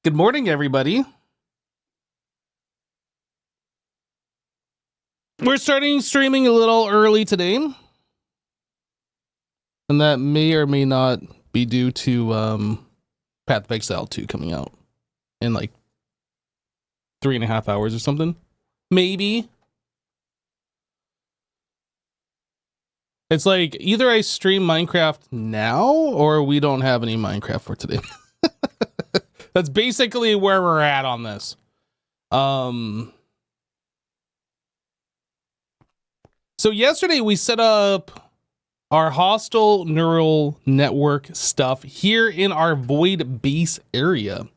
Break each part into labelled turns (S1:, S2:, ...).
S1: Good morning, everybody. We're starting streaming a little early today. And that may or may not be due to Path of Exile 2 coming out in like 3.5 hours or something. Maybe. It's like either I stream Minecraft now or we don't have any Minecraft for today. That's basically where we're at on this. So yesterday we set up our hostile neural network stuff here in our void base area.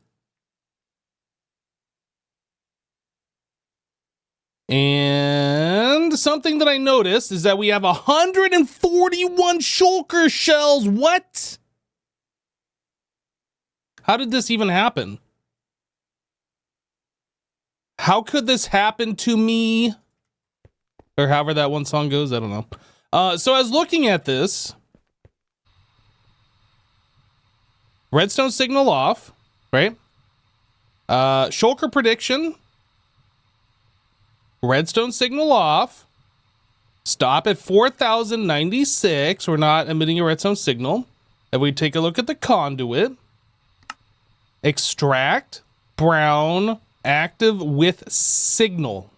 S1: And something that I noticed is that we have 141 shulker shells. What? How did this even happen? How could this happen to me? Or however that one song goes, I don't know. So I was looking at this. Redstone signal off, right? Shulker prediction. Redstone signal off. Stop at 4096. We're not emitting a redstone signal. If we take a look at the conduit. Extract, brown, active with signal.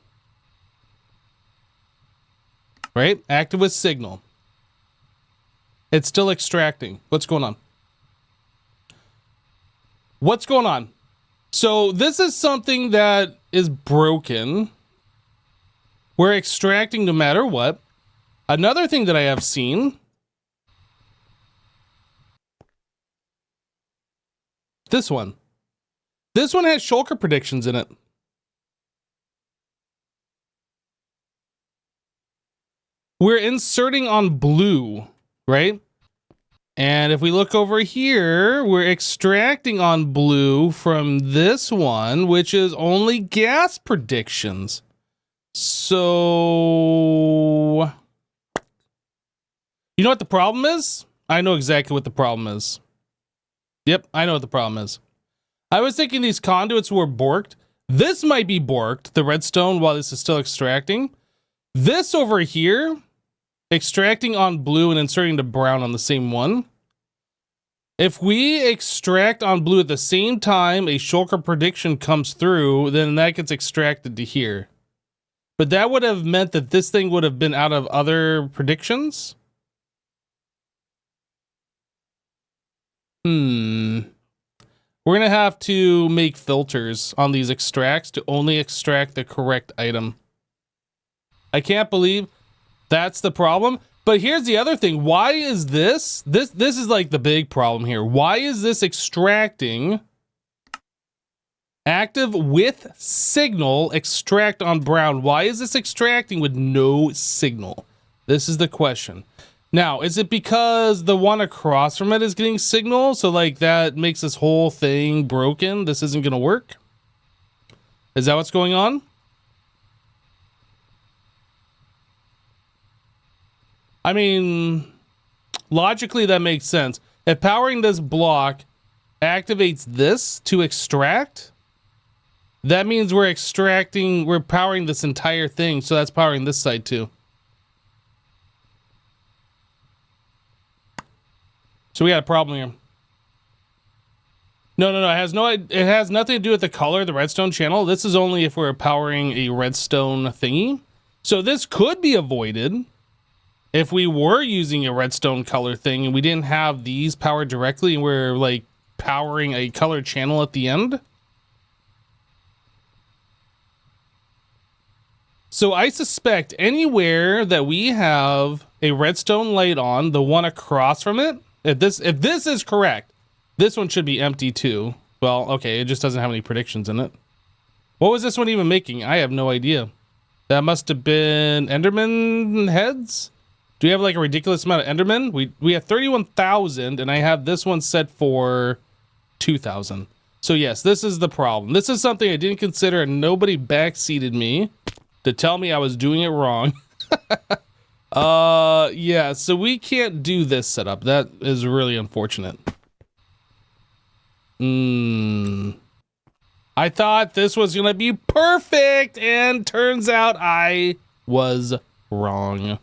S1: Right? Active with signal. It's still extracting. What's going on? What's going on? So this is something that is broken. We're extracting no matter what. Another thing that I have seen. This one. This one has shulker predictions in it. We're inserting on blue, right? And if we look over here, we're extracting on blue from this one, which is only gas predictions. So, you know what the problem is? I know exactly what the problem is. Yep, I know what the problem is. I was thinking these conduits were borked. This might be borked, the redstone, while this is still extracting. This over here, extracting on blue and inserting the brown on the same one. If we extract on blue at the same time a shulker prediction comes through, then that gets extracted to here. But that would have meant that this thing would have been out of other predictions. We're going to have to make filters on these extracts to only extract the correct item. I can't believe that's the problem. But here's the other thing. Why is this is like the big problem here. Why is this extracting active with signal, extract on brown? Why is this extracting with no signal? This is the question. Now, is it because the one across from it is getting signal? So like that makes this whole thing broken. This isn't going to work. Is that what's going on? I mean, logically that makes sense. If powering this block activates this to extract, that means we're powering this entire thing. So that's powering this side too. So we got a problem here. No. It has nothing to do with the color of the redstone channel. This is only if we're powering a redstone thingy. So this could be avoided if we were using a redstone color thing and we didn't have these powered directly and we're like powering a color channel at the end. So I suspect anywhere that we have a redstone light on, the one across from it, if this is correct, this one should be empty too. Well, okay, it just doesn't have any predictions in it. What was this one even making? I have no idea. That must have been Enderman heads? Do we have like a ridiculous amount of Endermen? We have 31,000 and I have this one set for 2,000. So yes, this is the problem. This is something I didn't consider and nobody backseated me to tell me I was doing it wrong. Yeah, so we can't do this setup. That is really unfortunate. I thought this was going to be perfect, and turns out I was wrong.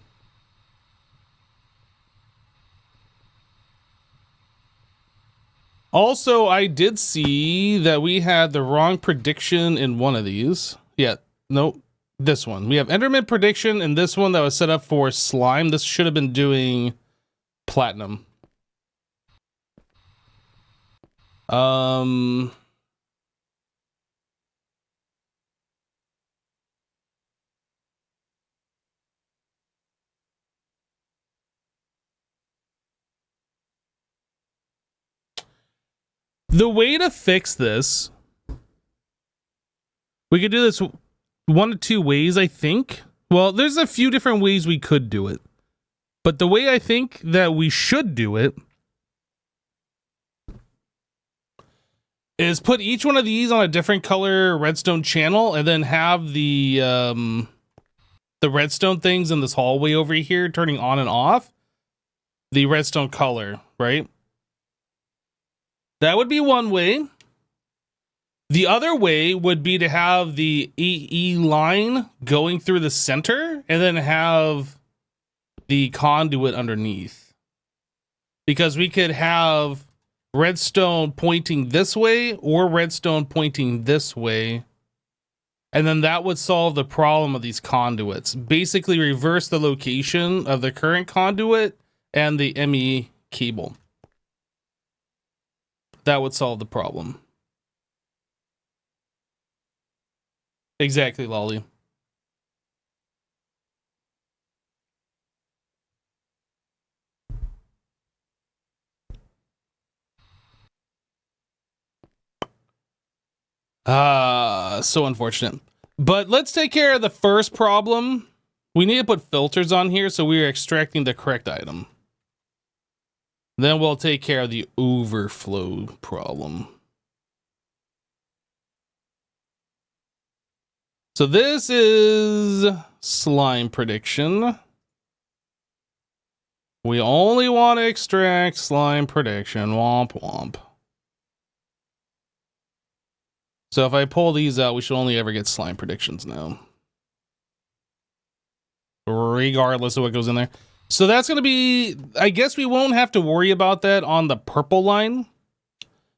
S1: Also, I did see that we had the wrong prediction in one of these. Yeah, nope, this one. We have Enderman prediction and this one that was set up for slime. This should have been doing platinum. The way to fix this, we could do this one of two ways, I think. Well, there's a few different ways we could do it. But the way I think that we should do it is put each one of these on a different color redstone channel and then have the redstone things in this hallway over here turning on and off the redstone color, right? That would be one way. The other way would be to have the AE line going through the center and then have the conduit underneath. Because we could have redstone pointing this way or redstone pointing this way. And then that would solve the problem of these conduits. Basically reverse the location of the current conduit and the ME cable. That would solve the problem. Exactly, Lolly. So unfortunate. But let's take care of the first problem. We need to put filters on here so we are extracting the correct item. Then we'll take care of the overflow problem. So this is slime prediction. We only want to extract slime prediction. Womp womp. So if I pull these out, we should only ever get slime predictions now. Regardless of what goes in there. So that's going to be, I guess we won't have to worry about that on the purple line.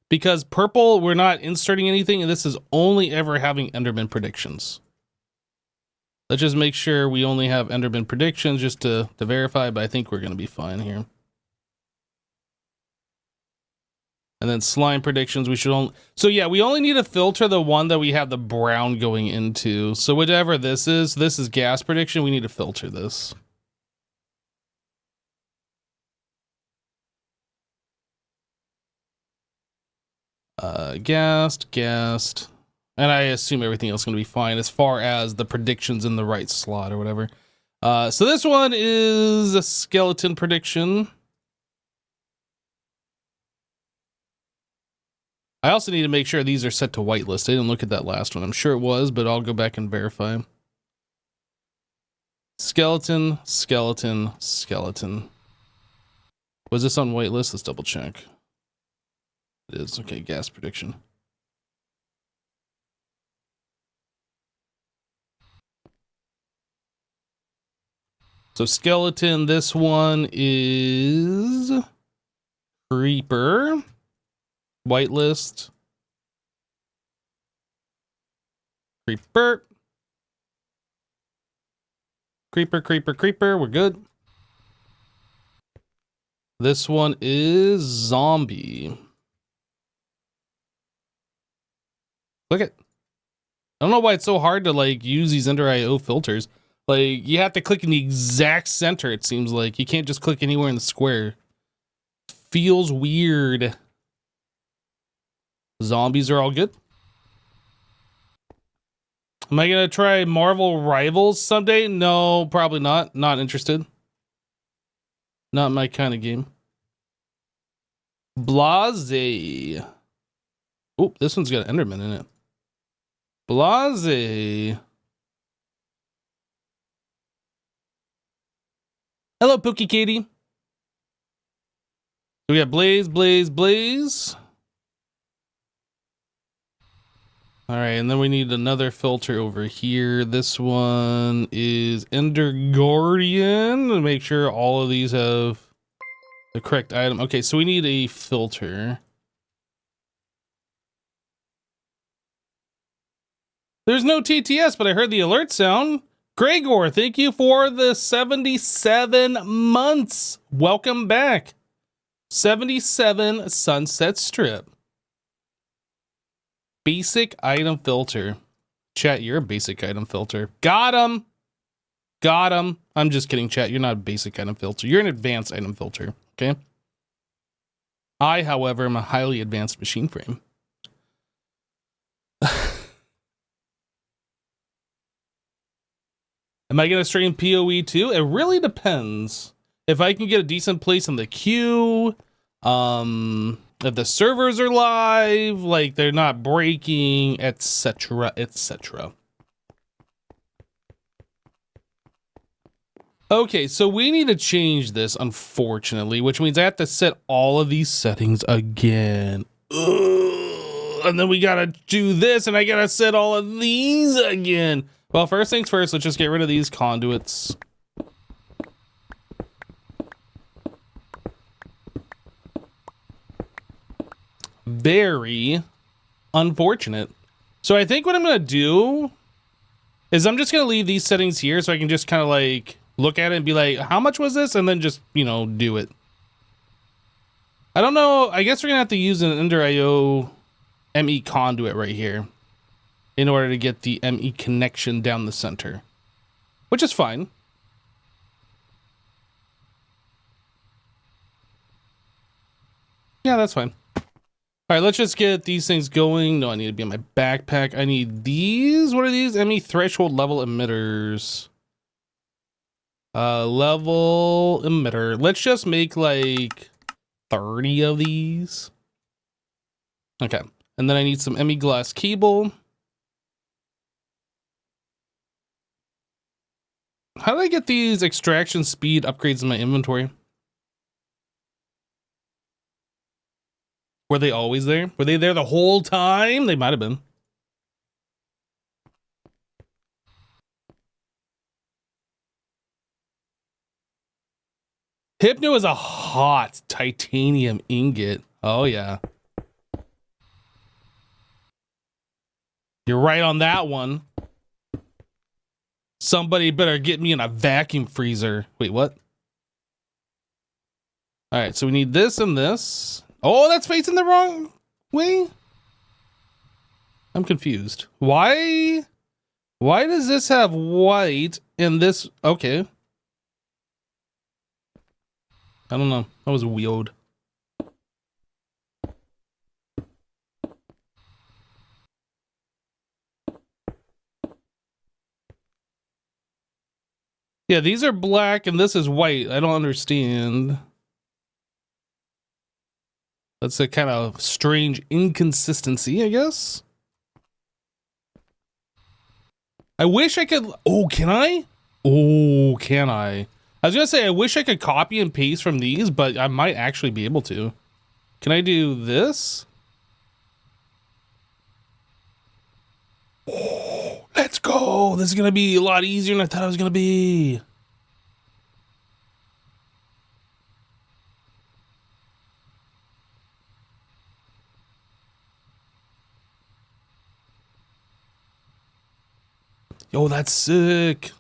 S1: Because purple, we're not inserting anything, and this is only ever having Enderman predictions. Let's just make sure we only have Enderman predictions just to verify, but I think we're going to be fine here. And then slime predictions, we should only... So yeah, we only need to filter the one that we have the brown going into. So whatever this is gas prediction, we need to filter this. Gassed. And I assume everything else is going to be fine as far as the predictions in the right slot or whatever. So this one is a skeleton prediction. I also need to make sure these are set to whitelist. I didn't look at that last one. I'm sure it was, but I'll go back and verify. Skeleton. Was this on whitelist? Let's double check. It is. Okay, gas prediction. So skeleton, this one is creeper. Whitelist. Creeper. Creeper. We're good. This one is zombie. Look at. I don't know why it's so hard to like use these Ender IO filters. Like you have to click in the exact center. It seems like you can't just click anywhere in the square. Feels weird. Zombies are all good. Am I gonna try Marvel Rivals someday? No, probably not. Not interested. Not my kind of game. Blase. Oh, this one's got Enderman in it. Blase. Hello, Pookie Katie. We got Blaze. All right, and then we need another filter over here. This one is Ender Guardian to make sure all of these have the correct item. Okay, so we need a filter. There's no TTS, but I heard the alert sound. Gregor, thank you for the 77 months. Welcome back. 77 Sunset Strip. Basic item filter. Chat, you're a basic item filter. Got him. Got him. I'm just kidding, chat. You're not a basic item filter. You're an advanced item filter. Okay. I, however, am a highly advanced machine frame. Am I going to stream PoE too? It really depends. If I can get a decent place in the queue, if the servers are live, like they're not breaking, etc., etc. Okay, so we need to change this, unfortunately, which means I have to set all of these settings again. Ugh, and then we gotta do this, and I gotta set all of these again. Well, first things first, let's just get rid of these conduits. Very unfortunate. So I think what I'm gonna do is I'm just gonna leave these settings here so I can just kind of like look at it and be like, how much was this? And then just, you know, do it. I don't know. I guess we're gonna have to use an Ender IO ME conduit right here in order to get the ME connection down the center, which is fine. Yeah, that's fine. All right, let's just get these things going. No, I need to be in my backpack. I need these. What are these? ME threshold level emitters. Level emitter. Let's just make like 30 of these. Okay. And then I need some ME glass cable. How did I get these extraction speed upgrades in my inventory? Were they always there? Were they there the whole time? They might have been. Hypno is a hot titanium ingot. Oh, yeah. You're right on that one. Somebody better get me in a vacuum freezer. Wait, what? All right, so we need this and this. Oh, that's facing the wrong way? I'm confused. Why does this have white and this? Okay. I don't know. That was weird. Yeah, these are black and this is white. I don't understand. That's a kind of strange inconsistency, I guess. I wish I could. Oh, can I? Oh, can I? I was gonna say, I wish I could copy and paste from these, but I might actually be able to. Can I do this? Oh, let's go. This is gonna be a lot easier than I thought it was gonna be. Yo, that's sick.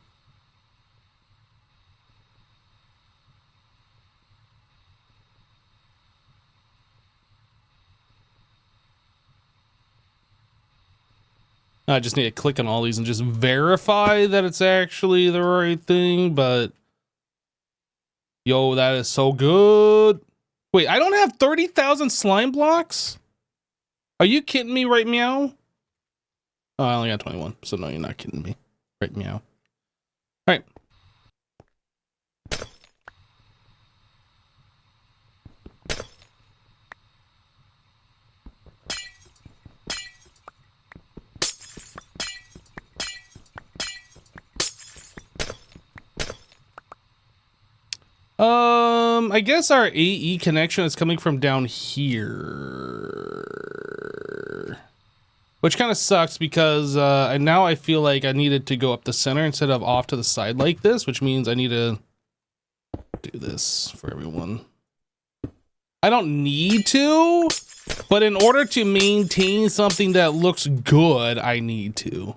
S1: I just need to click on all these and just verify that it's actually the right thing, but yo, that is so good. Wait, I don't have 30,000 slime blocks? Are you kidding me, right, meow? Oh, I only got 21, so no, you're not kidding me. Right, meow. All right. I guess our AE connection is coming from down here. which kind of sucks because now I feel like I needed to go up the center instead of off to the side like this, which means I need to do this for everyone. I don't need to, but in order to maintain something that looks good, I need to.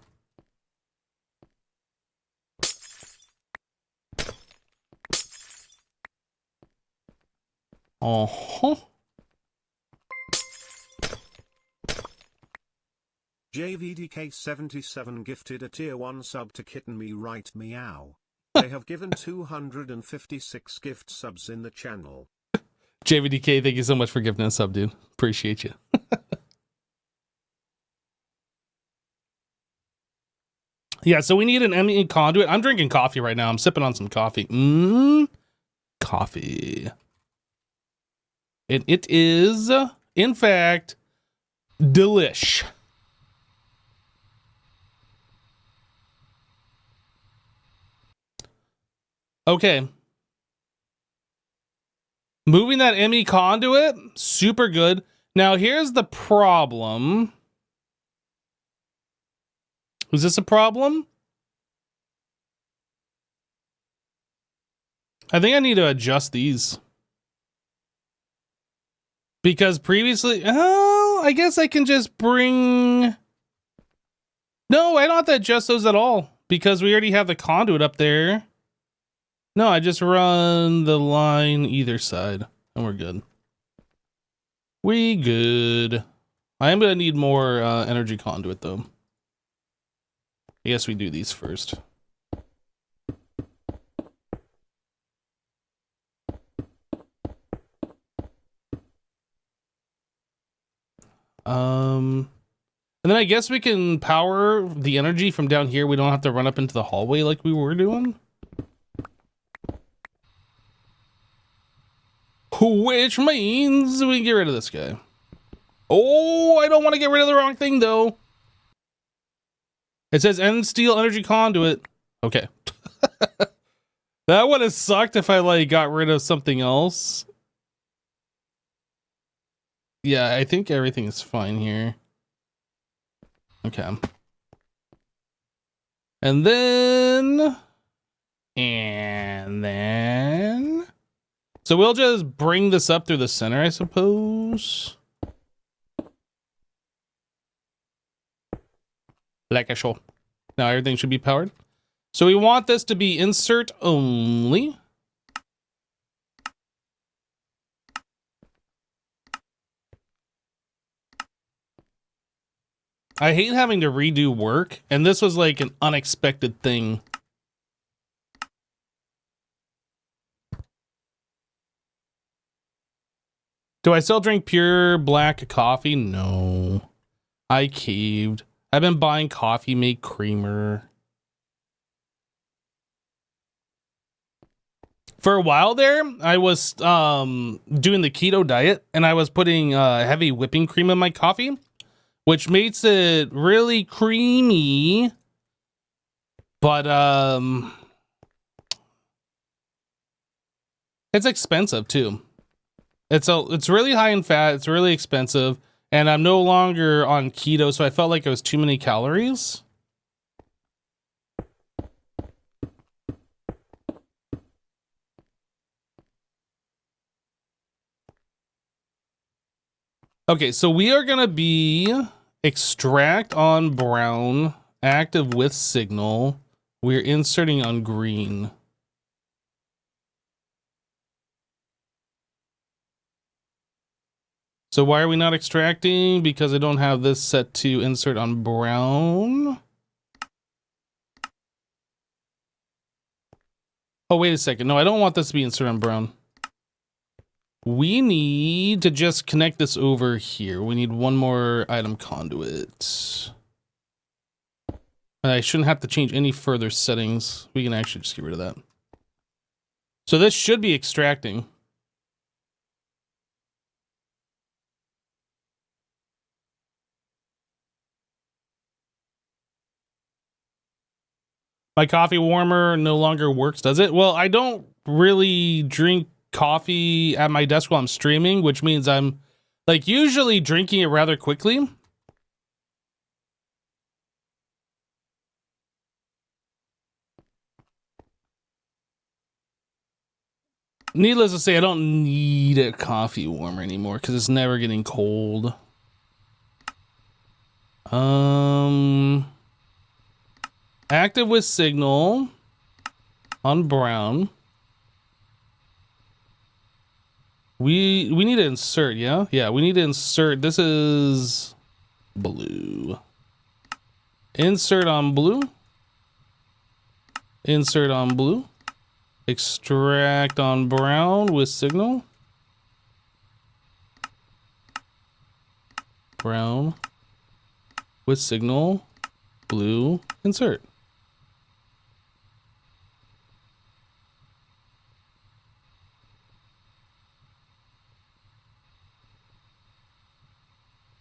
S1: Uh-huh.
S2: JVDK77 gifted a tier 1 sub to Kitten Me Right Meow. They have given 256 gift subs in the channel.
S1: JVDK, thank you so much for giving us a sub, dude. Appreciate you. Yeah, so we need an ME conduit. I'm drinking coffee right now. I'm sipping on some coffee. Coffee. And it is, in fact, delish. Okay. Moving that ME conduit, super good. Now, here's the problem. Is this a problem? I think I need to adjust these. Because previously, oh, I guess I can just bring... No, I don't have to adjust those at all. Because we already have the conduit up there. No, I just run the line either side. And we're good. We good. I am going to need more energy conduit, though. I guess we do these first. And then I guess we can power the energy from down here. We don't have to run up into the hallway like we were doing. Which means we get rid of this guy. Oh, I don't want to get rid of the wrong thing, though. It says end steel energy conduit. Okay. That would have sucked if I, like, got rid of something else. Yeah, I think everything is fine here. Okay. And then... So we'll just bring this up through the center, I suppose. Like a show. Now everything should be powered. So we want this to be insert only. I hate having to redo work, and this was like an unexpected thing. Do I still drink pure black coffee? No. I caved. I've been buying coffee made creamer. For a while there, I was doing the keto diet, and I was putting heavy whipping cream in my coffee, which makes it really creamy. But it's expensive too. It's really high in fat, it's really expensive, and I'm no longer on keto, so I felt like it was too many calories. Okay, so we are gonna be extract on brown, active with signal. We're inserting on green. So why are we not extracting? Because I don't have this set to insert on brown. Oh, wait a second. No, I don't want this to be inserted on brown. We need to just connect this over here. We need one more item conduit. And I shouldn't have to change any further settings. We can actually just get rid of that. So this should be extracting. My coffee warmer no longer works, does it? Well, I don't really drink coffee at my desk while I'm streaming, which means I'm like usually drinking it rather quickly. Needless to say, I don't need a coffee warmer anymore because it's never getting cold. Active with signal on brown. We need to insert, yeah? Yeah, we need to insert. This is blue. Insert on blue. Insert on blue. Extract on brown with signal. Brown with signal. Blue. Insert.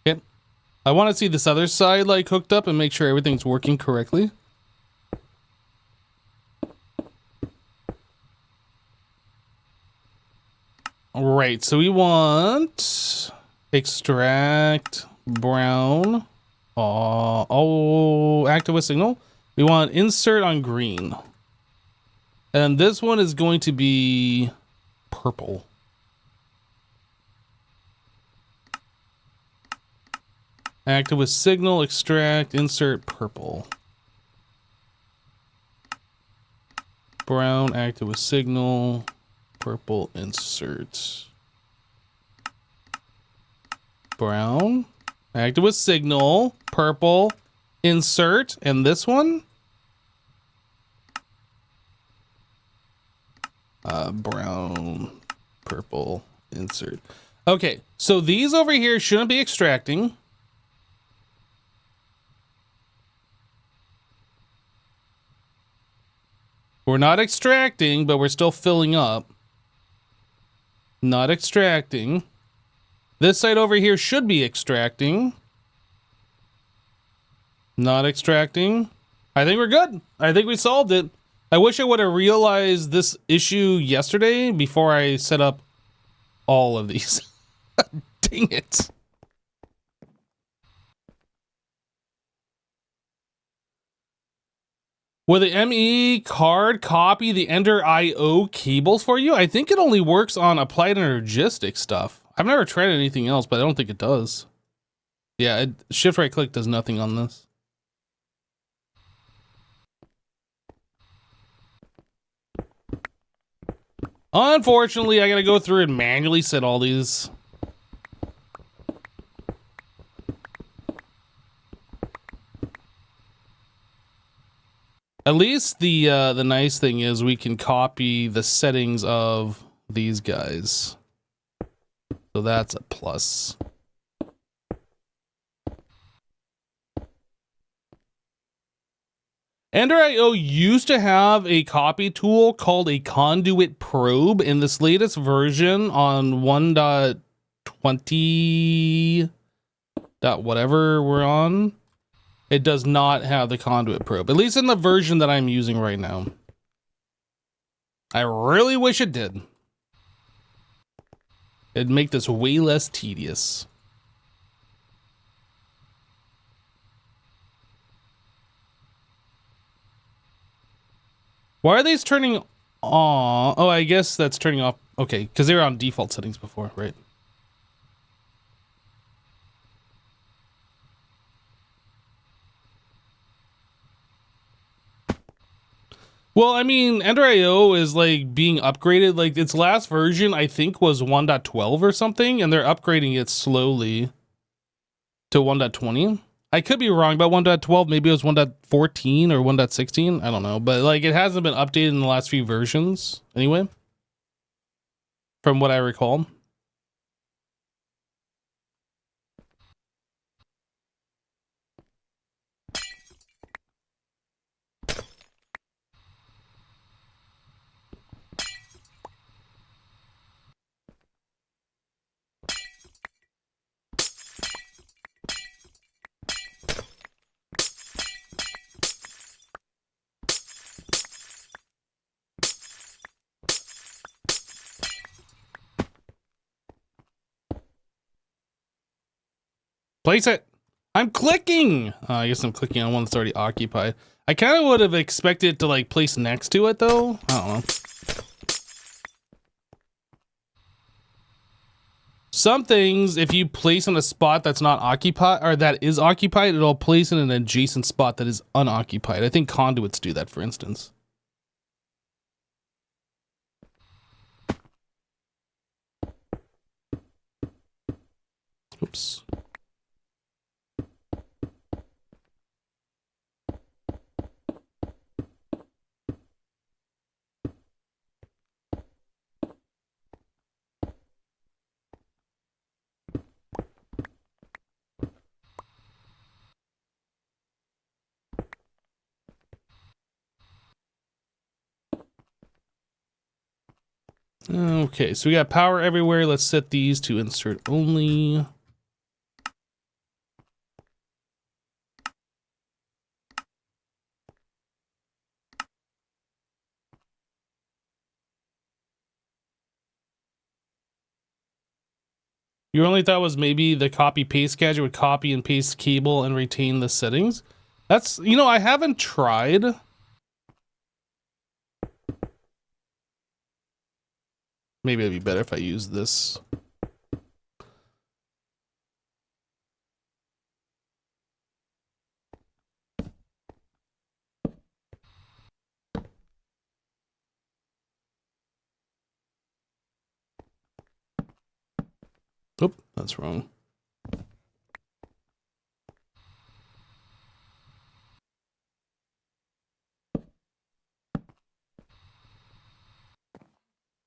S1: Okay. I want to see this other side like hooked up and make sure everything's working correctly. All right, so we want extract brown. Oh, active with signal. We want insert on green. And this one is going to be purple. Active with signal, extract, insert purple. Brown, active with signal, purple, insert. Brown, active with signal, purple, insert, and this one? Brown, purple, insert. Okay, so these over here shouldn't be extracting. We're not extracting, but we're still filling up. Not extracting. This side over here should be extracting. Not extracting. I think we're good. I think we solved it. I wish I would have realized this issue yesterday before I set up all of these. Dang it. Will the ME card copy the Ender IO cables for you? I think it only works on applied energistic stuff. I've never tried anything else, but I don't think it does. Yeah, shift right click does nothing on this. Unfortunately, I gotta go through and manually set all these. At least the nice thing is we can copy the settings of these guys. So that's a plus. Ender IO used to have a copy tool called a conduit probe. In this latest version on 1.20. Whatever we're on, it does not have the conduit probe, at least in the version that I'm using right now. I really wish it did. It'd make this way less tedious. Why are these turning on? Oh, I guess that's turning off. Okay, because they were on default settings before, right? Well, I mean, Ender IO is like being upgraded. Like its last version, I think, was 1.12 or something, and they're upgrading it slowly to 1.20. I could be wrong about 1.12. Maybe it was 1.14 or 1.16. I don't know, but like it hasn't been updated in the last few versions anyway, from what I recall. Place it. I'm clicking. I guess I'm clicking on one that's already occupied. I kind of would have expected to like place next to it though. I don't know. some things, if you place in a spot that's not occupied or that is occupied, it'll place in an adjacent spot that is unoccupied. I think conduits do that, for instance. Oops. Okay, so we got power everywhere. Let's set these to insert only. Your only thought was maybe the copy paste gadget would copy and paste cable and retain the settings. That's, you know, I haven't tried. Maybe it'd be better if I use this. Oh, that's wrong.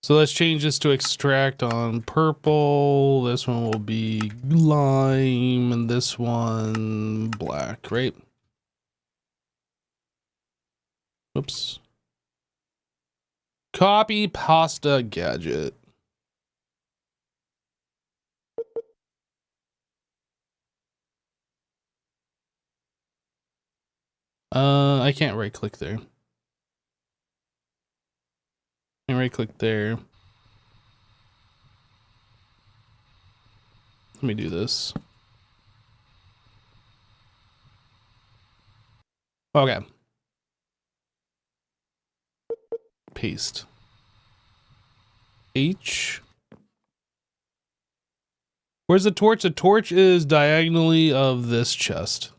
S1: So let's change this to extract on purple. This one will be lime and this one black, right? Oops. Copy pasta gadget. I can't right click there. And right click there. Let me do this. Okay. Paste. H. Where's the torch? The torch is diagonally of this chest.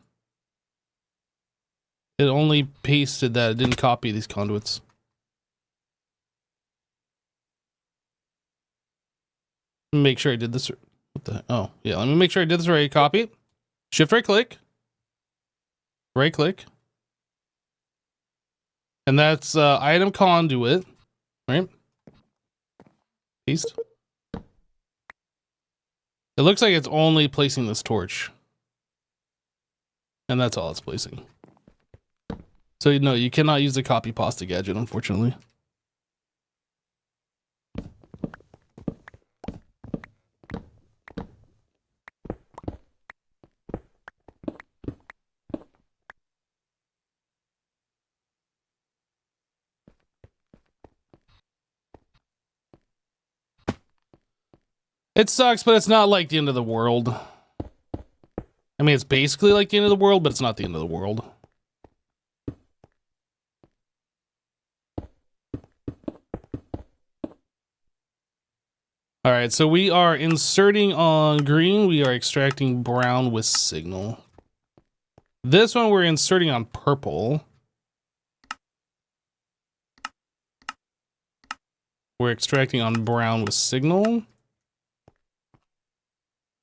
S1: It only pasted that. It didn't copy these conduits. Make sure I did this. What the? Oh, yeah. Let me make sure I did this right. Copy it. Shift right click. Right click. And that's item conduit. Right? Paste. It looks like it's only placing this torch. And that's all it's placing. So, no, you cannot use the copy pasta gadget, unfortunately. It sucks, but it's not like the end of the world. I mean, it's basically like the end of the world, but it's not the end of the world. All right, so we are inserting on green. We are extracting brown with signal. This one we're inserting on purple. We're extracting on brown with signal.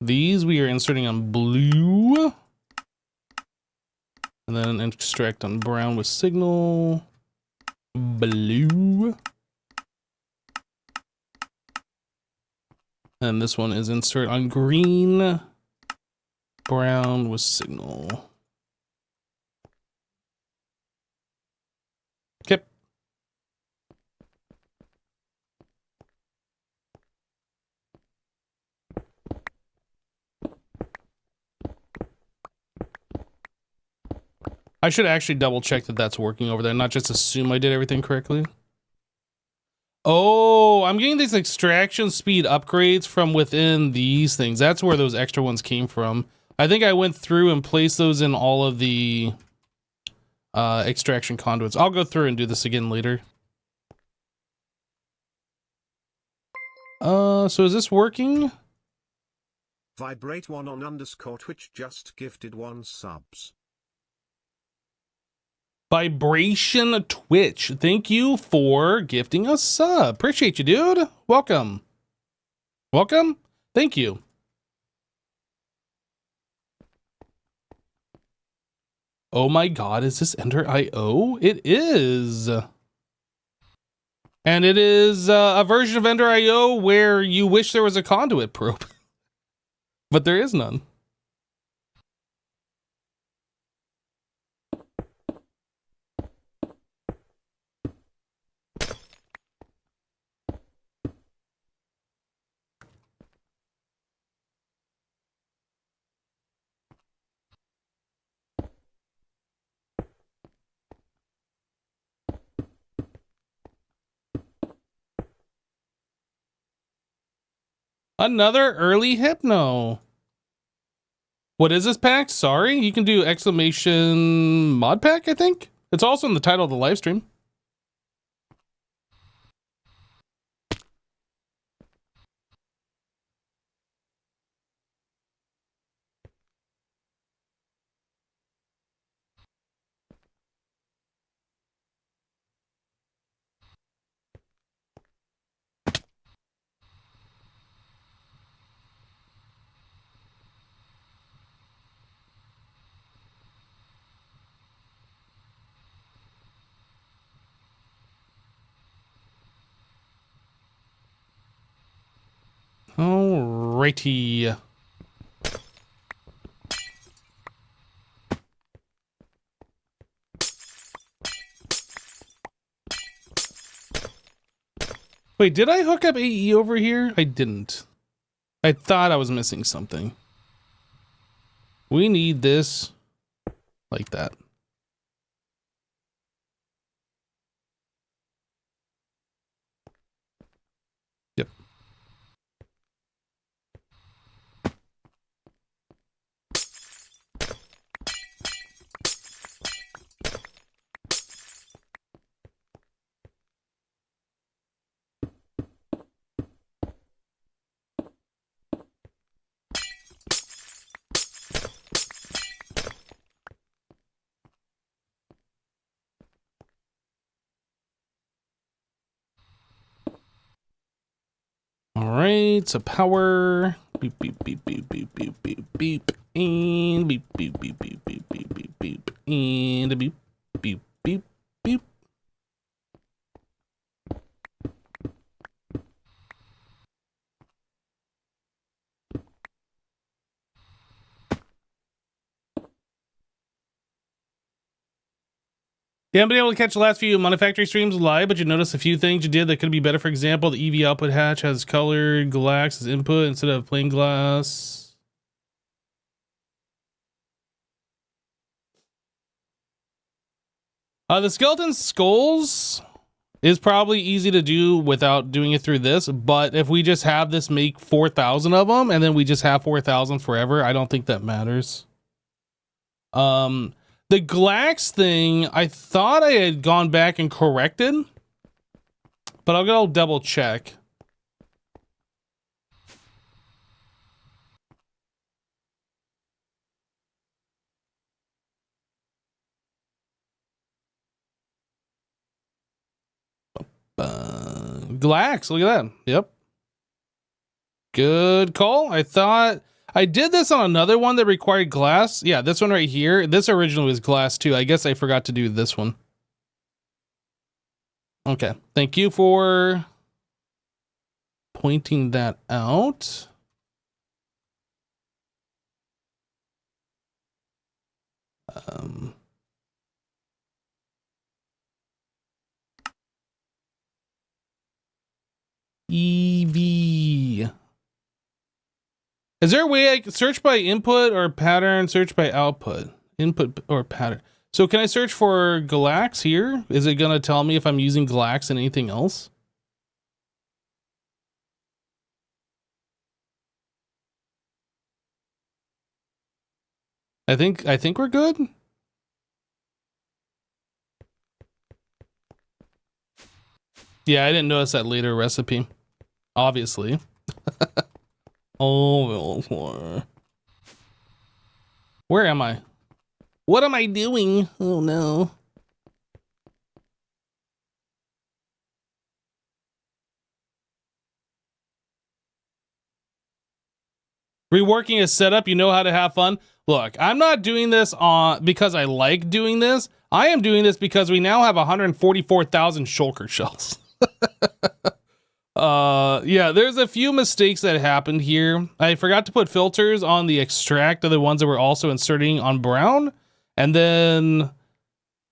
S1: These we are inserting on blue. And then extract on brown with signal. Blue. And this one is insert on green. Brown with signal. Okay. I should actually double check that that's working over there, not just assume I did everything correctly. Oh, I'm getting these extraction speed upgrades from within these things. That's where those extra ones came from. I think I went through and placed those in all of the extraction conduits. I'll go through and do this again later. So is this working?
S2: Vibrate1 on underscore Twitch just gifted 1 subs.
S1: Vibration Twitch, thank you for gifting a sub. Appreciate you, dude. Welcome. Welcome. Thank you. Oh my god, is this Ender IO? It is. And it is a version of Ender IO where you wish there was a conduit probe. But there is none. Another early hypno. What is this pack? Sorry, you can do exclamation mod pack, I think. It's also in the title of the live stream. Alrighty. Wait, did I hook up AE over here? I didn't. I thought I was missing something. We need this like that. Yep. All right, so power, beep, beep, beep, beep, beep, beep, beep, beep, and beep, beep, beep, beep, beep, beep, beep, beep, and beep, beep, beep, beep. You haven't been able to catch the last few Monifactory streams live, but you notice a few things you did that could be better. For example, the EV output hatch has colored glass as input instead of plain glass. The skeleton skulls is probably easy to do without doing it through this, but if we just have this make 4,000 of them and then we just have 4,000 forever, I don't think that matters. The Glax thing, I thought I had gone back and corrected, but I'll go double check. Glax, look at that. Yep. Good call. I thought I did this on another one that required glass. Yeah, this one right here. This originally was glass too. I guess I forgot to do this one. Okay. Thank you for pointing that out. EV. Is there a way I can search by input or pattern, search by output? Input or pattern. So can I search for Glax here? Is it going to tell me if I'm using Glax and anything else? I think we're good. Yeah, I didn't notice that later recipe. Obviously. Oh, floor. Where am I? What am I doing? Oh no. Reworking is set up. You know how to have fun. Look, I'm not doing this because I like doing this. I am doing this because we now have 144,000 shulker shells. Yeah, there's a few mistakes that happened here. I forgot to put filters on the extract of the ones that we're also inserting on brown. And then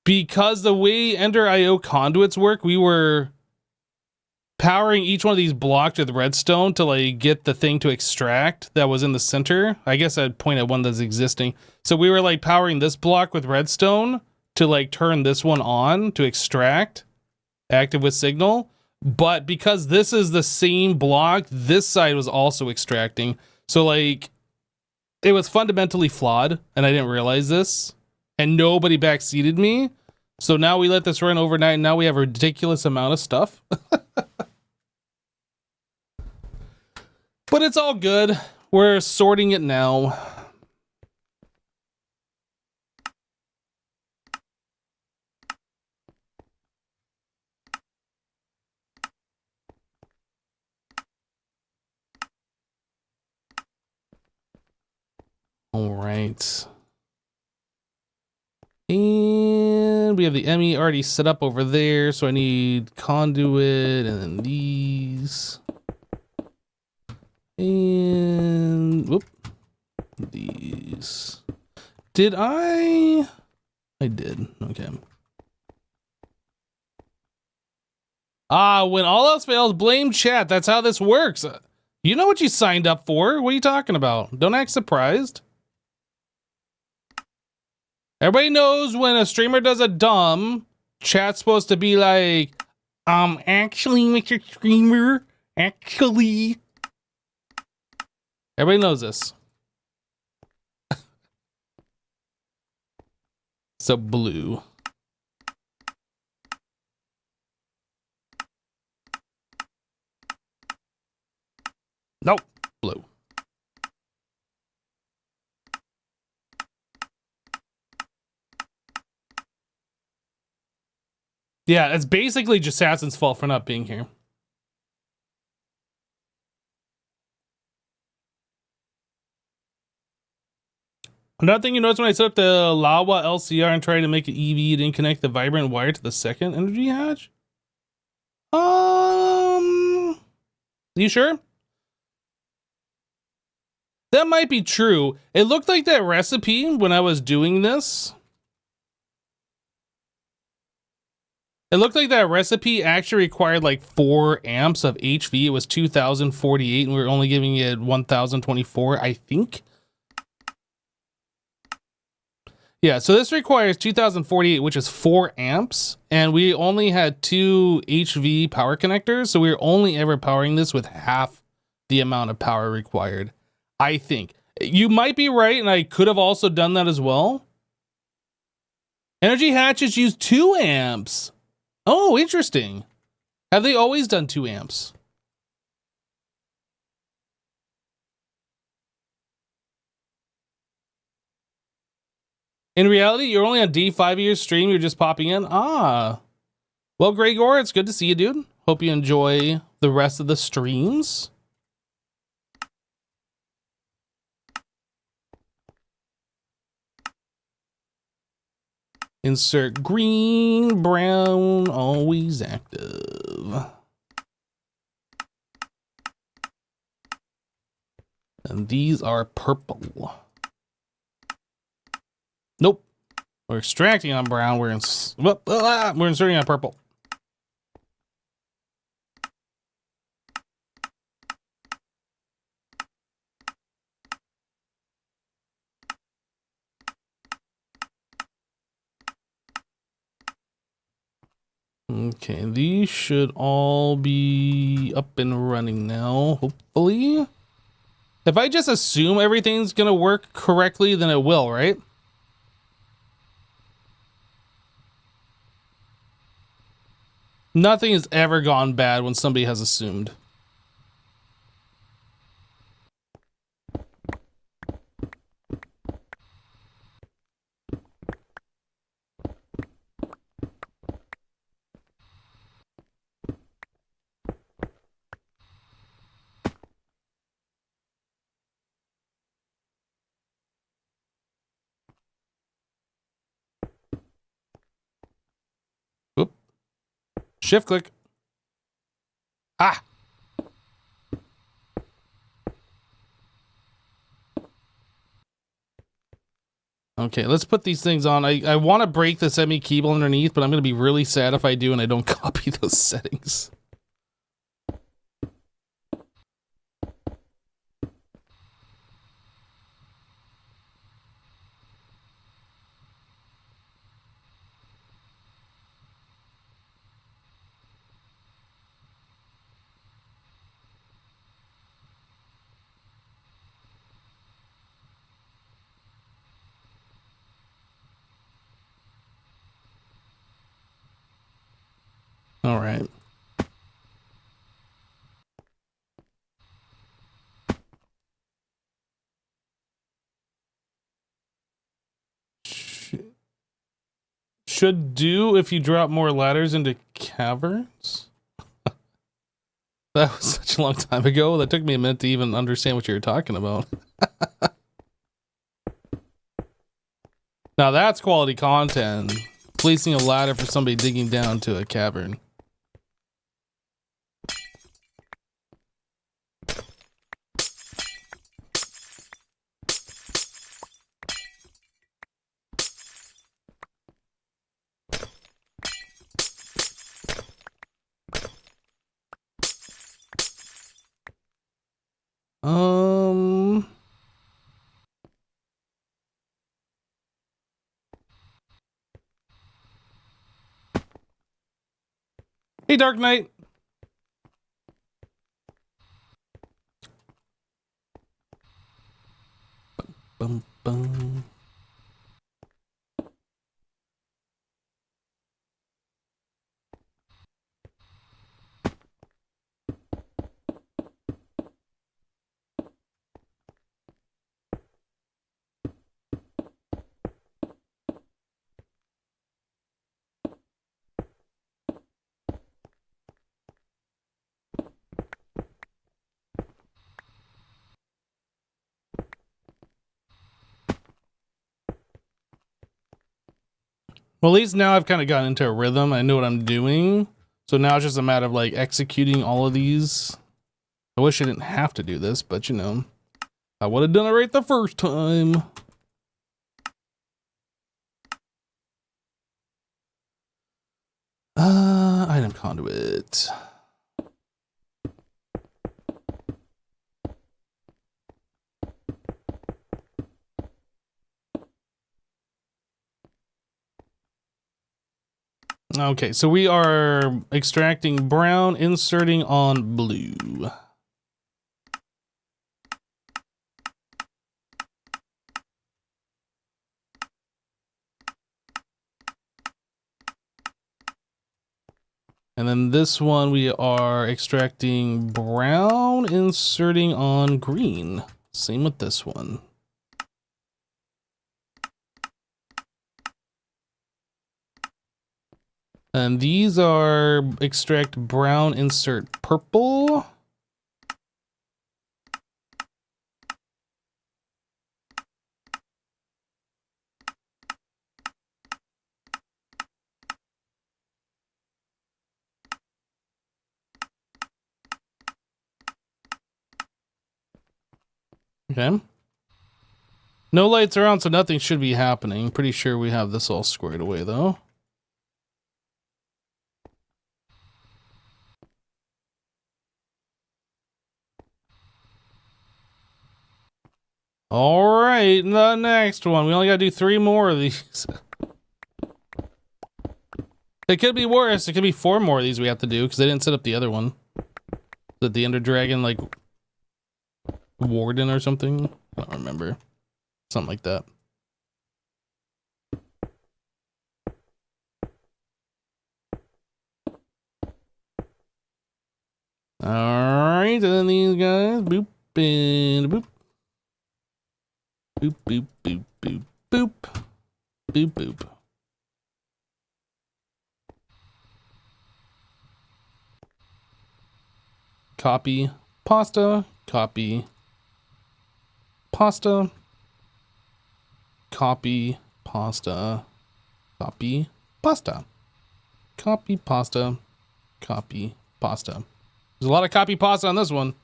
S1: because the way Ender IO conduits work, we were powering each one of these blocks with redstone to like get the thing to extract that was in the center. I guess I'd point at one that's existing. So we were like powering this block with redstone to like turn this one on to extract, active with signal. But because this is the same block, this side was also extracting. So like it was fundamentally flawed and I didn't realize this and nobody backseated me. So now we let this run overnight and now we have a ridiculous amount of stuff. But it's all good. We're sorting it now. All right. And we have the ME already set up over there. So I need conduit and then these. And whoop, these. Did I did. Okay. When all else fails, blame chat. That's how this works. You know what you signed up for. What are you talking about? Don't act surprised. Everybody knows when a streamer does a dumb, chat's supposed to be like, actually, Mr. Streamer, actually. Everybody knows this. So blue. Nope, blue. Yeah, it's basically Jassassin's fault for not being here. Another thing you notice when I set up the Lawa LCR and tried to make it EV, it didn't connect the vibrant wire to the second energy hatch? You sure? That might be true. It looked like that recipe when I was doing this. It looked like that recipe actually required like 4 amps of HV. It was 2048 and we were only giving it 1024, I think. Yeah, so this requires 2048, which is 4 amps, and we only had 2 HV power connectors, so we were only ever powering this with half the amount of power required, I think. You might be right, and I could have also done that as well. Energy hatches use 2 amps. Oh, interesting. Have they always done 2 amps? In reality, you're only on D5 of your stream. You're just popping in. Well, Gregor, it's good to see you, dude. Hope you enjoy the rest of the streams. Insert green, brown, always active. And these are purple. Nope. We're extracting on brown. We're inserting on purple. Okay, these should all be up and running now, hopefully. If I just assume everything's gonna work correctly, then it will, right? Nothing has ever gone bad when somebody has assumed. Shift click. Ah! Okay, let's put these things on. I want to break the semi cable underneath, but I'm going to be really sad if I do and I don't copy those settings. All right. Should do if you drop more ladders into caverns. That was such a long time ago. That took me a minute to even understand what you were talking about. Now that's quality content. Placing a ladder for somebody digging down to a cavern. Hey, Dark Knight. Bum, bum. Well, at least now I've kind of gotten into a rhythm. I know what I'm doing. So now it's just a matter of like executing all of these. I wish I didn't have to do this, but you know, I would have done it right the first time. Item conduit. Okay, so we are extracting brown, inserting on blue. And then this one we are extracting brown, inserting on green. Same with this one. And these are extract brown, insert purple. Okay. No lights are on, so nothing should be happening. Pretty sure we have this all squared away though. All right, the next one. We only gotta do 3 more of these. It could be worse. It could be 4 more of these we have to do because they didn't set up the other one. Is it the Ender Dragon, like, Warden or something? I don't remember. Something like that. Alright, and then these guys. Boop and boop. Boop, boop, boop, boop, boop. Boop, boop. Copy pasta, copy pasta, copy pasta, copy pasta, copy pasta, Copy pasta. There's a lot of copy pasta on this one.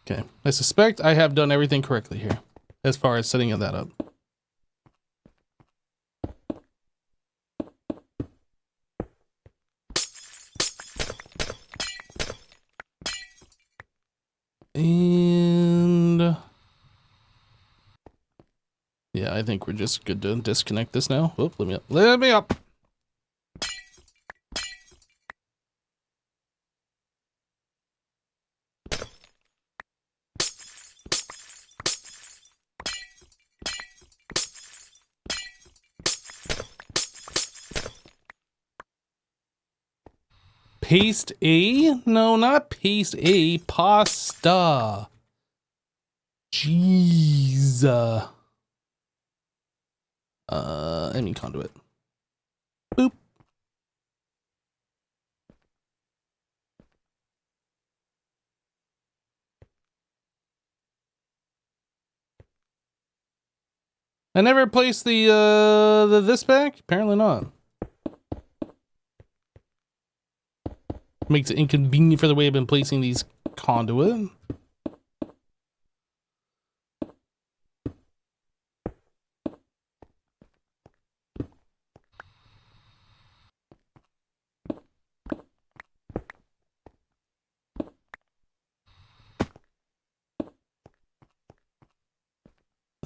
S1: Okay, I suspect I have done everything correctly here as far as setting that up. And yeah, I think we're just good to disconnect this now. Oop, let me up. Let me up. Paste A? No, not paste A. Pasta. Jeez. I mean conduit. Boop. I never placed the this back? Apparently not. Makes it inconvenient for the way I've been placing these conduit.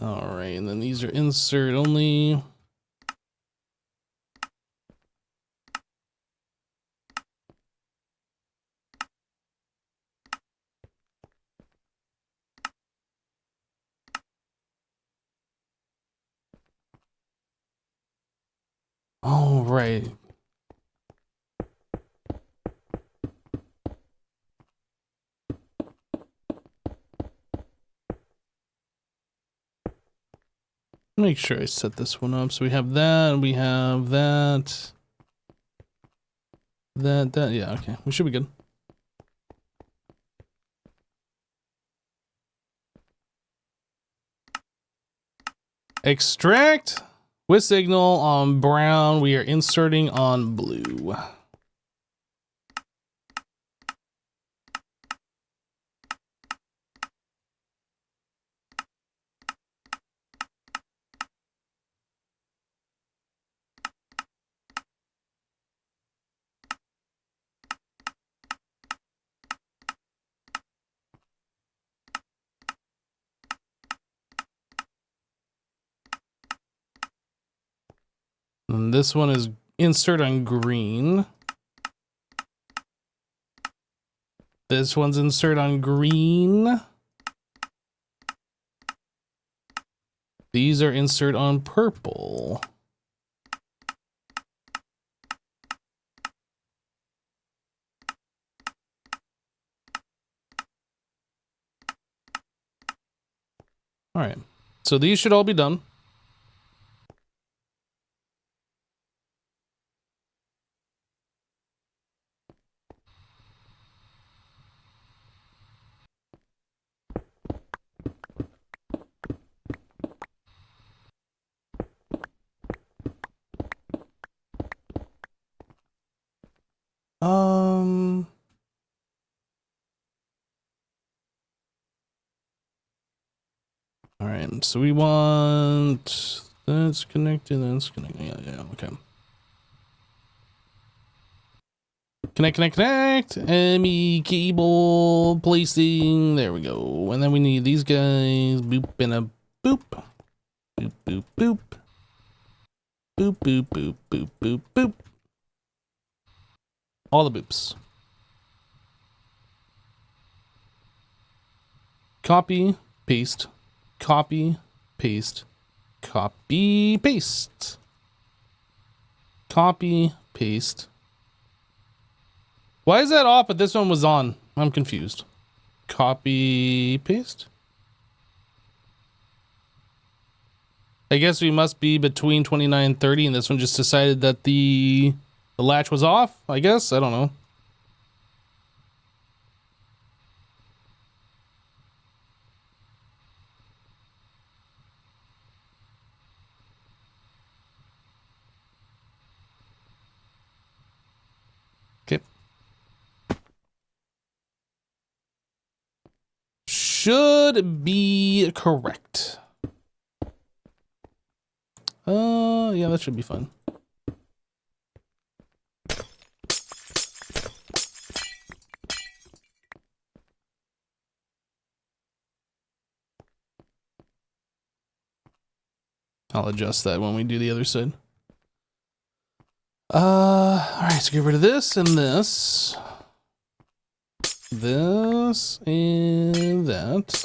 S1: Alright, and then these are insert only. Alright. Make sure I set this one up. So we have that, and we have that. That, yeah, okay. We should be good. Extract with signal on brown. We are inserting on blue. And this one is insert on green. This one's insert on green. These are insert on purple. All right, so these should all be done. All right, so we want that's connected, that's connected. Yeah, okay. Connect. ME cable placing. There we go. And then we need these guys. Boop and a boop. Boop, boop, boop. Boop, boop, boop, boop, boop, boop. All the boops. Copy, paste, copy, paste, copy, paste. Copy, paste. Why is that off, but this one was on? I'm confused. Copy, paste. I guess we must be between 29 and 30, and this one just decided that the latch was off, I guess? I don't know. should be correct. Yeah, that should be fun. I'll adjust that when we do the other side. All right, so get rid of this and this. This and that.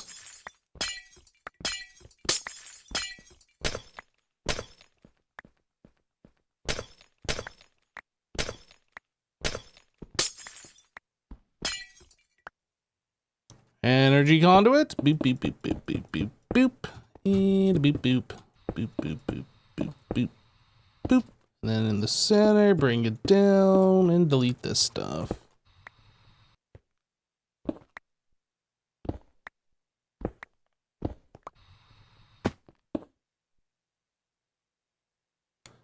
S1: Energy conduit. Beep, beep, beep, beep, beep, beep, boop. And beep, boop. Boop, boop, boop, boop, boop, boop. And then in the center, bring it down and delete this stuff.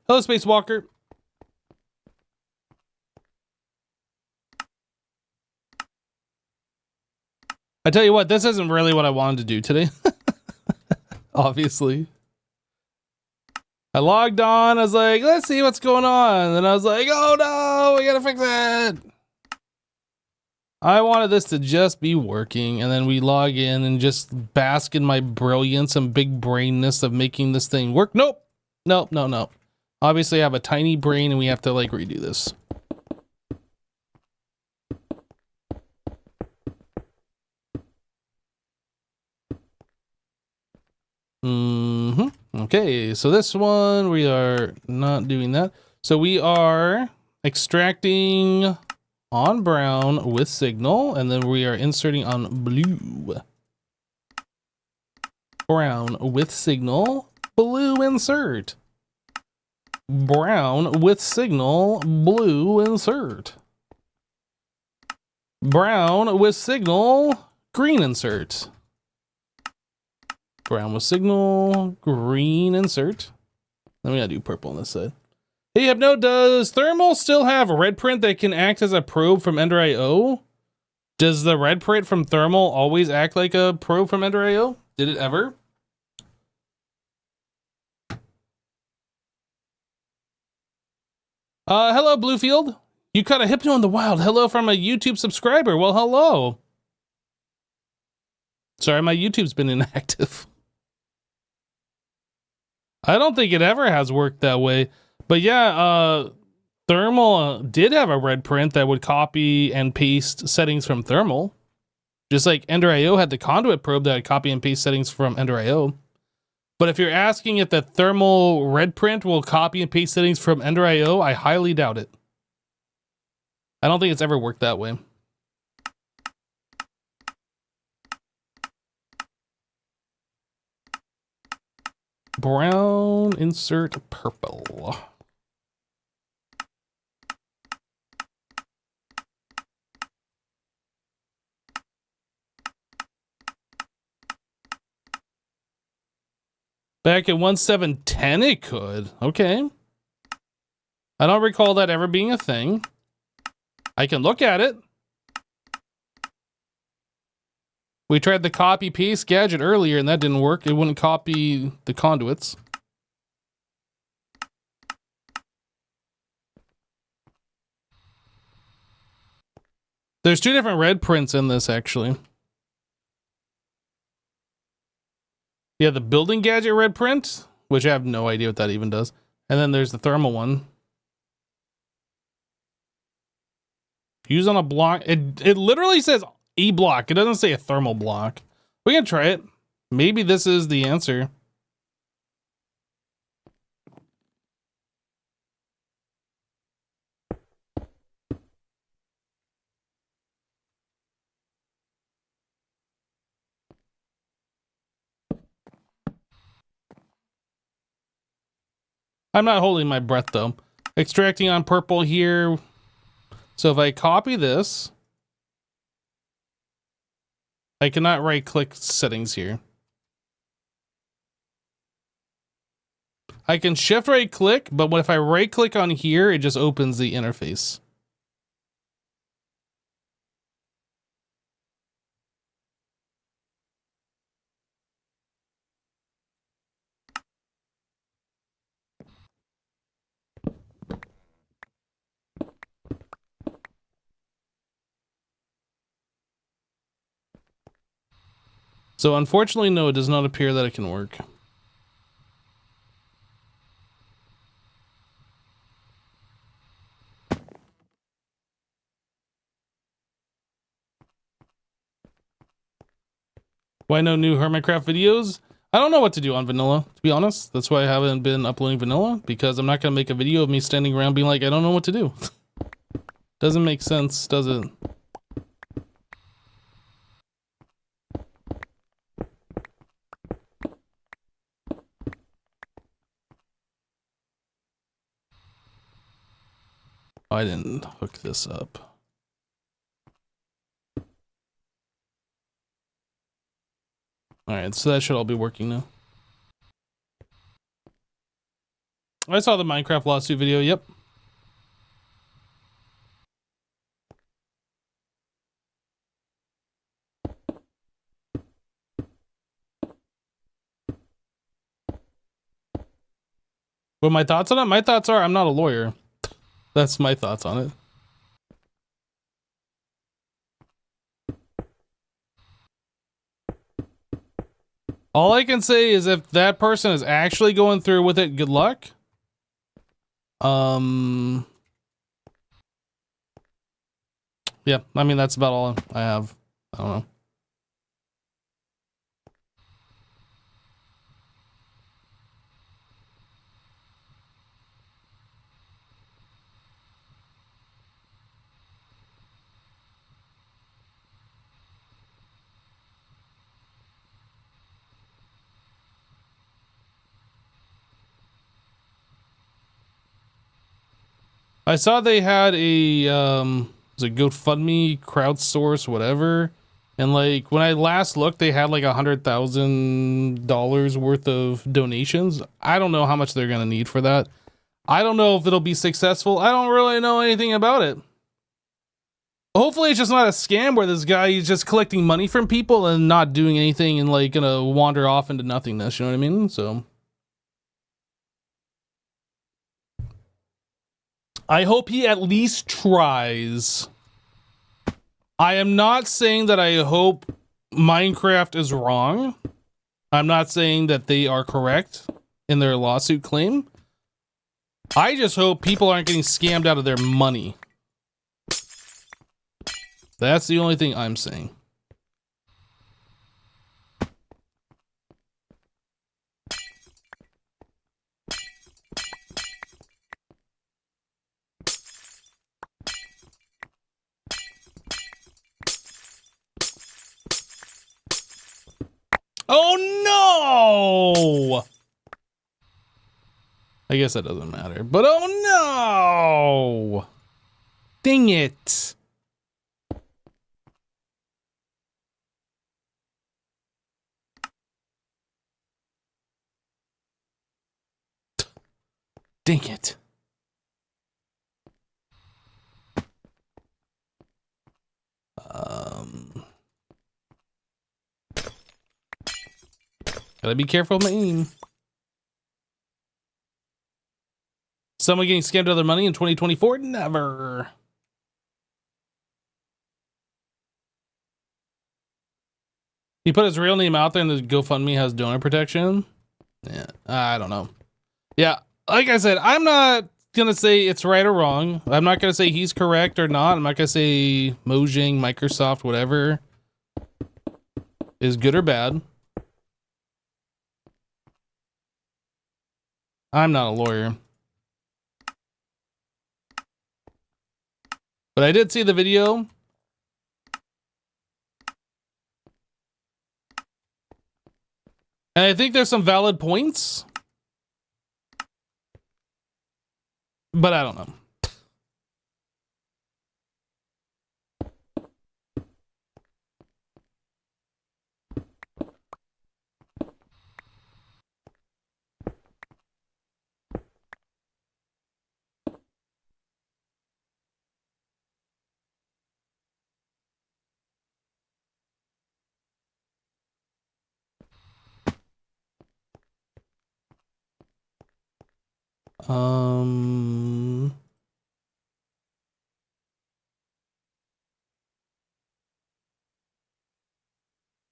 S1: Hello, Space Walker. I tell you what, this isn't really what I wanted to do today. Obviously. I logged on, I was like, let's see what's going on. And then I was like, oh no, we gotta fix it. I wanted this to just be working, and then we log in and just bask in my brilliance and big brainness of making this thing work. Nope. Nope, no, no. Obviously I have a tiny brain and we have to like redo this. Okay, so this one, we are not doing that. So we are extracting on brown with signal, and then we are inserting on blue. Brown with signal, blue insert. Brown with signal, blue insert. Brown with signal, green insert. Brown with signal, green insert. Then we gotta do purple on this side. Hey, Hypno, does thermal still have a red print that can act as a probe from Ender IO? Does the red print from thermal always act like a probe from Ender IO? Did it ever? Hello, Bluefield. You caught a Hypno in the wild. Hello from a YouTube subscriber. Well, hello. Sorry, my YouTube's been inactive. I don't think it ever has worked that way. But yeah, thermal did have a red print that would copy and paste settings from thermal. Just like Ender IO had the conduit probe that would copy and paste settings from Ender IO. But if you're asking if the thermal red print will copy and paste settings from Ender IO, I highly doubt it. I don't think it's ever worked that way. Brown, insert purple. Back at 1710 it could. Okay. I don't recall that ever being a thing. I can look at it. We tried the copy paste gadget earlier and that didn't work. It wouldn't copy the conduits. There's two different red prints in this actually. Yeah, the building gadget red print, which I have no idea what that even does. And then there's the thermal one. Use on a block. It literally says E block. It doesn't say a thermal block. We can try it. Maybe this is the answer. I'm not holding my breath though. Extracting on purple here. So if I copy this, I cannot right click settings here. I can shift right click, but if I right click on here, it just opens the interface. So unfortunately, no, it does not appear that it can work. Why no new Hermitcraft videos? I don't know what to do on vanilla, to be honest. That's why I haven't been uploading vanilla, because I'm not going to make a video of me standing around being like, I don't know what to do. Doesn't make sense, does it? I didn't hook this up. Alright, so that should all be working now. I saw the Minecraft lawsuit video, yep. What my thoughts on it? My thoughts are I'm not a lawyer. That's my thoughts on it. All I can say is if that person is actually going through with it, good luck. Yeah, I mean, that's about all I have. I don't know. I saw they had a was it GoFundMe, crowdsource, whatever, and like when I last looked, they had like $100,000 worth of donations. I don't know how much they're gonna need for that. I don't know if it'll be successful. I don't really know anything about it. Hopefully, it's just not a scam where this guy is just collecting money from people and not doing anything and like gonna wander off into nothingness. You know what I mean? So. I hope he at least tries. I am not saying that I hope Minecraft is wrong. I'm not saying that they are correct in their lawsuit claim. I just hope people aren't getting scammed out of their money. That's the only thing I'm saying. Oh no! I guess that doesn't matter, but oh no! Dang it. Dang it. Gotta be careful with my aim. Someone getting scammed out of their money in 2024? Never. He put his real name out there and the GoFundMe has donor protection. Yeah, I don't know. Yeah, like I said, I'm not gonna say it's right or wrong. I'm not gonna say he's correct or not. I'm not gonna say Mojang, Microsoft, whatever is good or bad. I'm not a lawyer. But I did see the video. And I think there's some valid points. But I don't know.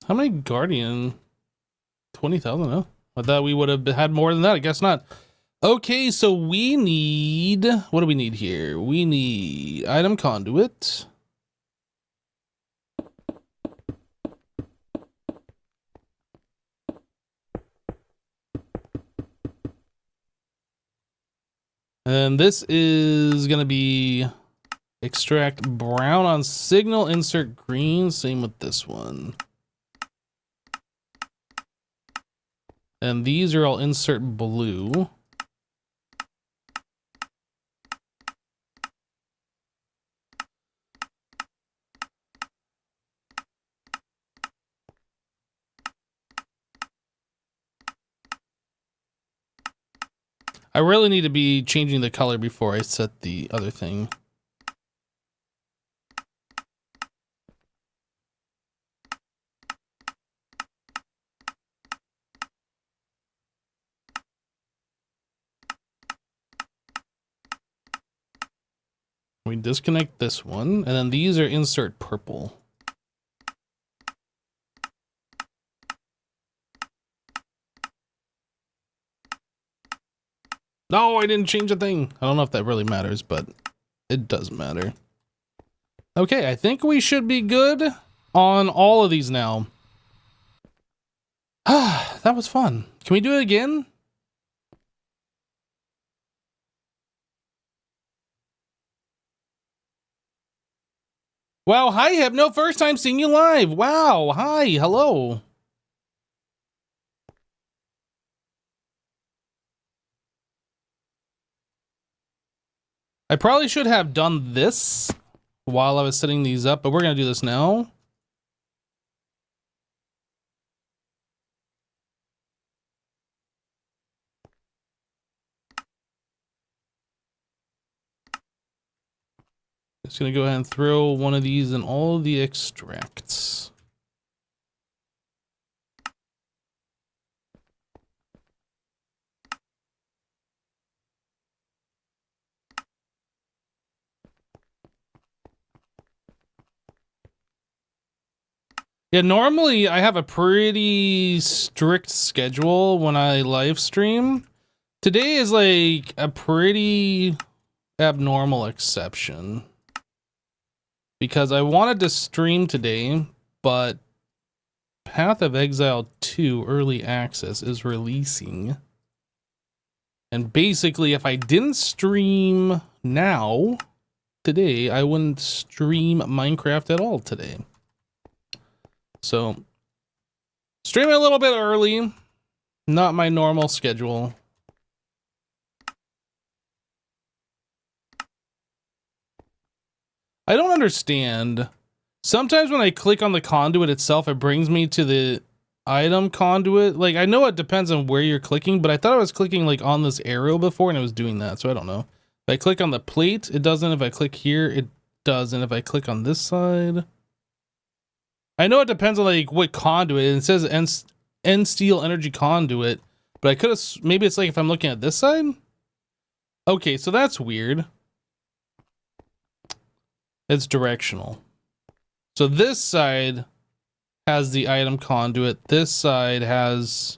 S1: How How many Guardian? 20,000, huh? I thought we would have had more than that. I guess not. Okay, so we need... What do we need here? We need item conduit. And this is going to be extract brown on signal, insert green. Same with this one. And these are all insert blue. I really need to be changing the color before I set the other thing. We disconnect this one, and then these are insert purple. No, I didn't change a thing. I don't know if that really matters, but it does matter. Okay, I think we should be good on all of these now. Ah, that was fun. Can we do it again? Wow, hi, Hypno. First time seeing you live. Wow, hi, hello. I probably should have done this while I was setting these up, but we're going to do this now. Just going to go ahead and throw one of these in all the extracts. Yeah, normally I have a pretty strict schedule when I live stream. Today is like a pretty abnormal exception. Because I wanted to stream today, but Path of Exile 2 Early Access is releasing. And basically, if I didn't stream now, today, I wouldn't stream Minecraft at all today. So, streaming a little bit early, not my normal schedule. I don't understand. Sometimes when I click on the conduit itself, it brings me to the item conduit. Like, I know it depends on where you're clicking, but I thought I was clicking like on this arrow before and it was doing that, so I don't know. If I click on the plate, it doesn't. If I click here, it does. And if I click on this side, I know it depends on like what conduit. It says N steel energy conduit, but I could have, maybe it's like if I'm looking at this side. Okay, so that's weird. It's directional. So this side has the item conduit. This side has,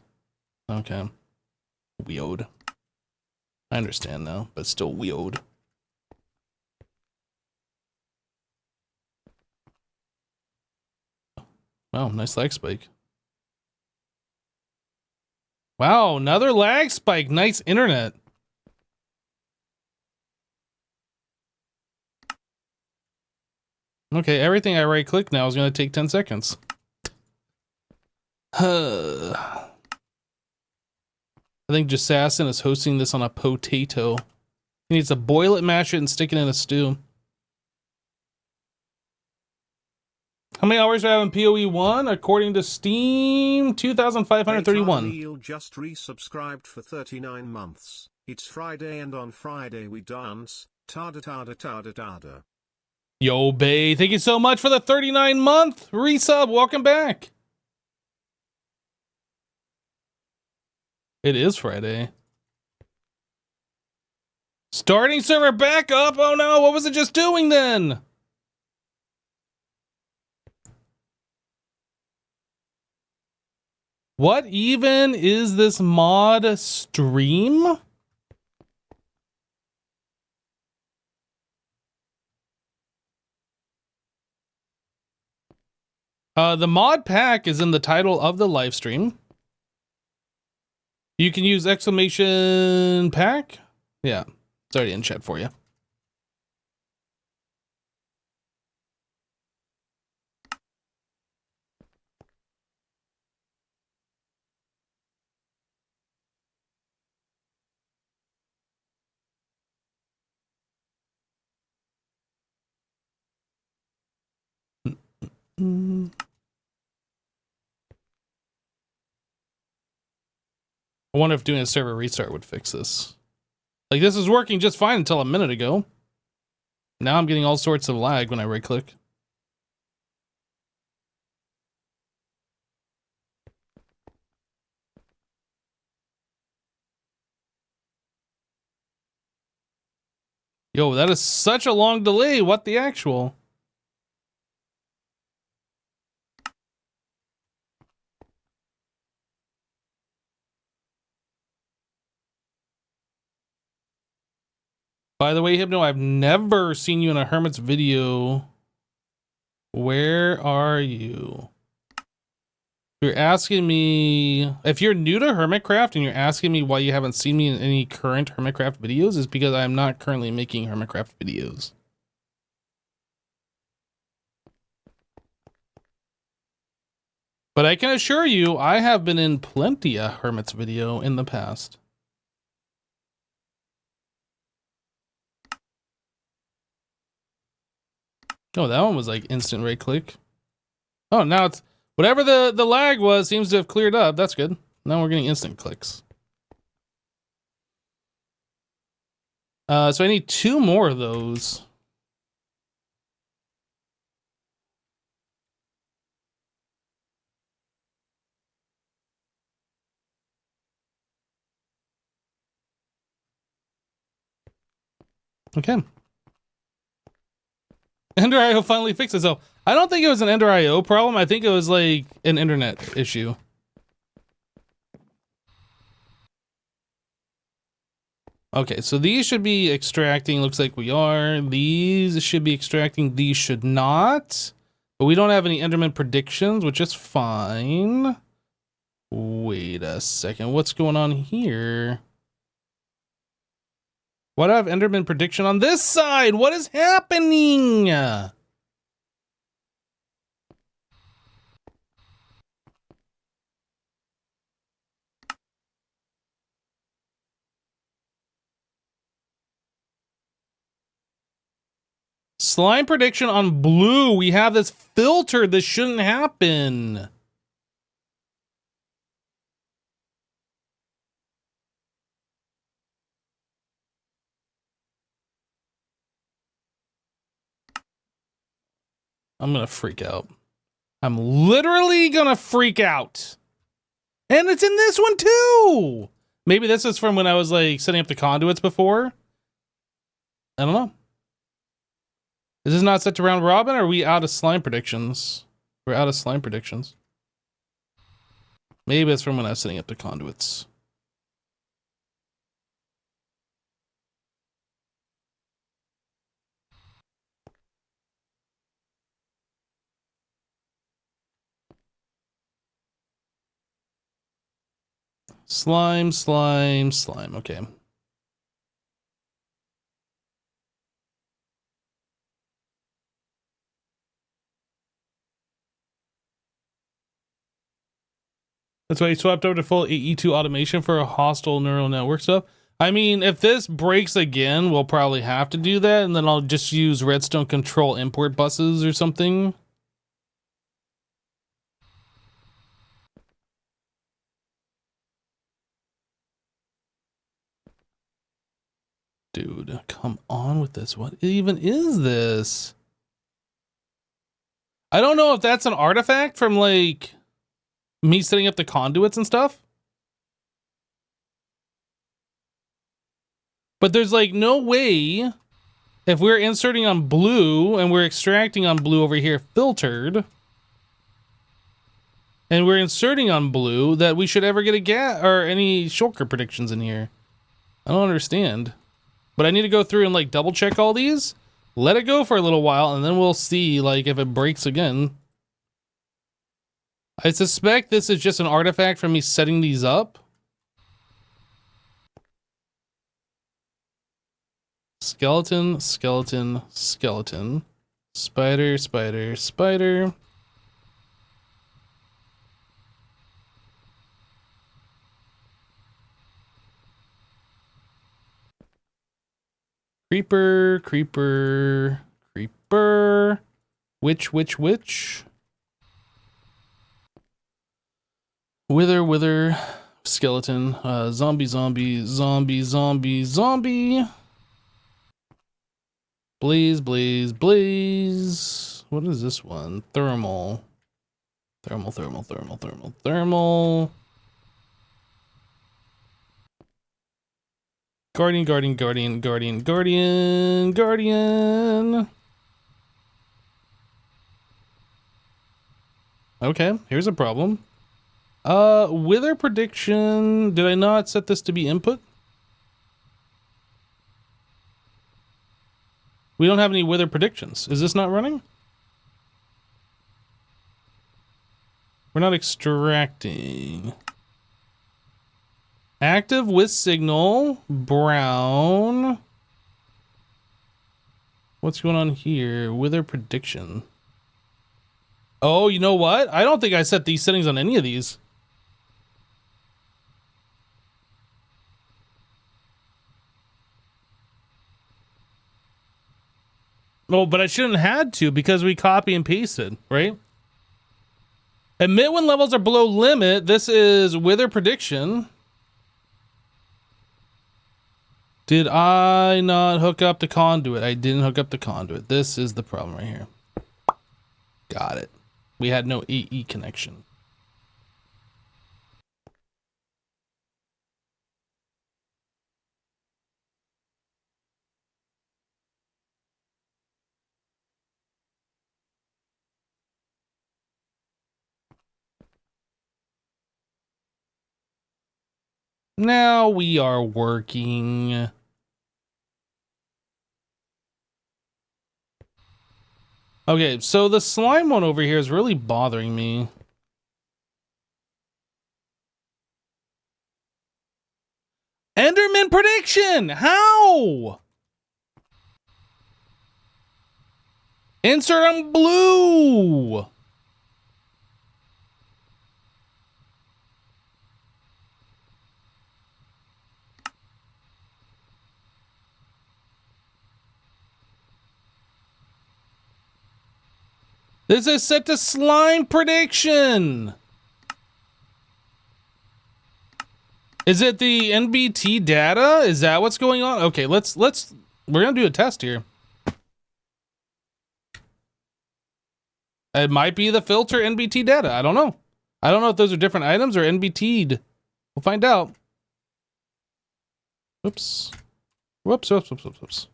S1: okay, weird. I understand now, but still weird. Wow, nice lag spike. Wow, another lag spike. Nice internet. Okay, everything I right click now is going to take 10 seconds. I think Jasassin is hosting this on a potato. He needs to boil it, mash it, and stick it in a stew. How many hours do I have in PoE 1? According to Steam, 2,531.
S2: Neil just resubscribed for 39 months. It's Friday and on Friday we dance. Tada tada tada tada.
S1: Yo, Bay, thank you so much for the 39-month resub. Welcome back. It is Friday. Starting server backup. Oh no, what was it just doing then? What even is this mod stream? The mod pack is in the title of the live stream. You can use exclamation pack. Yeah, it's already in chat for you. I wonder if doing a server restart would fix this. Like, this is working just fine until a minute ago. Now I'm getting all sorts of lag when I right click. Yo, that is such a long delay. What the actual? By the way, Hypno, I've never seen you in a Hermit's video. Where are you? You're asking me, if you're new to Hermitcraft and you're asking me why you haven't seen me in any current Hermitcraft videos, is because I'm not currently making Hermitcraft videos. But I can assure you, I have been in plenty of Hermit's video in the past. Oh, that one was like instant right click. Oh, now it's whatever the lag was seems to have cleared up. That's good. Now we're getting instant clicks. So I need 2 more of those. Okay. Ender IO finally fixed it. So I don't think it was an Ender IO problem. I think it was like an internet issue. Okay, so these should be extracting. Looks like we are. These should be extracting. These should not. But we don't have any Enderman predictions, which is fine. Wait a second. What's going on here? Why do I have Enderman prediction on this side? What is happening? Slime prediction on blue. We have this filter. This shouldn't happen. I'm gonna freak out. I'm literally gonna freak out. And it's in this one too. Maybe this is from when I was like setting up the conduits before. I don't know. Is this not set to round robin, or are we out of slime predictions? We're out of slime predictions. Maybe it's from when I was setting up the conduits. Slime, slime, slime. Okay. That's why he swapped over to full AE2 automation for a hostile neural network stuff. I mean, if this breaks again, we'll probably have to do that, and then I'll just use redstone control import buses or something. Dude, come on with this. What even is this? I don't know if that's an artifact from like me setting up the conduits and stuff. But there's like no way, if we're inserting on blue and we're extracting on blue over here filtered, and we're inserting on blue, that we should ever get a gas or any shulker predictions in here. I don't understand. But I need to go through and like double check all these, let it go for a little while, and then we'll see like if it breaks again. I suspect this is just an artifact from me setting these up. Skeleton, skeleton, skeleton. Spider, spider, spider. Creeper, creeper, creeper. Witch, witch, witch. Wither, wither. Skeleton. Zombie, zombie, zombie, zombie, zombie. Blaze, blaze, blaze. What is this one? Thermal. Thermal, thermal, thermal, thermal, thermal. Guardian, guardian, guardian, guardian, guardian, guardian. Okay, here's a problem. Wither prediction. Did I not set this to be input? We don't have any wither predictions. Is this not running? We're not extracting. Active with signal. Brown. What's going on here? Wither prediction. Oh, you know what? I don't think I set these settings on any of these. Oh, but I shouldn't have had to because we copy and pasted, right? Admit when levels are below limit. This is wither prediction. Did I not hook up the conduit? I didn't hook up the conduit. This is the problem right here. Got it. We had no AE connection. Now we are working. Okay, so the slime one over here is really bothering me. Enderman prediction! How? Insert on blue! This is set to slime prediction. Is it the NBT data? Is that what's going on? Okay, we're gonna do a test here. It might be the filter NBT data. I don't know. I don't know if those are different items or NBT'd. We'll find out. Whoops. Whoops, whoops, whoops, whoops, whoops.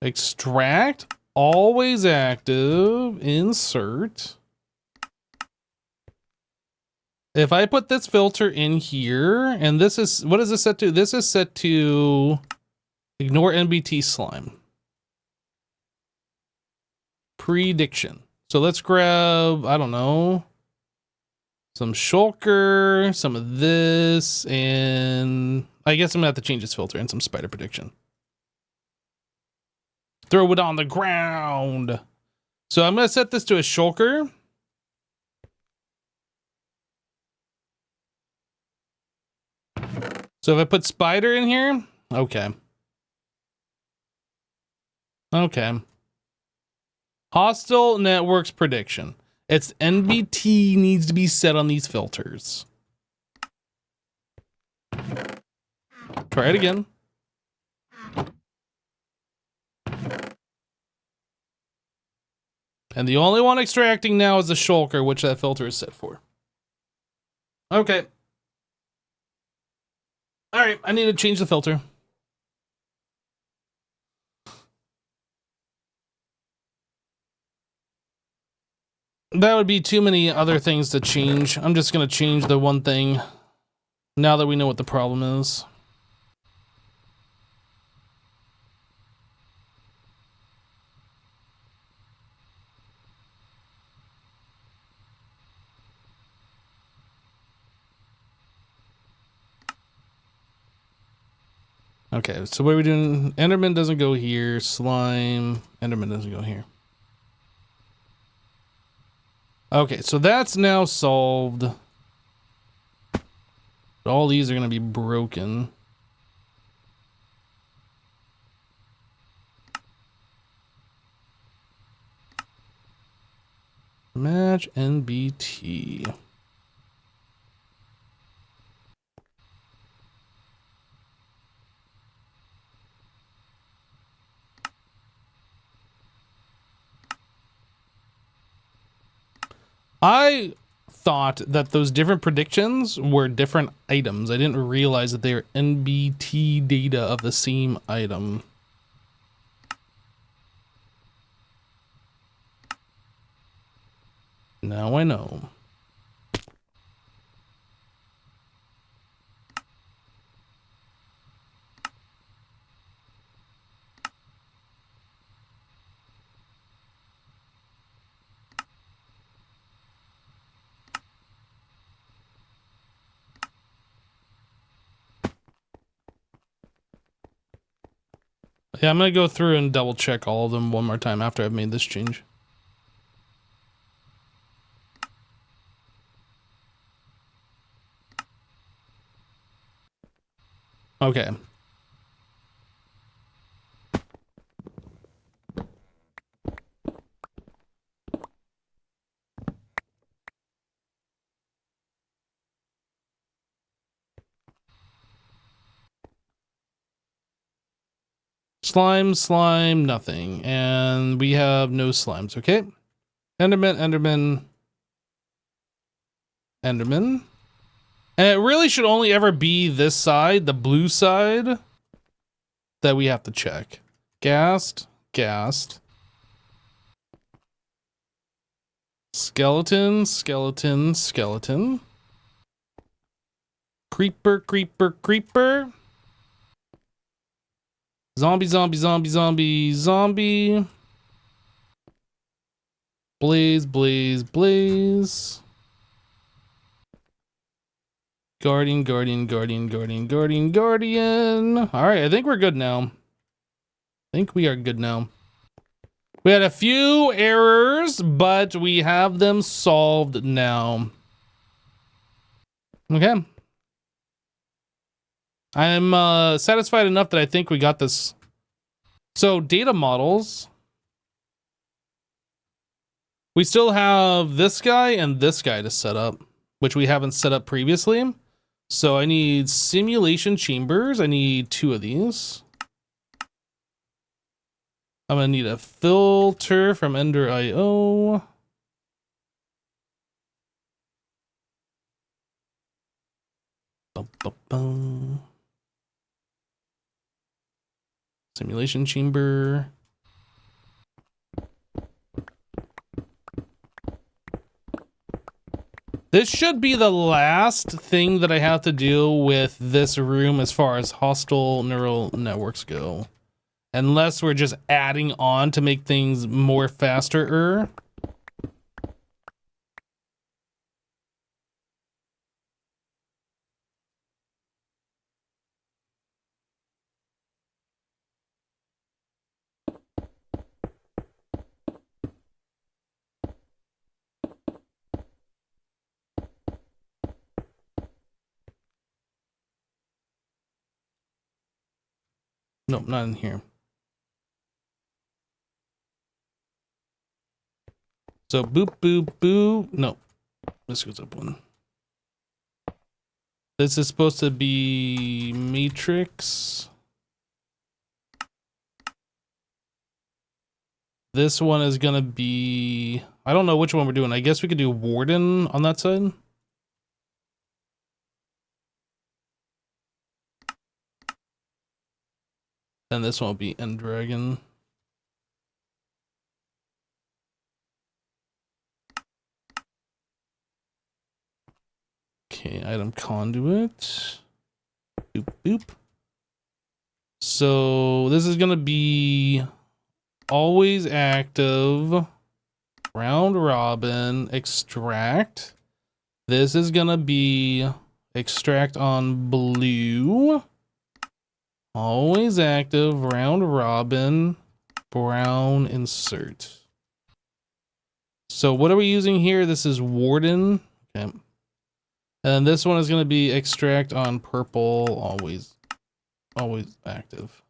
S1: Extract, always active, insert. If I put this filter in here, and this is, what is this set to? This is set to ignore NBT slime. Prediction. So let's grab, I don't know, some shulker, some of this, and I guess I'm gonna have to change this filter and some spider prediction. Throw it on the ground. So I'm going to set this to a shulker. So if I put spider in here, okay. Okay. Hostile networks prediction. It's NBT needs to be set on these filters. Try it again. And the only one extracting now is the shulker, which that filter is set for. Okay. All right, I need to change the filter. That would be too many other things to change. I'm just going to change the one thing now that we know what the problem is. Okay, so what are we doing? Enderman doesn't go here. Slime. Enderman doesn't go here. Okay, so that's now solved. All these are going to be broken. Match NBT. I thought that those different predictions were different items. I didn't realize that they were NBT data of the same item. Now I know. Yeah, I'm going to go through and double check all of them one more time after I've made this change. Okay. Slime, slime, nothing. And we have no slimes, okay? Enderman, Enderman, Enderman. And it really should only ever be this side, the blue side, that we have to check. Ghast, ghast. Skeleton, skeleton, skeleton. Creeper, creeper, creeper. Zombie, zombie, zombie, zombie, zombie. Blaze, blaze, blaze. Guardian, guardian, guardian, guardian, guardian, guardian. All right, I think we're good now. I think we are good now. We had a few errors, but we have them solved now. Okay. I'm satisfied enough that I think we got this. So data models. We still have this guy and this guy to set up, which we haven't set up previously. So I need simulation chambers. I need 2 of these. I'm gonna need a filter from Ender.io. Simulation chamber. This should be the last thing that I have to do with this room as far as hostile neural networks go. Unless we're just adding on to make things more faster. Nope, not in here. So boop, boop, boop. No, this goes up one. This is supposed to be matrix. This one is gonna be, I don't know which one we're doing. I guess we could do warden on that side. And this one will be end dragon. Okay, item conduit. Boop, boop. So this is gonna be always active, round robin, extract. This is gonna be extract on blue, always active, round robin, brown, insert. So what are we using here? This is Warden. Okay. And this one is going to be extract on purple, always active.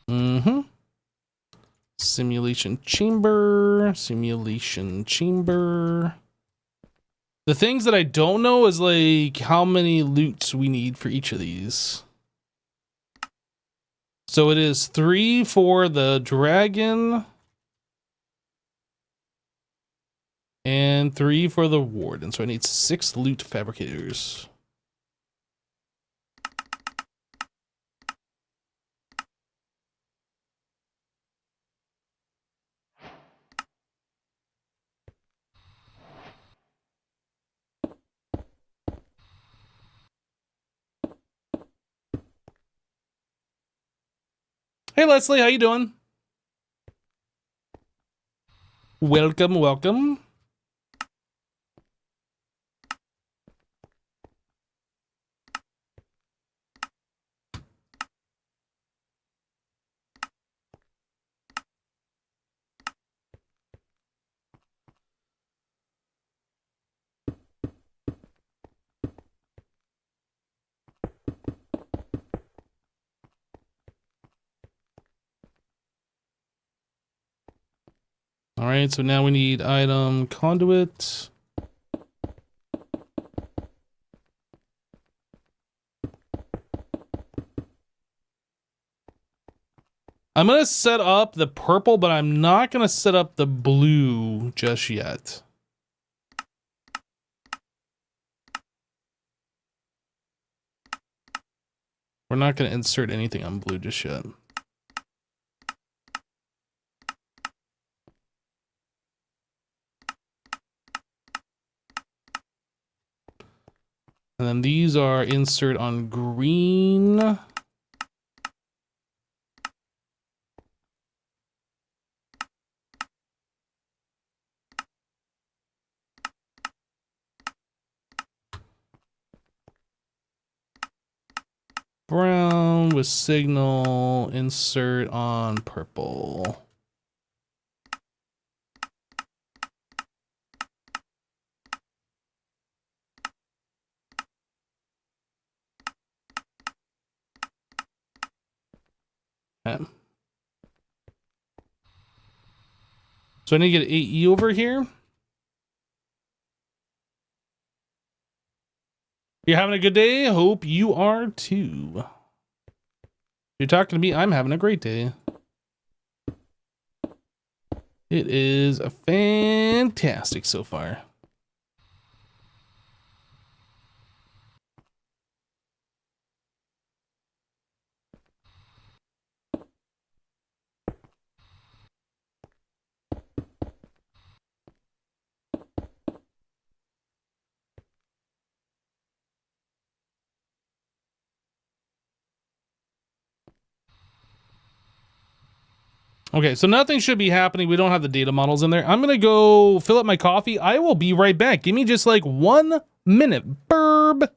S1: Mm-hmm. Simulation chamber. The things that I don't know is like how many loots we need for each of these. So it is 3 for the dragon and 3 for the warden. So I need 6 loot fabricators. Hey Leslie, how you doing? Welcome, welcome. All right, so now we need item conduit. I'm gonna set up the purple, but I'm not gonna set up the blue just yet. We're not gonna insert anything on blue just yet. And then these are insert on green. Brown with signal, insert on purple. Okay. So I need to get AE over here. You're having a good day? Hope you are too. You're talking to me, I'm having a great day. It is a fantastic so far. Okay, so nothing should be happening. We don't have the data models in there. I'm gonna go fill up my coffee. I will be right back. Give me just like 1 minute. Burb.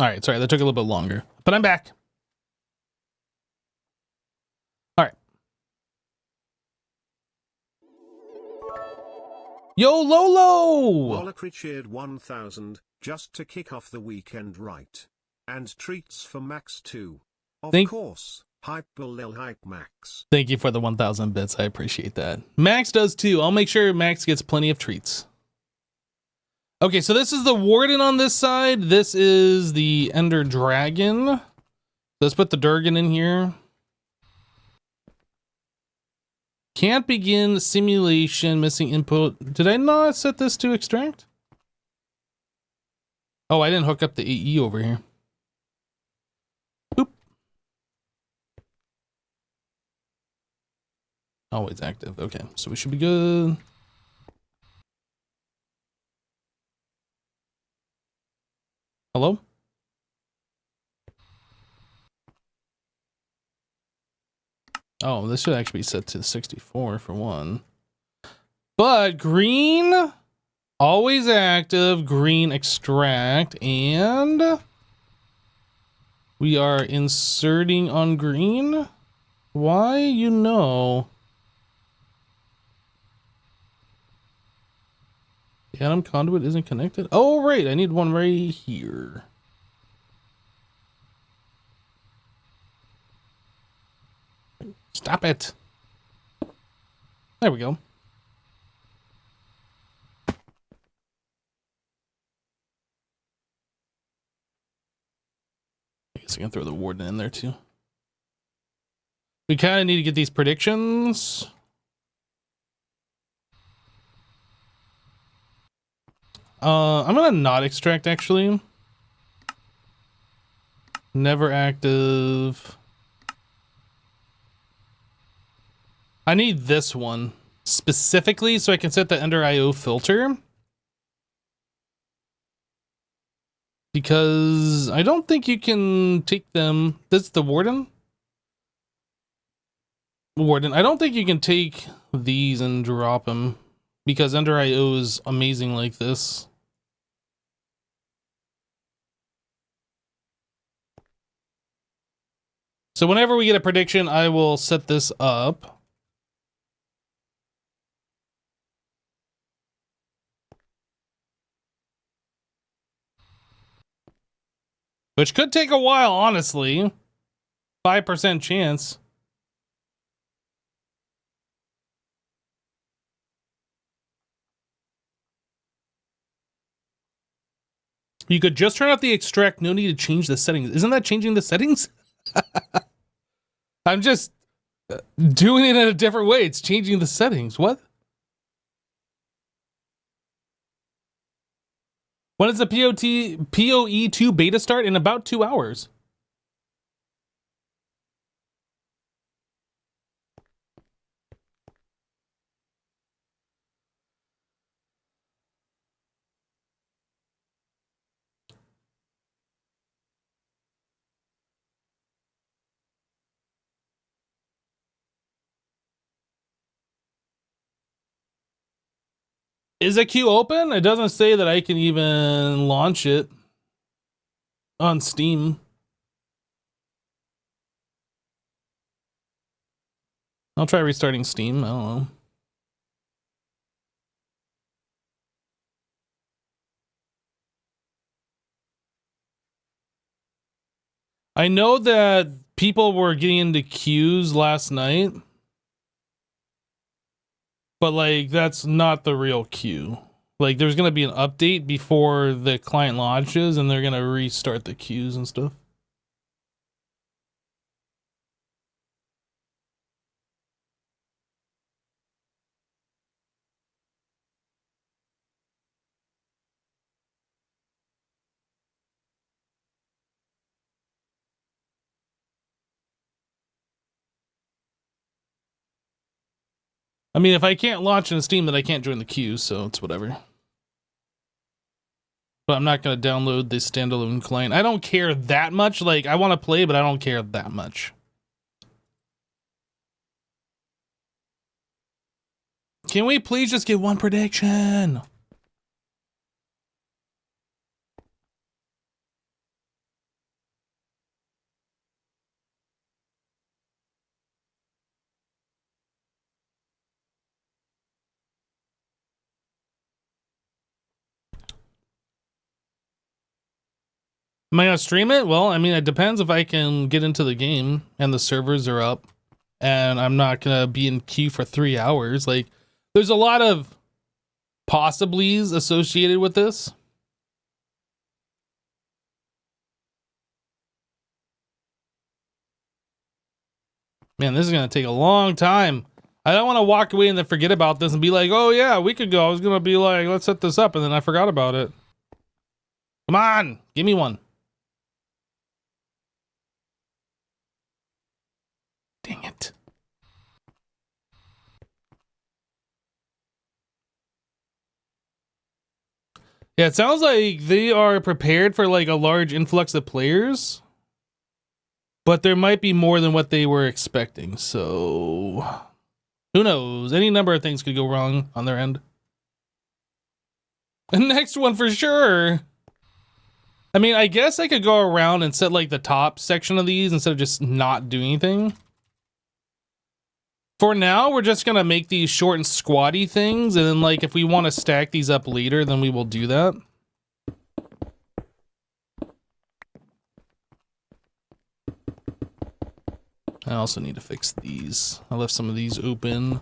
S1: All right, sorry, that took a little bit longer, but I'm back. All right. Yo, Lolo!
S2: Molakri cheered 1000, just to kick off the weekend right. And treats for Max too. Of course, hype Lil hype Max.
S1: Thank you for the 1,000 bits, I appreciate that. Max does too, I'll make sure Max gets plenty of treats. Okay, so this is the Warden on this side, this is the Ender Dragon. Let's put the Durgan in here. Can't begin simulation, missing input. Did I not set this to extract? Oh, I didn't hook up the AE over here. Oop. Always active. Okay, so we should be good. Hello? Oh, this should actually be set to 64 for one. But green, always active, green extract, and we are inserting on green. Why, you know. The atom conduit isn't connected. Oh, right, I need one right here. Stop it. There we go. I guess I can throw the Warden in there too. We kind of need to get these predictions. I'm gonna not extract actually. Never active. I need this one specifically so I can set the Ender IO filter. Because I don't think you can take them. This is the Warden. Warden. I don't think you can take these and drop them because Ender IO is amazing like this. So whenever we get a prediction, I will set this up. Which could take a while, honestly. 5% chance. You could just turn off the extract. No need to change the settings. Isn't that changing the settings? I'm just doing it in a different way. It's changing the settings. What? When does the PoE2 beta start? In about 2 hours. Is a queue open? It doesn't say that I can even launch it on Steam. I'll try restarting Steam. I don't know. I know that people were getting into queues last night, but like that's not the real queue. Like there's gonna be an update before the client launches and they're gonna restart the queues and stuff. I mean, if I can't launch in Steam, then I can't join the queue, so it's whatever. But I'm not going to download this standalone client. I don't care that much. Like, I want to play, but I don't care that much. Can we please just get one prediction? Am I gonna stream it? Well, I mean, it depends if I can get into the game and the servers are up and I'm not gonna be in queue for 3 hours. Like, there's a lot of possibilities associated with this. Man, this is gonna take a long time. I don't want to walk away and then forget about this and be like, oh yeah, a week ago I was gonna be like, let's set this up, and then I forgot about it. Come on, give me one. Dang it. Yeah, it sounds like they are prepared for like a large influx of players, but there might be more than what they were expecting. So who knows? Any number of things could go wrong on their end. The next one for sure. I mean, I guess I could go around and set like the top section of these instead of just not doing anything. For now, we're just gonna make these short and squatty things, and then like if we want to stack these up later, then we will do that. I also need to fix these. I left some of these open.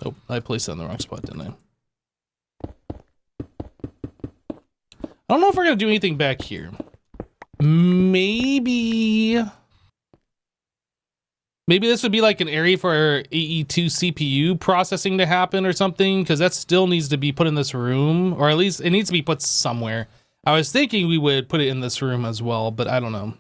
S1: Oh, I placed it in the wrong spot, didn't I? I don't know if we're gonna do anything back here. Maybe this would be like an area for AE2 CPU processing to happen or something, because that still needs to be put in this room, or at least it needs to be put somewhere. I was thinking we would put it in this room as well, but I don't know.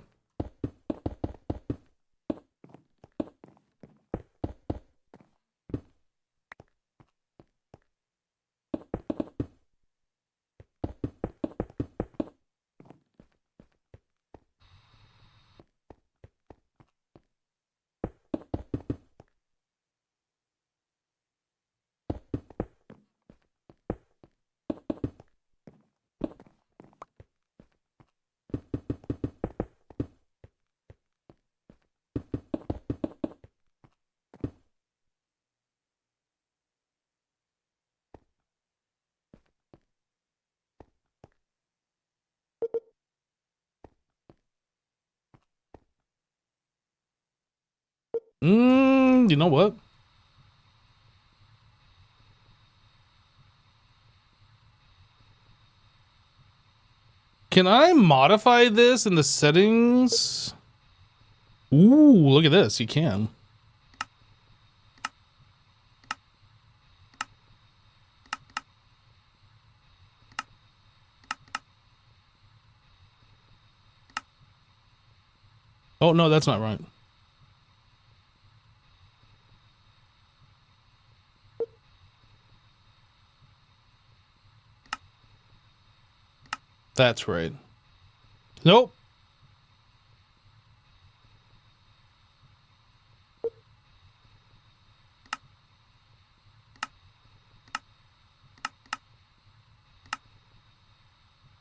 S1: You know what? Can I modify this in the settings? Ooh, look at this. You can. Oh, no, that's not right. That's right. Nope.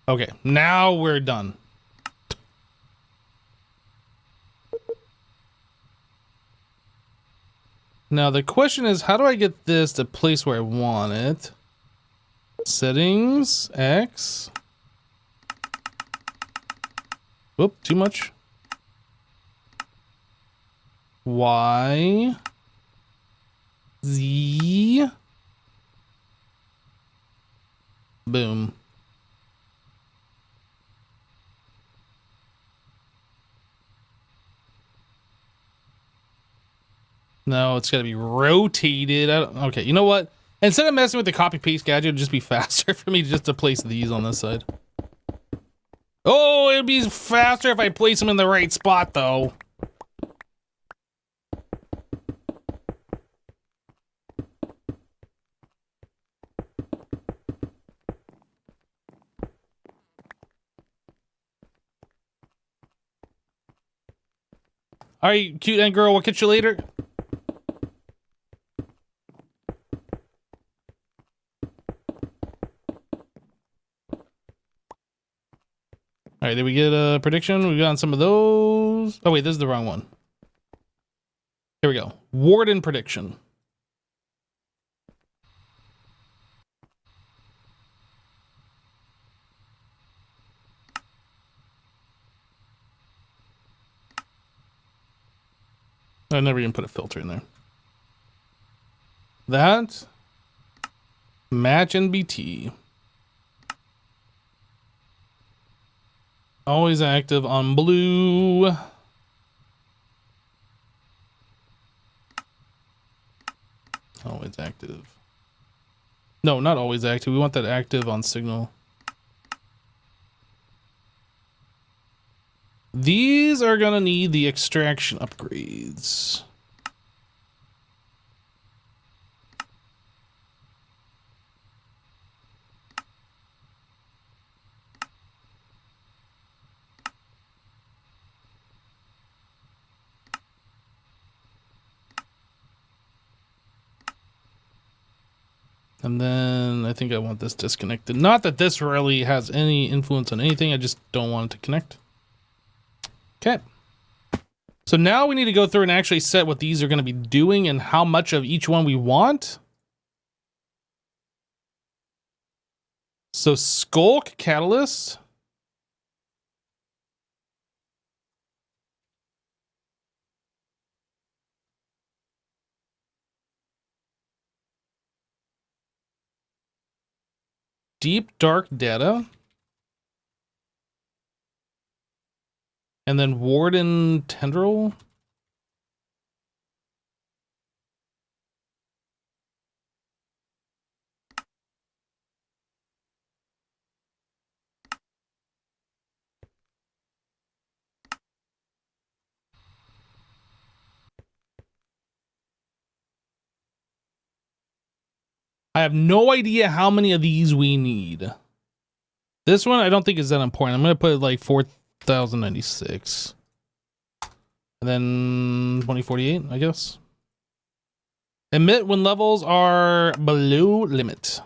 S1: Okay, now we're done. Now the question is, how do I get this to place where I want it? Settings, X. Whoop, too much. Y. Z. Boom. No, it's gotta be rotated. Okay, you know what? Instead of messing with the copy paste gadget, it'd just be faster for me just to place these on this side. Oh, it'd be faster if I place them in the right spot, though. All right, cute and girl, we'll catch you later. All right, did we get a prediction? We got some of those. Oh wait, this is the wrong one. Here we go. Warden prediction. I never even put a filter in there. That. Match NBT. Always active on blue. Always active. No, not always active. We want that active on signal. These are gonna need the extraction upgrades. And then I think I want this disconnected. Not that this really has any influence on anything. I just don't want it to connect. Okay. So now we need to go through and actually set what these are going to be doing and how much of each one we want. So Skulk Catalyst. Deep Dark Data. And then Warden Tendril. I have no idea how many of these we need. This one I don't think is that important. I'm going to put like 4,096. And then 2048, I guess. Emit when levels are below limit.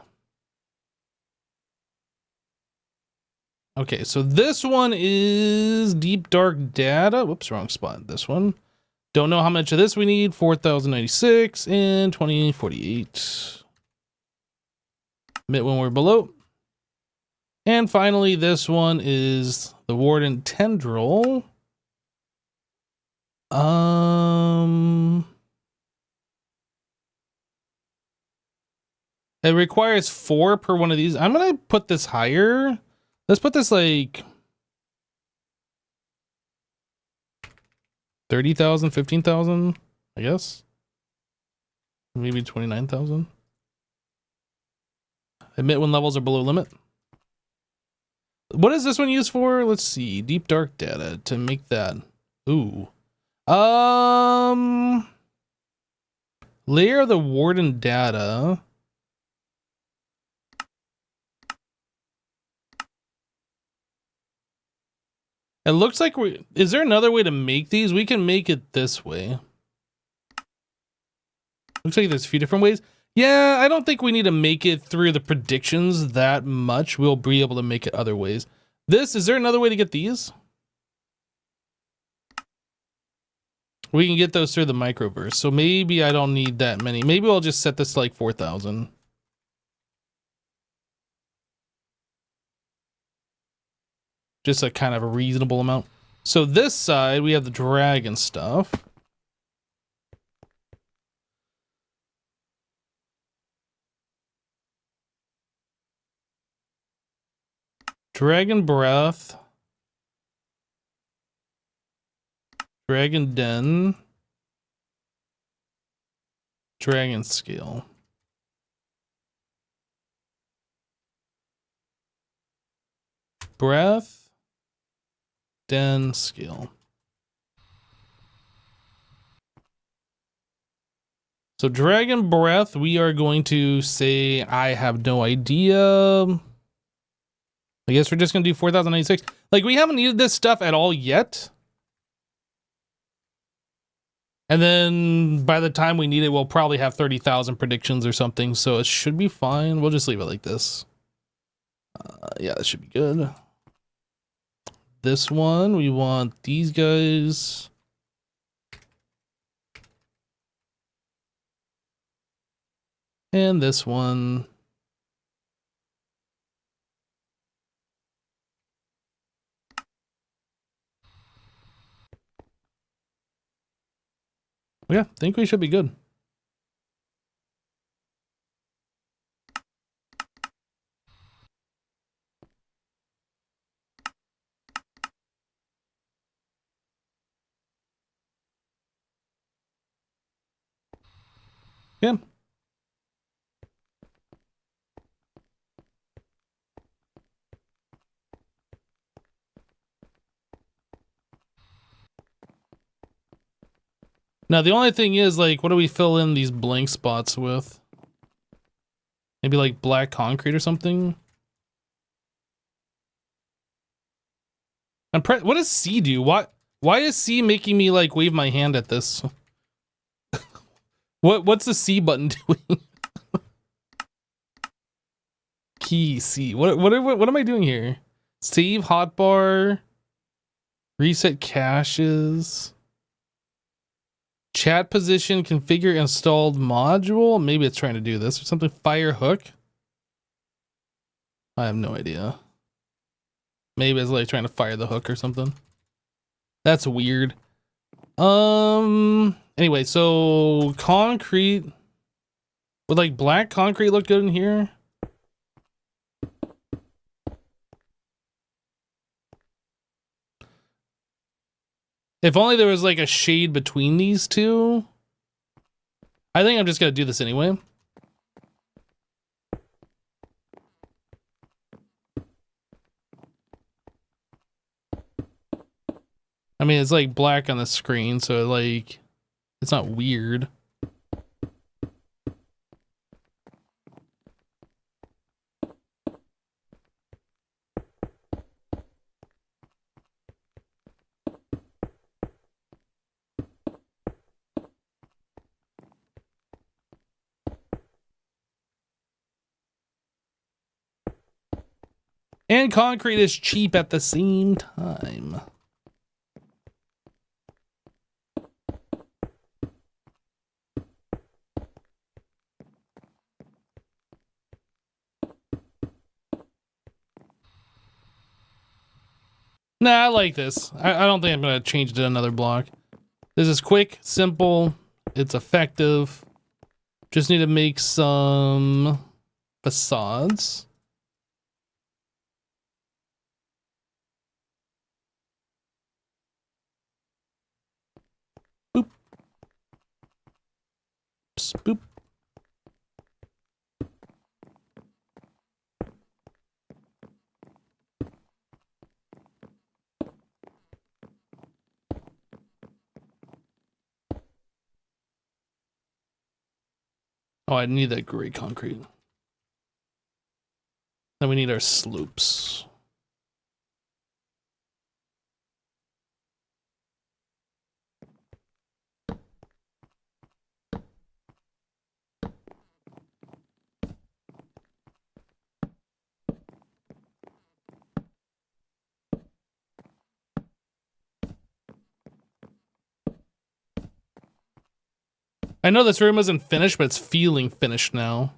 S1: Okay, so this one is Deep Dark Data. Whoops, wrong spot. This one. Don't know how much of this we need. 4,096 and 2048. Emit when we're below. And finally, this one is the Warden Tendril. It requires 4 per one of these. I'm gonna put this higher. Let's put this like 30,000, 15,000, I guess. Maybe 29,000. Emit when levels are below limit. What is this one used for? Let's see. Deep Dark Data to make that. Ooh. Layer of the Warden data. It looks like is there another way to make these? We can make it this way. Looks like there's a few different ways. Yeah, I don't think we need to make it through the predictions that much. We'll be able to make it other ways. Is there another way to get these? We can get those through the microverse. So maybe I don't need that many. Maybe I'll just set this to like 4,000. Just a kind of a reasonable amount. So this side, we have the dragon stuff. Dragon breath. Dragon den. Dragon scale. Breath. Den scale. So dragon breath, we are going to say, I have no idea. I guess we're just going to do 4,096. Like, we haven't needed this stuff at all yet. And then by the time we need it, we'll probably have 30,000 predictions or something. So it should be fine. We'll just leave it like this. Yeah, that should be good. This one, we want these guys. And this one. Yeah, I think we should be good. Yeah. Now, the only thing is, like, what do we fill in these blank spots with? Maybe, like, black concrete or something? What does C do? Why is C making me, like, wave my hand at this? What's the C button doing? Key C. What am I doing here? Save hotbar. Reset caches. Chat position, configure installed module. Maybe it's trying to do this or something. Fire hook. I have no idea. Maybe it's like trying to fire the hook or something. That's weird. Anyway, so concrete. Would like black concrete look good in here? If only there was like a shade between these two. I think I'm just gonna do this anyway. I mean, it's like black on the screen, so like, it's not weird. And concrete is cheap at the same time. Nah, I like this. I don't think I'm gonna change it to another block. This is quick, simple, it's effective. Just need to make some facades. Boop. Boop. Oh, I need that gray concrete. Then we need our slopes. I know this room isn't finished, but it's feeling finished now.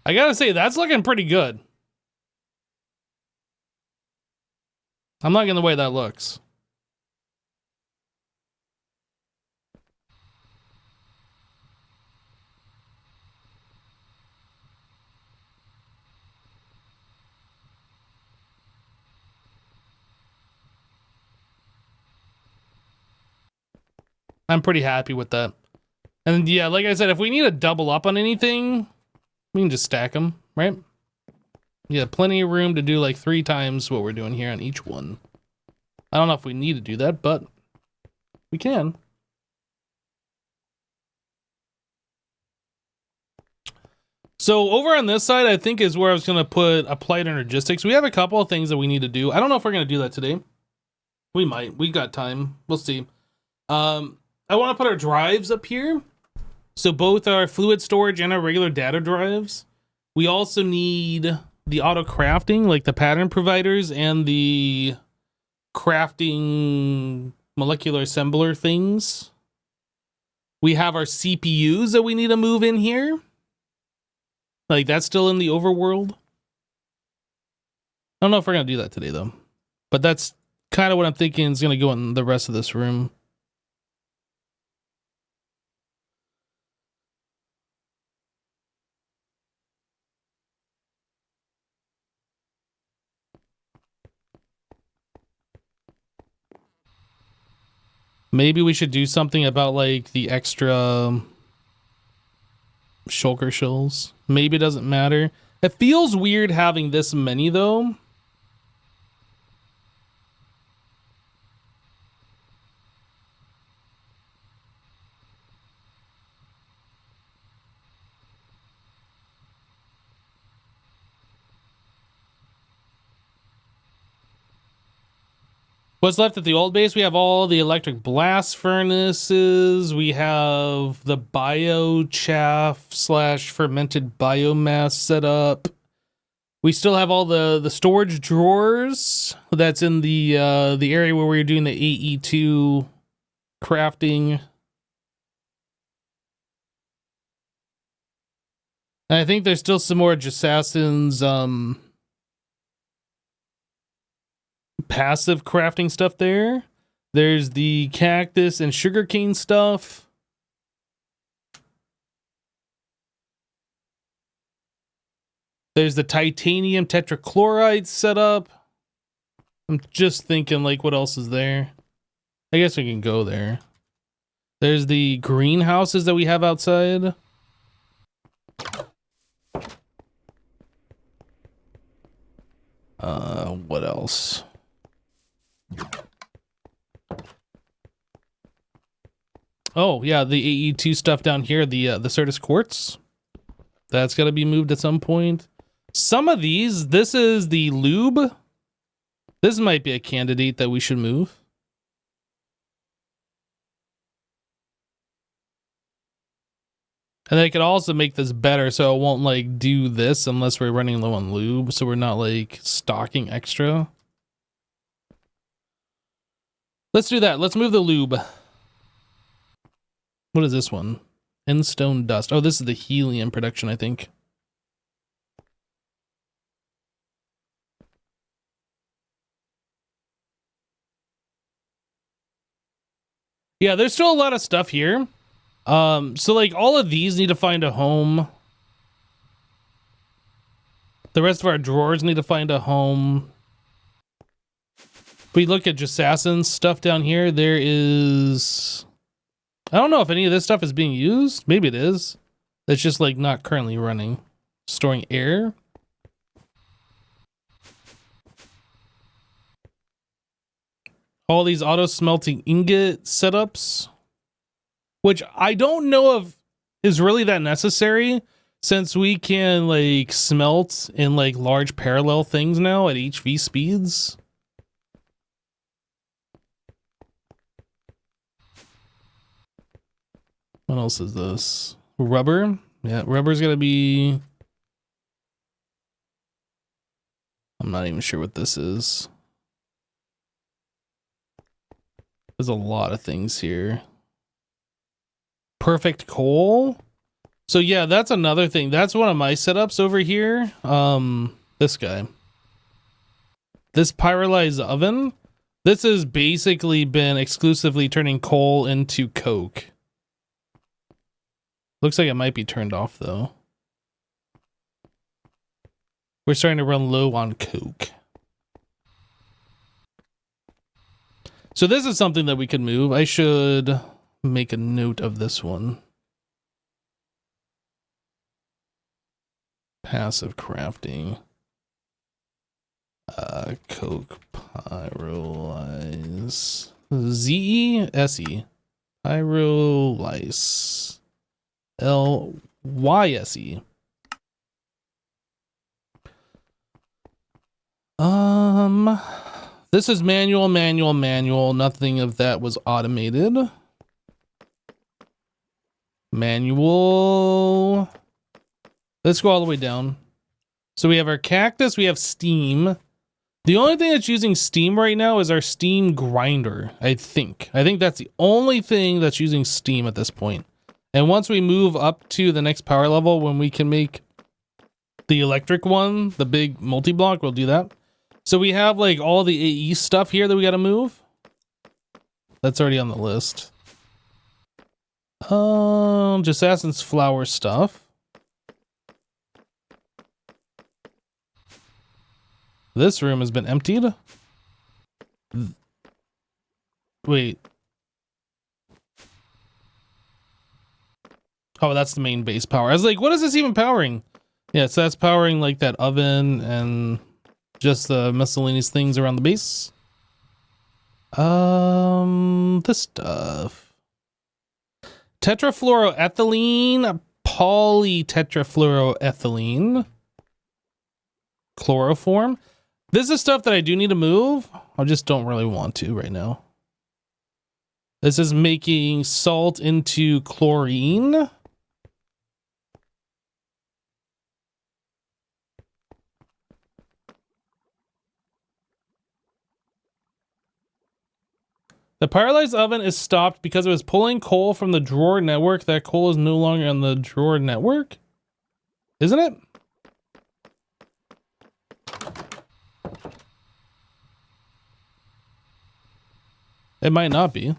S1: I gotta say, that's looking pretty good. I'm liking the way that looks. I'm pretty happy with that. And yeah, like I said, if we need to double up on anything, we can just stack them, right? Yeah, plenty of room to do like 3 times what we're doing here on each one. I don't know if we need to do that, but we can. So over on this side, I think is where I was going to put applied energistics. We have a couple of things that we need to do. I don't know if we're going to do that today. We might. We got time. We'll see. I want to put our drives up here. So both our fluid storage and our regular data drives. We also need the auto crafting, like the pattern providers and the crafting molecular assembler things. We have our CPUs that we need to move in here. Like that's still in the overworld. I don't know if we're going to do that today though. But that's kind of what I'm thinking is going to go in the rest of this room. Maybe we should do something about like the extra shulker shells. Maybe it doesn't matter. It feels weird having this many though. What's left at the old base? We have all the electric blast furnaces. We have the biochaff / fermented biomass set up. We still have all the storage drawers that's in the area where we were doing the AE2 crafting. And I think there's still some more Jassassin's passive crafting stuff there. There's the cactus and sugarcane stuff. There's the titanium tetrachloride setup. I'm just thinking like what else is there? I guess we can go there. There's the greenhouses that we have outside. What else? Oh yeah, the AE2 stuff down here, the Certus quartz. That's got to be moved at some point. Some of these, this is the lube. This might be a candidate that we should move. And they could also make this better so it won't like do this unless we're running low on lube, so we're not like stocking extra. Let's do that. Let's move the lube. What is this one? Endstone dust. Oh, this is the helium production, I think. Yeah, there's still a lot of stuff here. So like all of these need to find a home. The rest of our drawers need to find a home. If we look at Jassassin's stuff down here, there is... I don't know if any of this stuff is being used. Maybe it is. It's just like not currently running. Storing air. All these auto smelting ingot setups, which I don't know if is really that necessary since we can like smelt in like large parallel things now at HV speeds. What else is this? Rubber? Yeah, rubber's gonna be... I'm not even sure what this is. There's a lot of things here. Perfect coal. So yeah, that's another thing. That's one of my setups over here. This guy. This pyrolyzed oven. This has basically been exclusively turning coal into coke. Looks like it might be turned off though. We're starting to run low on coke. So this is something that we could move. I should make a note of this one. Passive crafting. Coke pyrolyze. Z-E-S-E. Pyrolyze. L-Y-S-E. This is manual. Nothing of that was automated. Manual. Let's go all the way down. So we have our cactus, we have steam. The only thing that's using steam right now is our steam grinder, I think. I think that's the only thing that's using steam at this point. And once we move up to the next power level, when we can make the electric one, the big multi-block, we'll do that. So we have like all the AE stuff here that we got to move. That's already on the list. Just Assassin's Flower stuff. This room has been emptied. Wait. Oh, that's the main base power. I was like, what is this even powering? Yeah, so that's powering like that oven and just the miscellaneous things around the base. This stuff. Tetrafluoroethylene, polytetrafluoroethylene, chloroform. This is stuff that I do need to move. I just don't really want to right now. This is making salt into chlorine. The pyrolyzed oven is stopped because it was pulling coal from the drawer network. That coal is no longer on the drawer network. Isn't it? It might not be.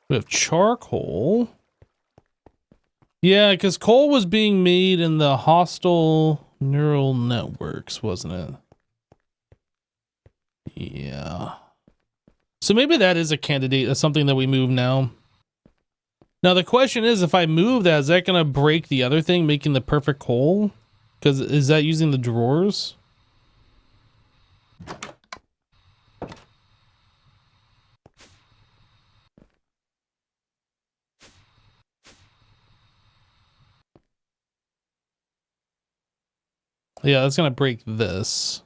S1: We have charcoal. Yeah, because coal was being made in the hostile neural networks, wasn't it? Yeah. So maybe that is a candidate as something that we move now. Now the question is, if I move that, is that going to break the other thing, making the perfect coal? Because is that using the drawers? Yeah, that's going to break this.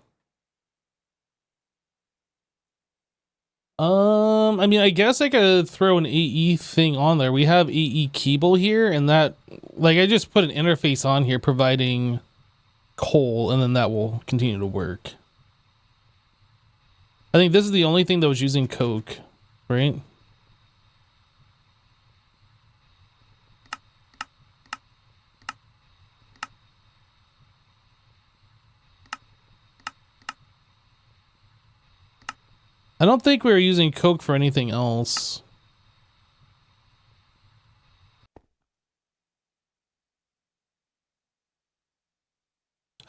S1: I mean, I guess I could throw an AE thing on there. We have AE cable here, and that, like, I just put an interface on here providing coal, and then that will continue to work. I think this is the only thing that was using coke, right? I don't think we were using coke for anything else.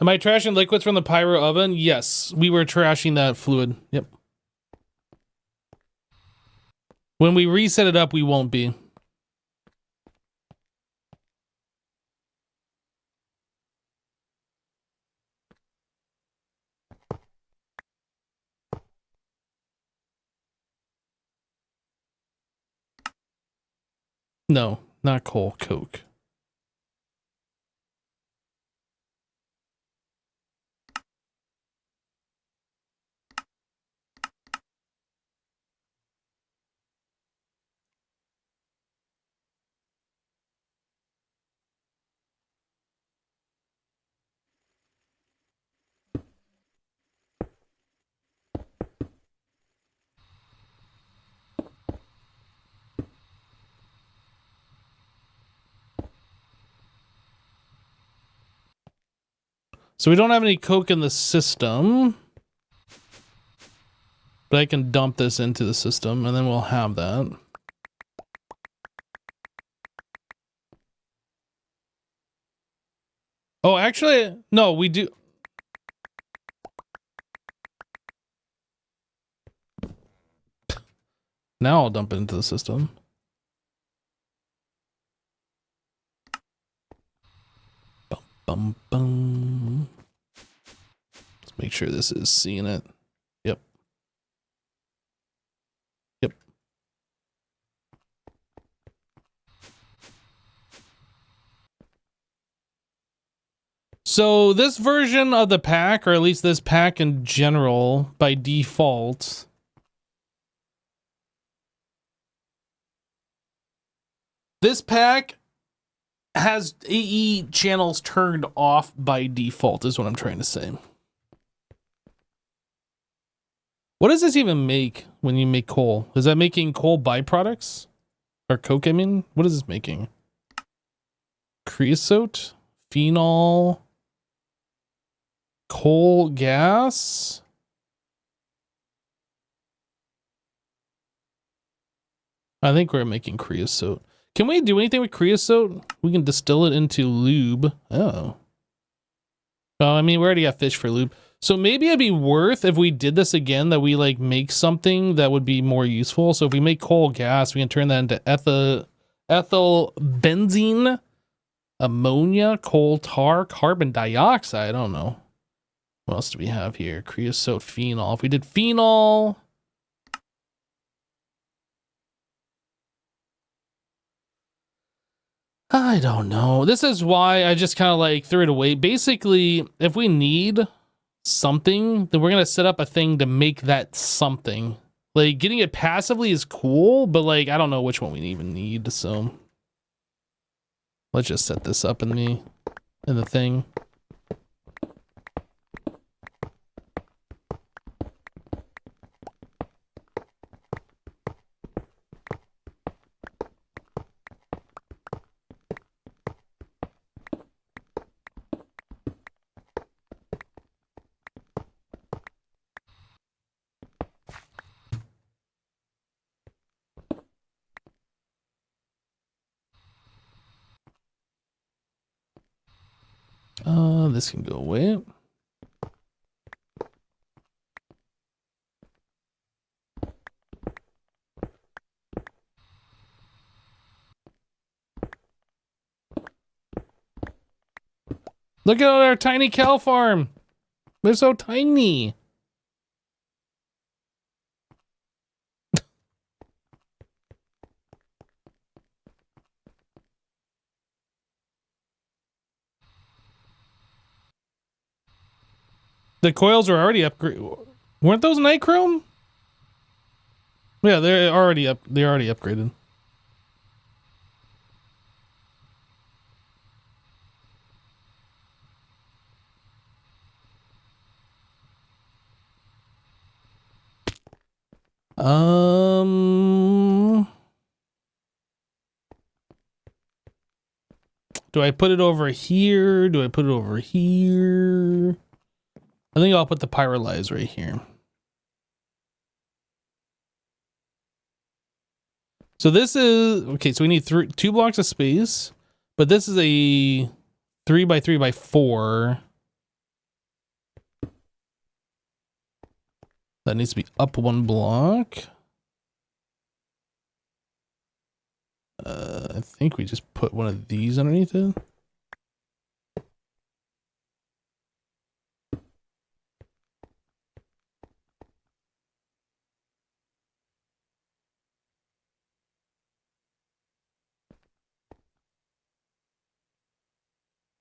S1: Am I trashing liquids from the pyro oven? Yes, we were trashing that fluid. Yep. When we reset it up, we won't be. No, not coal, coke. So we don't have any coke in the system, but I can dump this into the system and then we'll have that. Oh, actually, no, we do. Now I'll dump it into the system. Bum, bum, bum. Let's make sure this is seeing it. Yep. Yep. So this version of the pack, or at least this pack in general, by default, this pack has AE channels turned off by default, is what I'm trying to say. What does this even make when you make coal? Is that making coal byproducts? Or coke, I mean? What is this making? Creosote? Phenol? Coal gas? I think we're making creosote. Can we do anything with creosote? We can distill it into lube. Oh. Oh, I mean, we already got fish for lube. So maybe it'd be worth, if we did this again, that we like make something that would be more useful. So if we make coal gas, we can turn that into ethyl benzene, ammonia, coal tar, carbon dioxide. I don't know. What else do we have here? Creosote, phenol. If we did phenol... I don't know. This is why I just kind of like threw it away. Basically, if we need something, then we're going to set up a thing to make that something. Like, getting it passively is cool, but like, I don't know which one we even need, so... Let's just set this up in the thing. This can go away. Look at our tiny cow farm. They're so tiny. The coils are already upgraded. Weren't those nichrome? Yeah, they're already upgraded. Do I put it over here? Do I put it over here? I think I'll put the pyrolyze right here. So this is, okay, so we need 2 blocks of space, but this is a 3x3x4. That needs to be up 1 block. I think we just put one of these underneath it.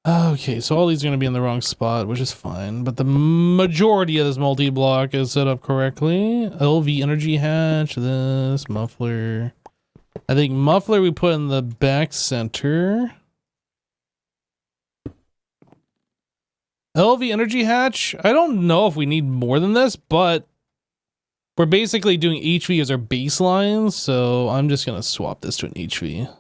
S1: Okay, so all these are going to be in the wrong spot, which is fine, but the majority of this multi-block is set up correctly. LV energy hatch, this, muffler. I think muffler we put in the back center. LV energy hatch, I don't know if we need more than this, but we're basically doing HV as our baseline, so I'm just going to swap this to an HV.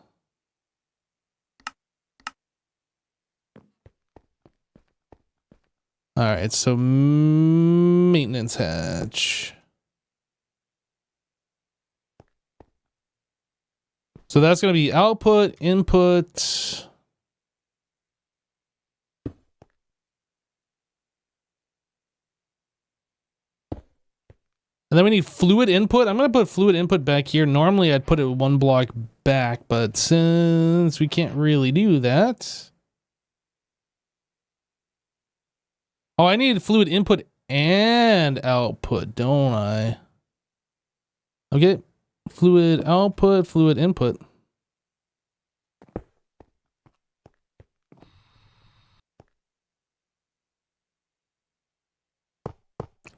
S1: All right, so maintenance hatch. So that's going to be output, input. And then we need fluid input. I'm going to put fluid input back here. Normally I'd put it 1 block back, but since we can't really do that. Oh, I need fluid input and output, don't I? Okay, fluid output, fluid input.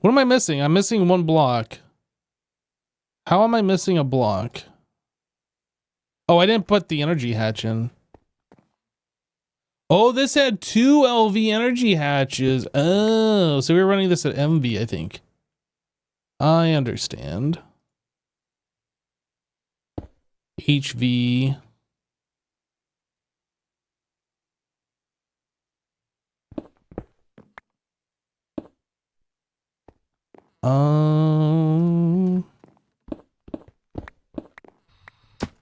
S1: What am I missing? I'm missing one block. How am I missing a block? Oh, I didn't put the energy hatch in. Oh, this had 2 LV energy hatches. Oh, so we were running this at MV, I think. I understand. HV.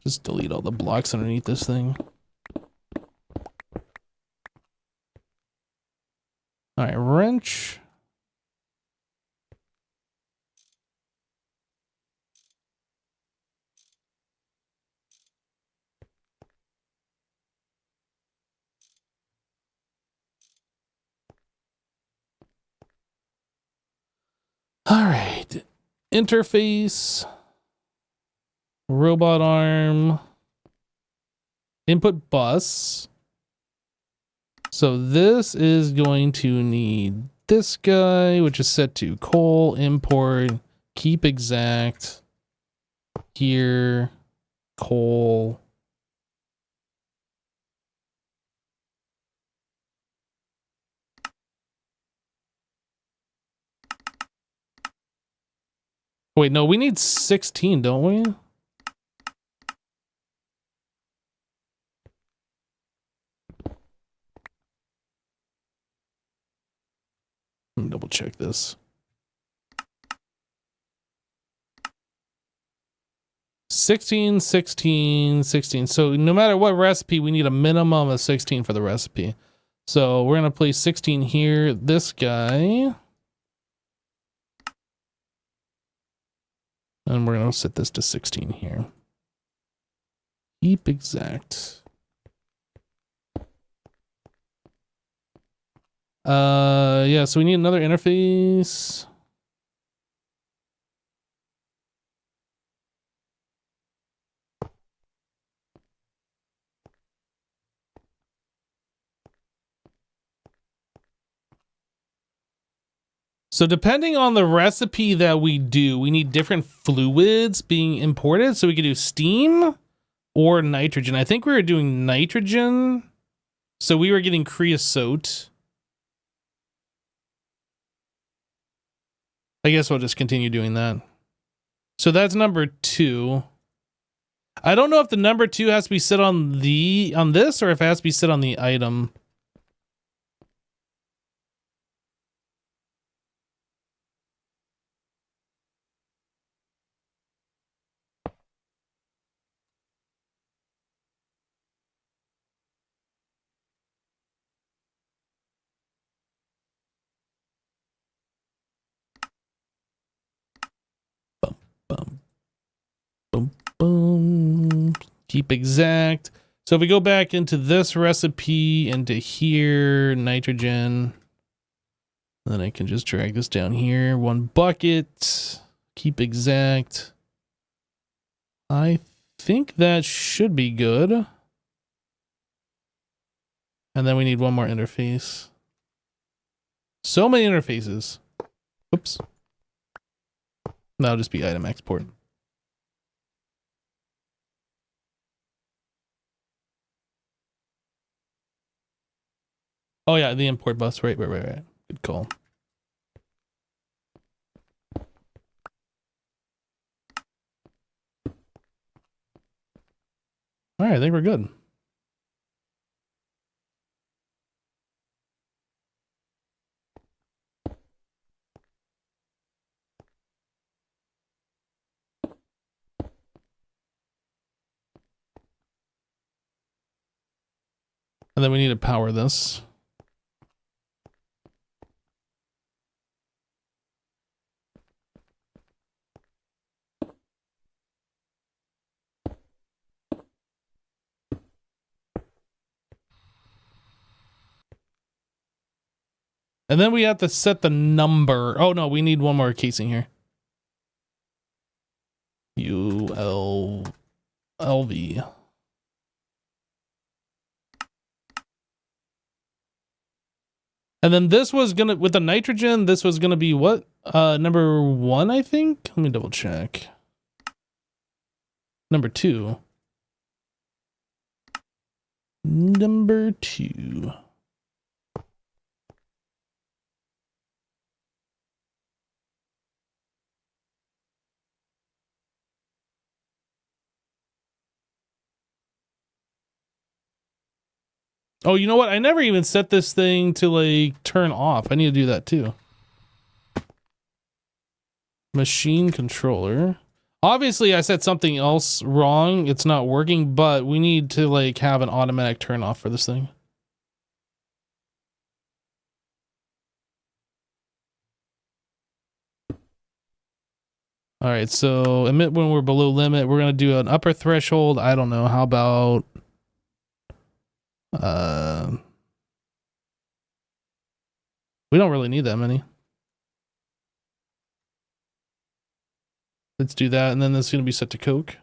S1: Just delete all the blocks underneath this thing. All right, wrench. All right, interface, robot arm, input bus. So this is going to need this guy, which is set to coal, import, keep exact, here, coal. Wait, no, we need 16, don't we? Let me double check this. 16, 16, 16. So no matter what recipe, we need a minimum of 16 for the recipe. So we're going to place 16 here. This guy. And we're going to set this to 16 here. Keep exact. Yeah, so we need another interface. So depending on the recipe that we do, we need different fluids being imported. So we could do steam or nitrogen. I think we were doing nitrogen. So we were getting creosote. I guess we'll just continue doing that. So that's number 2. I don't know if the number 2 has to be set on this or if it has to be set on the item. Boom, boom, boom. Keep exact. So if we go back into this recipe, into here, nitrogen, then I can just drag this down here. 1 bucket. Keep exact. I think that should be good. And then we need one more interface. So many interfaces. Oops. That'll just be item export. Oh yeah, the import bus. Right. Good call. All right, I think we're good. And then we need to power this. And then we have to set the number. Oh no, we need one more casing here. ULV. And then this was gonna, with the nitrogen, this was gonna be what? Number 1, I think. Let me double check. Number 2. Number 2. Oh, you know what? I never even set this thing to like turn off. I need to do that too. Machine controller. Obviously, I said something else wrong. It's not working, but we need to like have an automatic turn off for this thing. All right, so emit when we're below limit. We're gonna do an upper threshold. I don't know. How about we don't really need that many. Let's do that, and then this is gonna be set to Coke.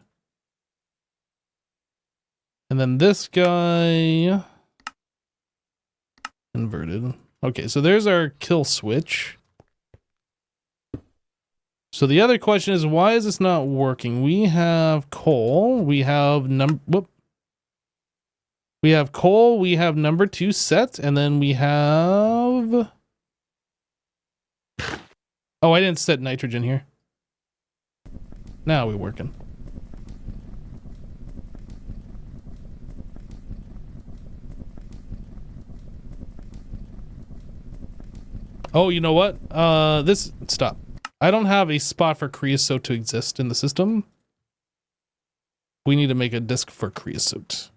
S1: And then this guy inverted. Okay, so there's our kill switch. So the other question is, why is this not working? We have coal, we have we have coal, we have number 2 set, and then we have... Oh, I didn't set nitrogen here. Now we're working. Oh, you know what? Stop. I don't have a spot for creosote to exist in the system. We need to make a disk for creosote.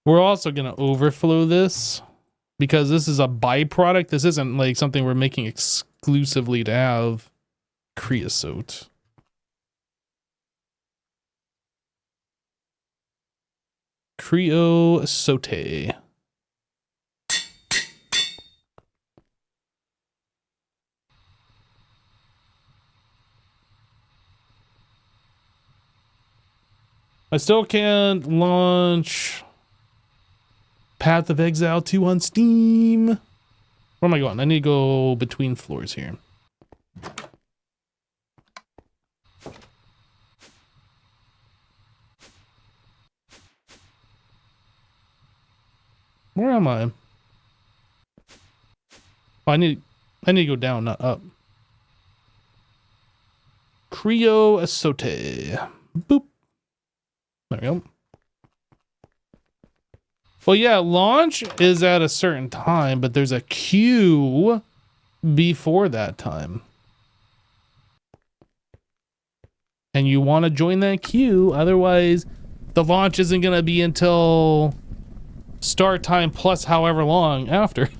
S1: We're also going to overflow this because this is a byproduct. This isn't like something we're making exclusively to have creosote. Creosote. I still can't launch Path of Exile 2 on Steam. Where am I going? I need to go between floors here. Where am I? Oh, I need to go down, not up. Creosote. Boop. There we go. Well, yeah, launch is at a certain time, but there's a queue before that time. And you want to join that queue, otherwise the launch isn't going to be until start time plus however long after.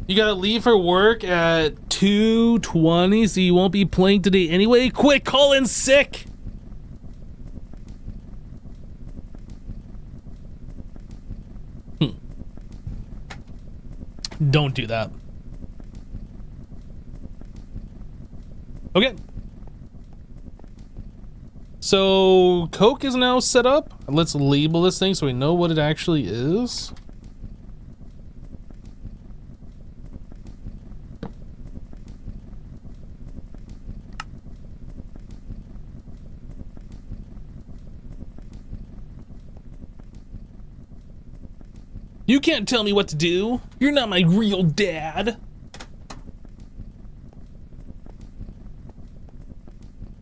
S1: You gotta leave for work at 2:20, so you won't be playing today anyway. Quick, call in sick! Don't do that. Okay. So, Coke is now set up. Let's label this thing so we know what it actually is. You can't tell me what to do. You're not my real dad.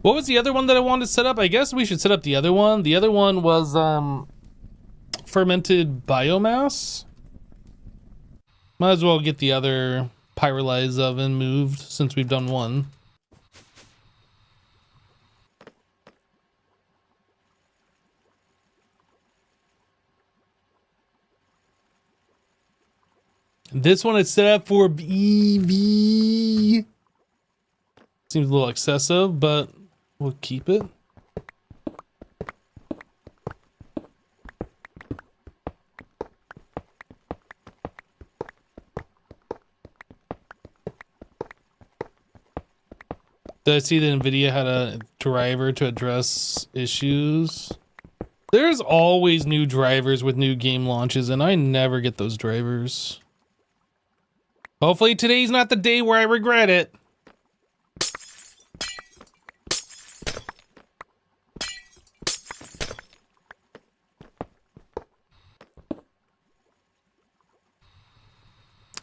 S1: What was the other one that I wanted to set up? I guess we should set up the other one. The other one was fermented biomass. Might as well get the other pyrolyzed oven moved since we've done one. This one is set up for EV. Seems a little excessive, but we'll keep it. Did I see that NVIDIA had a driver to address issues? There's always new drivers with new game launches, and I never get those drivers. Hopefully today's not the day where I regret it.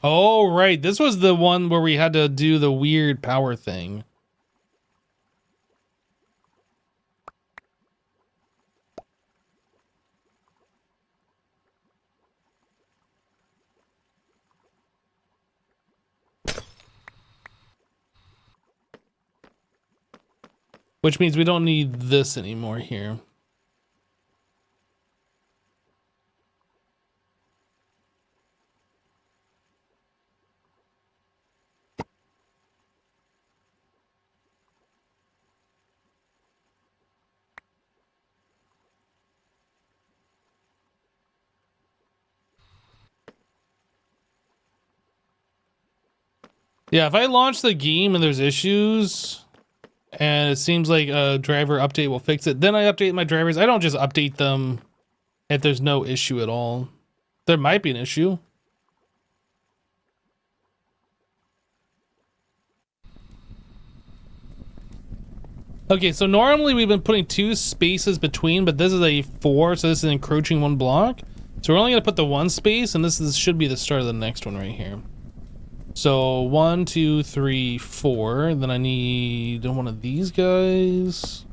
S1: Oh, right. This was the one where we had to do the weird power thing. Which means we don't need this anymore here. Yeah, if I launch the game and there's issues, and it seems like a driver update will fix it, then I update my drivers. I don't just update them if there's no issue at all. There might be an issue. Okay, so normally we've been putting 2 spaces between, but this is a 4, so this is encroaching 1 block. So we're only gonna put the 1 space, and this should be the start of the next one right here. So 1, 2, 3, 4. Then I need one of these guys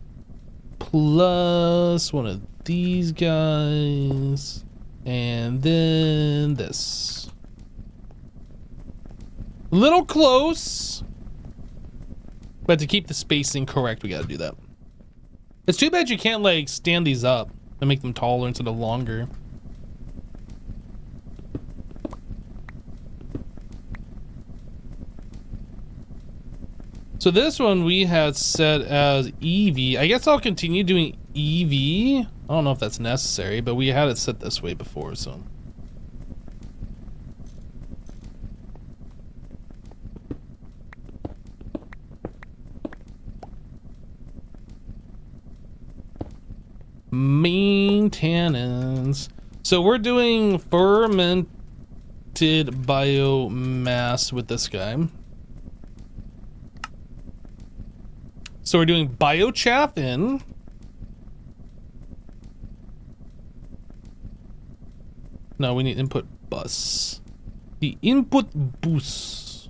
S1: plus one of these guys, and then this. A little close, but to keep the spacing correct, we gotta do that. It's too bad you can't like stand these up and make them taller instead of longer. So this one we had set as EV. I guess I'll continue doing EV. I don't know if that's necessary, but we had it set this way before, so. Maintenance. So we're doing fermented biomass with this guy. So we're doing biochaff in. No, we need input bus. The input bus.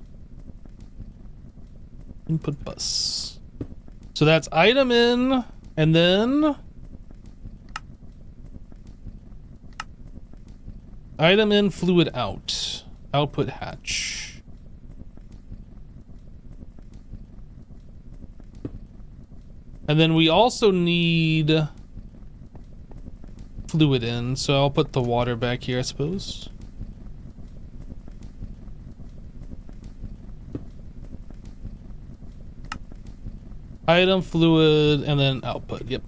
S1: Input bus. So that's item in, and then item in, fluid out. Output hatch. And then we also need fluid in, so I'll put the water back here, I suppose. Item, fluid, and then output. Yep.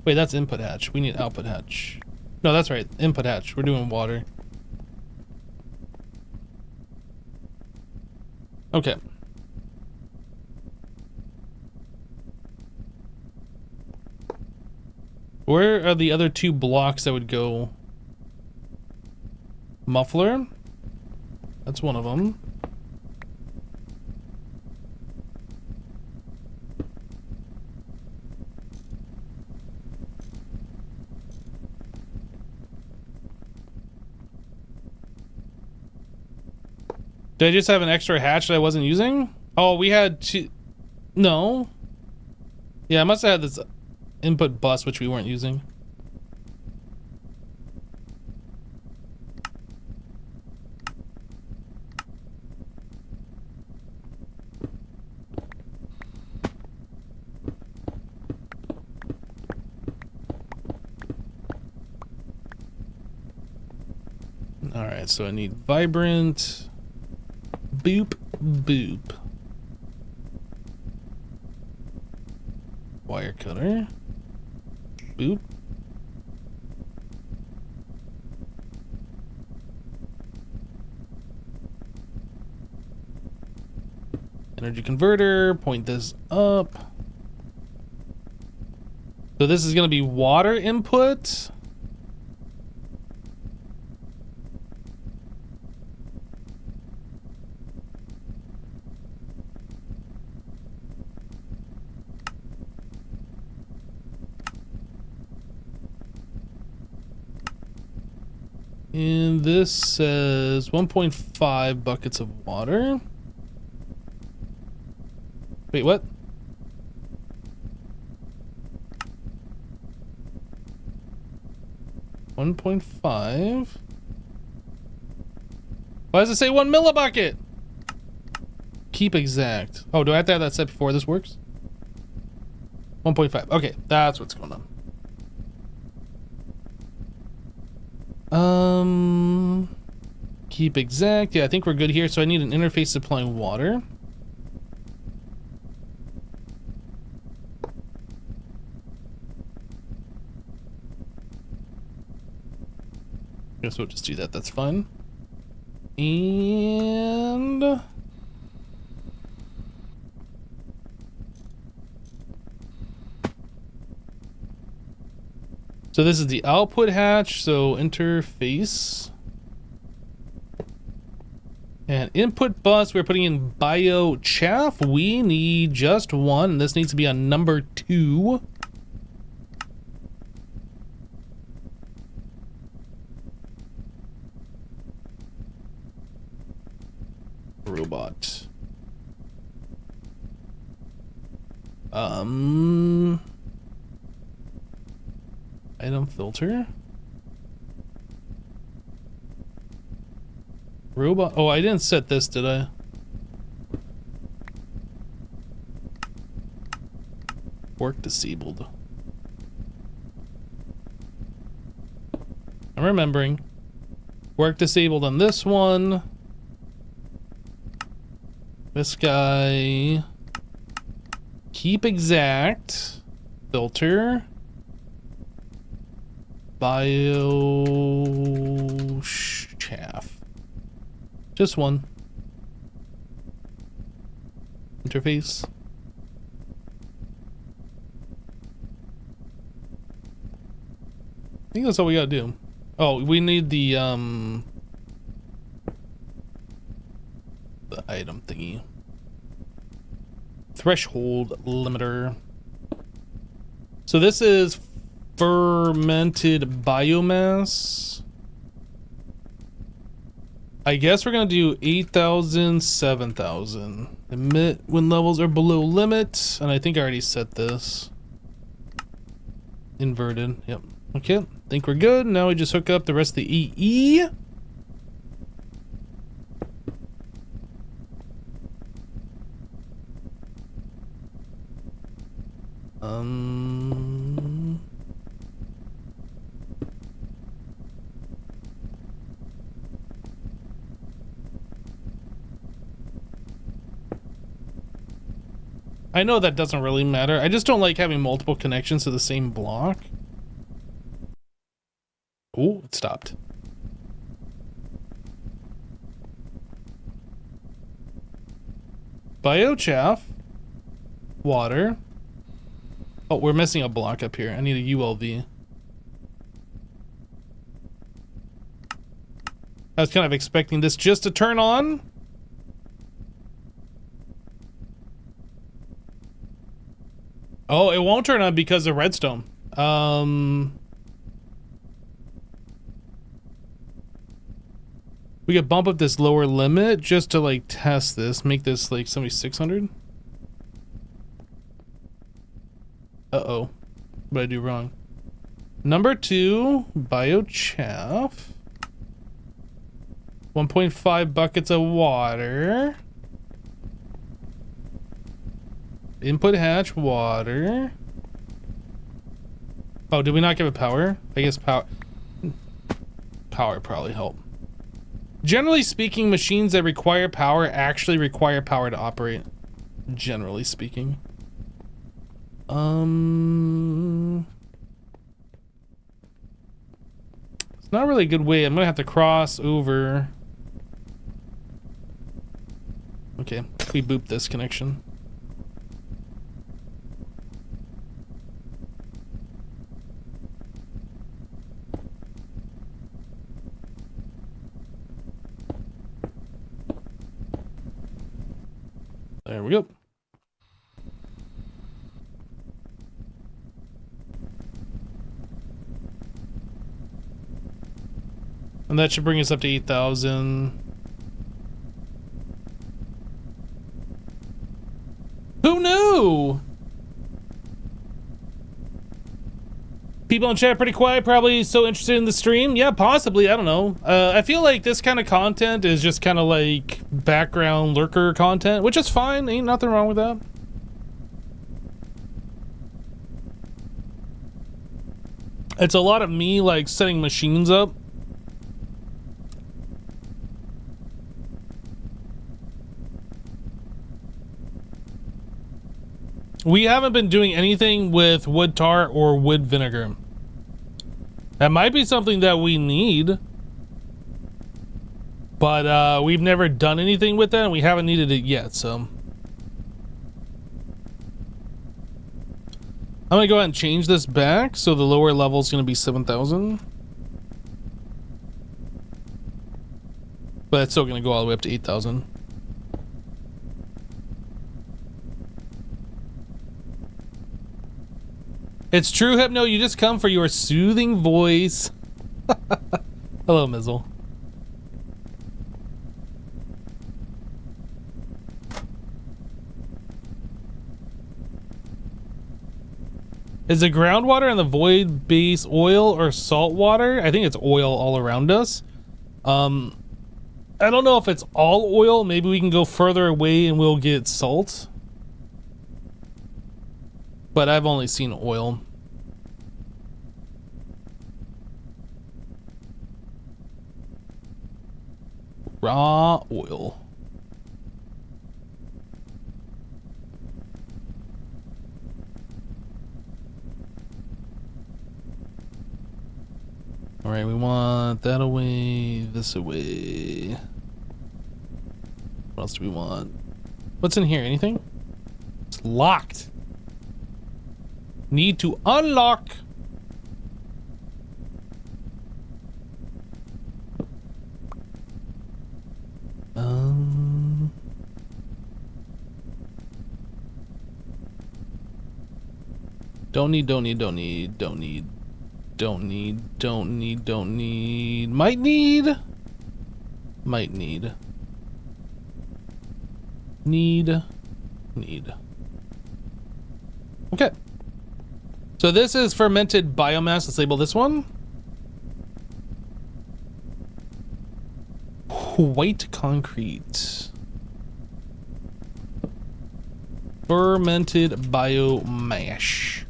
S1: Wait, that's input hatch. We need output hatch. No, that's right. Input hatch. We're doing water. Okay. Where are the other 2 blocks that would go? Muffler. That's one of them. Did I just have an extra hatch that I wasn't using? Oh, we had 2. No. Yeah, I must have had this input bus, which we weren't using. All right, so I need vibrant. Boop, boop. Wire cutter. Boop. Energy converter, point this up. So this is going to be water input. And this says 1.5 buckets of water. Wait, what? $1.5. Why does it say 1 millibucket? Keep exact. Oh, do I have to have that set before this works? 1.5. Okay, that's what's going on. Keep exact. Yeah, I think we're good here. So I need an interface supplying water. Guess we'll just do that. That's fine. And so this is the output hatch. So interface and input bus. We're putting in biochaff. We need just one. This needs to be on number 2. Robot. Item filter. Robot. Oh, I didn't set this, did I? Work disabled. I'm remembering. Work disabled on this one. This guy. Keep exact. Filter. Biochaff. Just one. Interface. I think that's all we gotta do. Oh, we need the item thingy. Threshold limiter. So this is fermented biomass. I guess we're gonna do 8,000, 7,000. Emit when levels are below limit, and I think I already set this. Inverted, yep. Okay, think we're good. Now we just hook up the rest of the EE. I know that doesn't really matter. I just don't like having multiple connections to the same block. Oh, it stopped. Biochaff. Water. Oh, we're missing a block up here. I need a ULV. I was kind of expecting this just to turn on. Oh, it won't turn on because of redstone. We could bump up this lower limit just to like test this, make this like 7,600. Uh-oh. What did I do wrong? Number 2, biochaff. 1.5 buckets of water. Input hatch, water. Oh, did we not give it power? I guess power probably helped. Generally speaking, machines that require power actually require power to operate. Generally speaking. It's not really a good way. I'm gonna have to cross over. Okay, we booped this connection. There we go. And that should bring us up to 8,000. Who knew? People in chat are pretty quiet, probably so interested in the stream. Yeah, possibly, I don't know. I feel like this kind of content is just kind of like background lurker content, which is fine, ain't nothing wrong with that. It's a lot of me like setting machines up. We haven't been doing anything with wood tar or wood vinegar. That might be something that we need, but we've never done anything with that and we haven't needed it yet, so. I'm gonna go ahead and change this back so the lower level is gonna be 7,000. But it's still gonna go all the way up to 8,000. It's true, Hypno, you just come for your soothing voice. Hello, Mizzle. Is the groundwater in the void base oil or salt water? I think it's oil all around us. I don't know if it's all oil. Maybe we can go further away and we'll get salt. But I've only seen oil. Raw oil. All right, we want that away, this away. What else do we want? What's in here? Anything? It's locked. Need to unlock. Don't need. Might need. Need. Okay. So this is fermented biomass. Let's label this one. White concrete. Fermented biomass.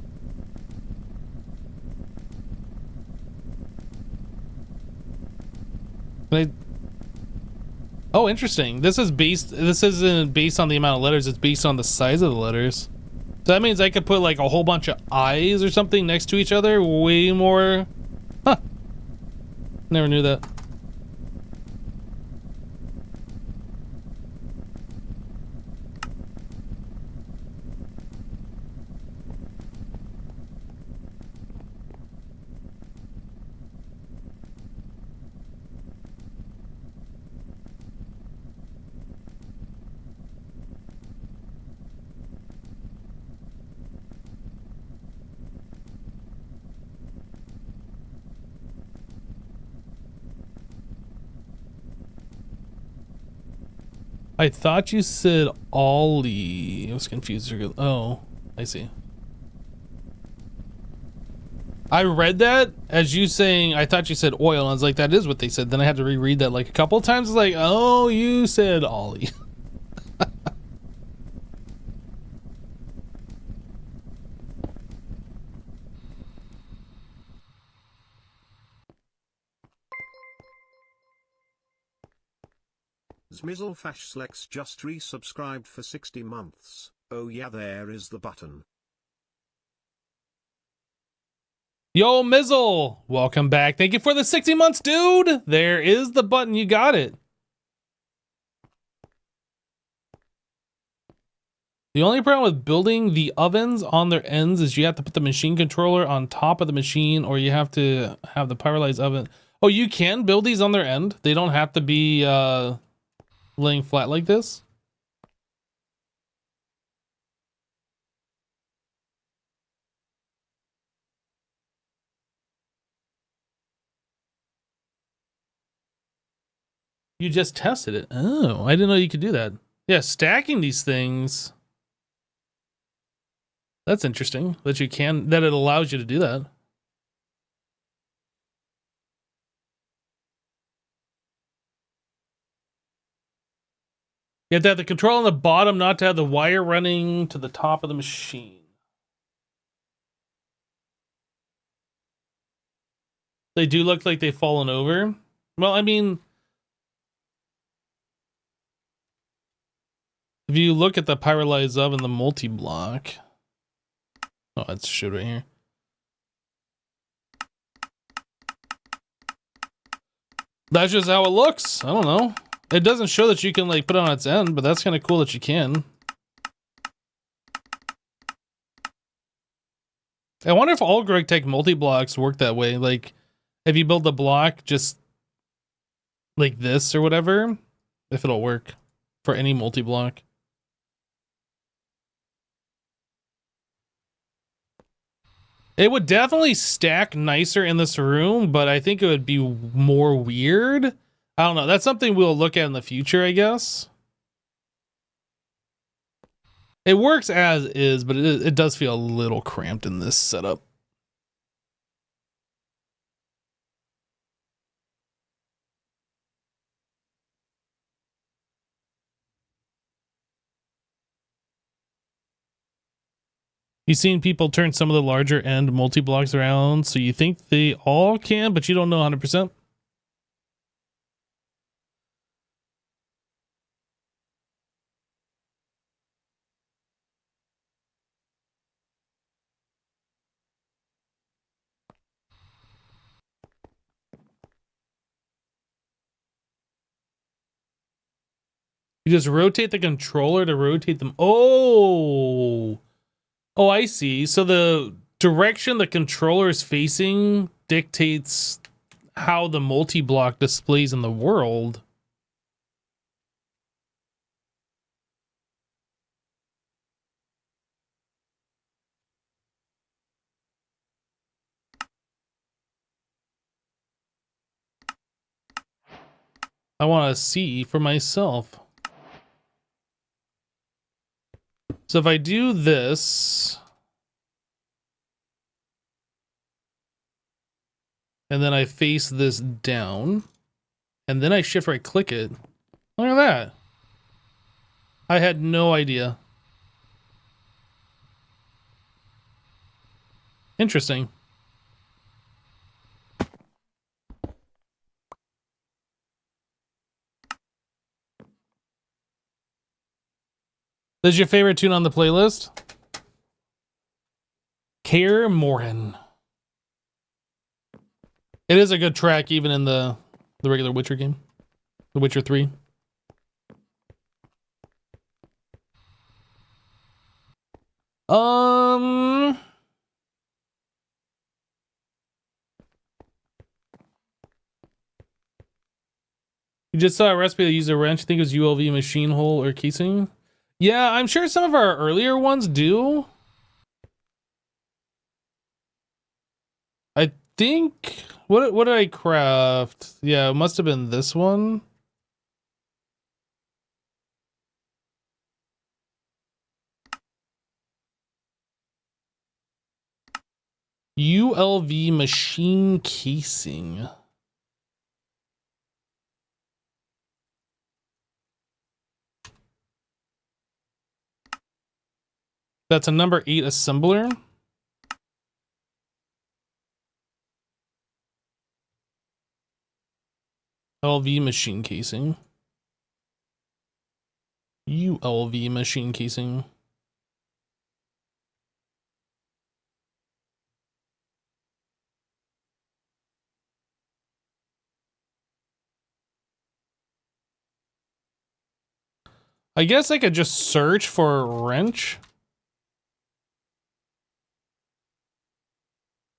S1: Oh, interesting. This isn't based on the amount of letters, it's based on the size of the letters. So that means I could put like a whole bunch of I's or something next to each other, way more. Huh. Never knew that. I thought you said Ollie. I was confused. Oh, I see. I read that as you saying, I thought you said oil. And I was like, that is what they said. Then I had to reread that like a couple of times. It's like, oh, you said Ollie.
S2: Zmizzlefashslex just resubscribed for 60 months. Oh yeah, there is the button.
S1: Yo, Mizzle! Welcome back. Thank you for the 60 months, dude! There is the button. You got it. The only problem with building the ovens on their ends is you have to put the machine controller on top of the machine, or you have to have the pyrolyzed oven. Oh, you can build these on their end? They don't have to be laying flat like this? You just tested it. Oh, I didn't know you could do that. Yeah, stacking these things. That's interesting that you can, that it allows you to do that. You have to have the control on the bottom, not to have the wire running to the top of the machine. They do look like they've fallen over. Well, I mean, if you look at the pyrolyzed oven, the multi-block. Oh, it's showed right here. That's just how it looks. I don't know. It doesn't show that you can like put it on its end, but that's kind of cool that you can. I wonder if all GregTech multi-blocks work that way. Like, if you build the block just like this or whatever, if it'll work for any multi-block. It would definitely stack nicer in this room, but I think it would be more weird. I don't know. That's something we'll look at in the future, I guess. It works as is, but it does feel a little cramped in this setup. You've seen people turn some of the larger end multi-blocks around, so you think they all can, but you don't know 100%. You just rotate the controller to rotate them. Oh, I see. So the direction the controller is facing dictates how the multi-block displays in the world. I want to see for myself. So if I do this, and then I face this down, and then I shift right click it. Look at that. I had no idea. Interesting. This is your favorite tune on the playlist? Kaer Morhen. It is a good track, even in the regular Witcher game. The Witcher 3. You just saw a recipe that used a wrench. I think it was ULV machine hole or casing. Yeah, I'm sure some of our earlier ones do. I think what did I craft? Yeah, it must have been this one. ULV machine casing. That's a number 8 assembler. LV machine casing. ULV machine casing. I guess I could just search for a wrench.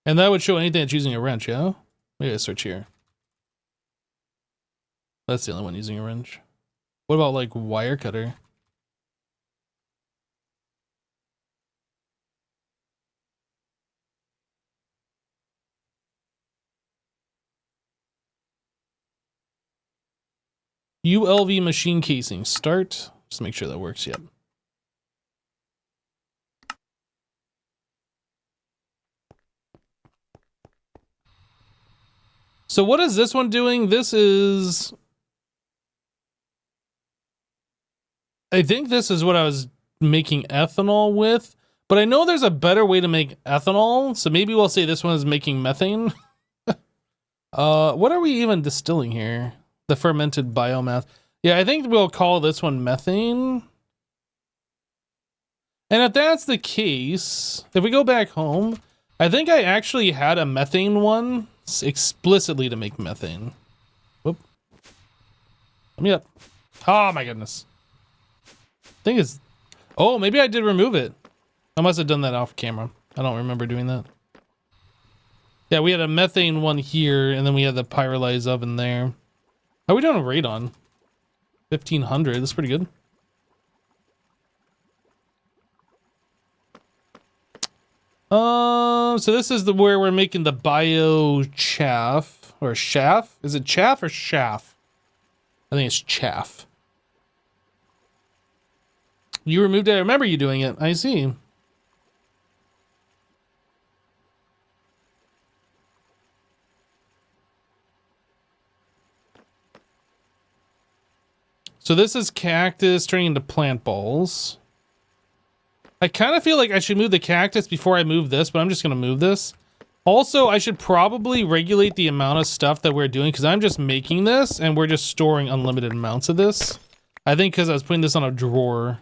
S1: And that would show anything that's using a wrench, yeah? Maybe I search here. That's the only one using a wrench. What about like wire cutter? ULV machine casing. Start. Just make sure that works. Yep. So what is this one doing? This is... I think this is what I was making ethanol with, but I know there's a better way to make ethanol, so maybe we'll say this one is making methane. What are we even distilling here? The fermented biomass. Yeah, I think we'll call this one methane. And if that's the case, if we go back home, I think I actually had a methane one explicitly to make methane. Whoop. Let me up. Oh my goodness. Thing is, oh, maybe I did remove it. I must have done that off camera. I don't remember doing that. Yeah, we had a methane one here, and then we had the pyrolyzed oven there. How are we doing a rate on? 1500, that's pretty good. So this is where we're making the bio chaff, or chaff? Is it chaff or chaff? I think it's chaff. You removed it. I remember you doing it. I see. So this is cactus turning into plant balls. I kind of feel like I should move the cactus before I move this, but I'm just going to move this. Also, I should probably regulate the amount of stuff that we're doing because I'm just making this and we're just storing unlimited amounts of this. I think because I was putting this on a drawer.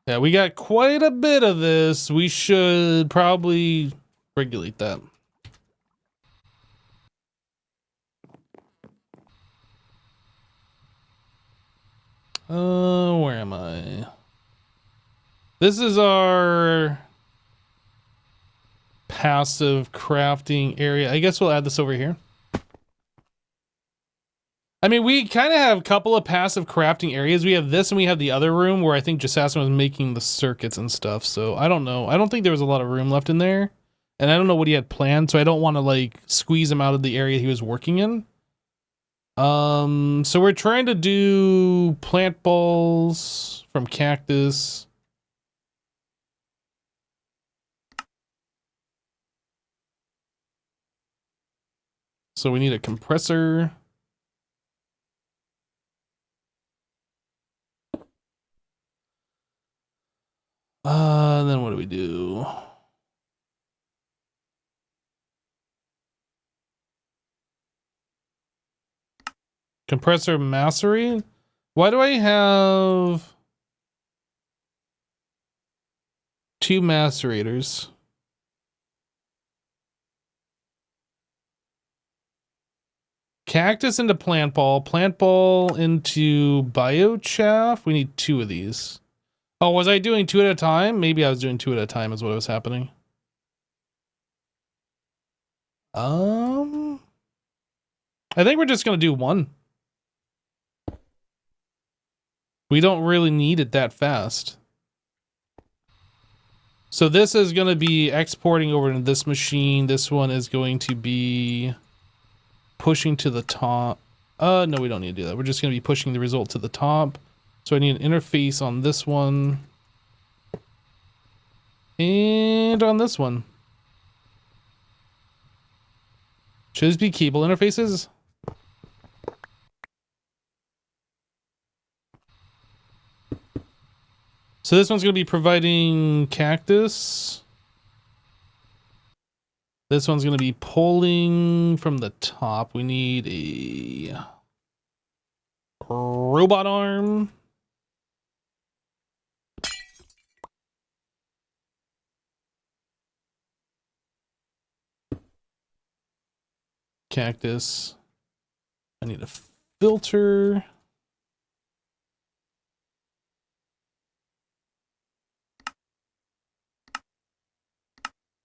S1: Yeah, we got quite a bit of this. We should probably regulate that. Where am I? This is our passive crafting area. I guess we'll add this over here. I mean, we kind of have a couple of passive crafting areas. We have this and we have the other room where I think Jasassin was making the circuits and stuff. So I don't know. I don't think there was a lot of room left in there. And I don't know what he had planned. So I don't want to like squeeze him out of the area he was working in. So we're trying to do plant balls from cactus. So we need a compressor. Then what do we do? Compressor macery? Why do I have two macerators? Cactus into plant ball into biochaff. We need two of these. Oh, was I doing two at a time? Maybe I was doing two at a time is what was happening. I think we're just gonna do one. We don't really need it that fast. So this is gonna be exporting over to this machine. This one is going to be pushing to the top. No, we don't need to do that. We're just gonna be pushing the result to the top. So I need an interface on this one. And on this one. Should this be cable interfaces? So this one's going to be providing cactus. This one's going to be pulling from the top. We need a robot arm. Cactus. I need a filter.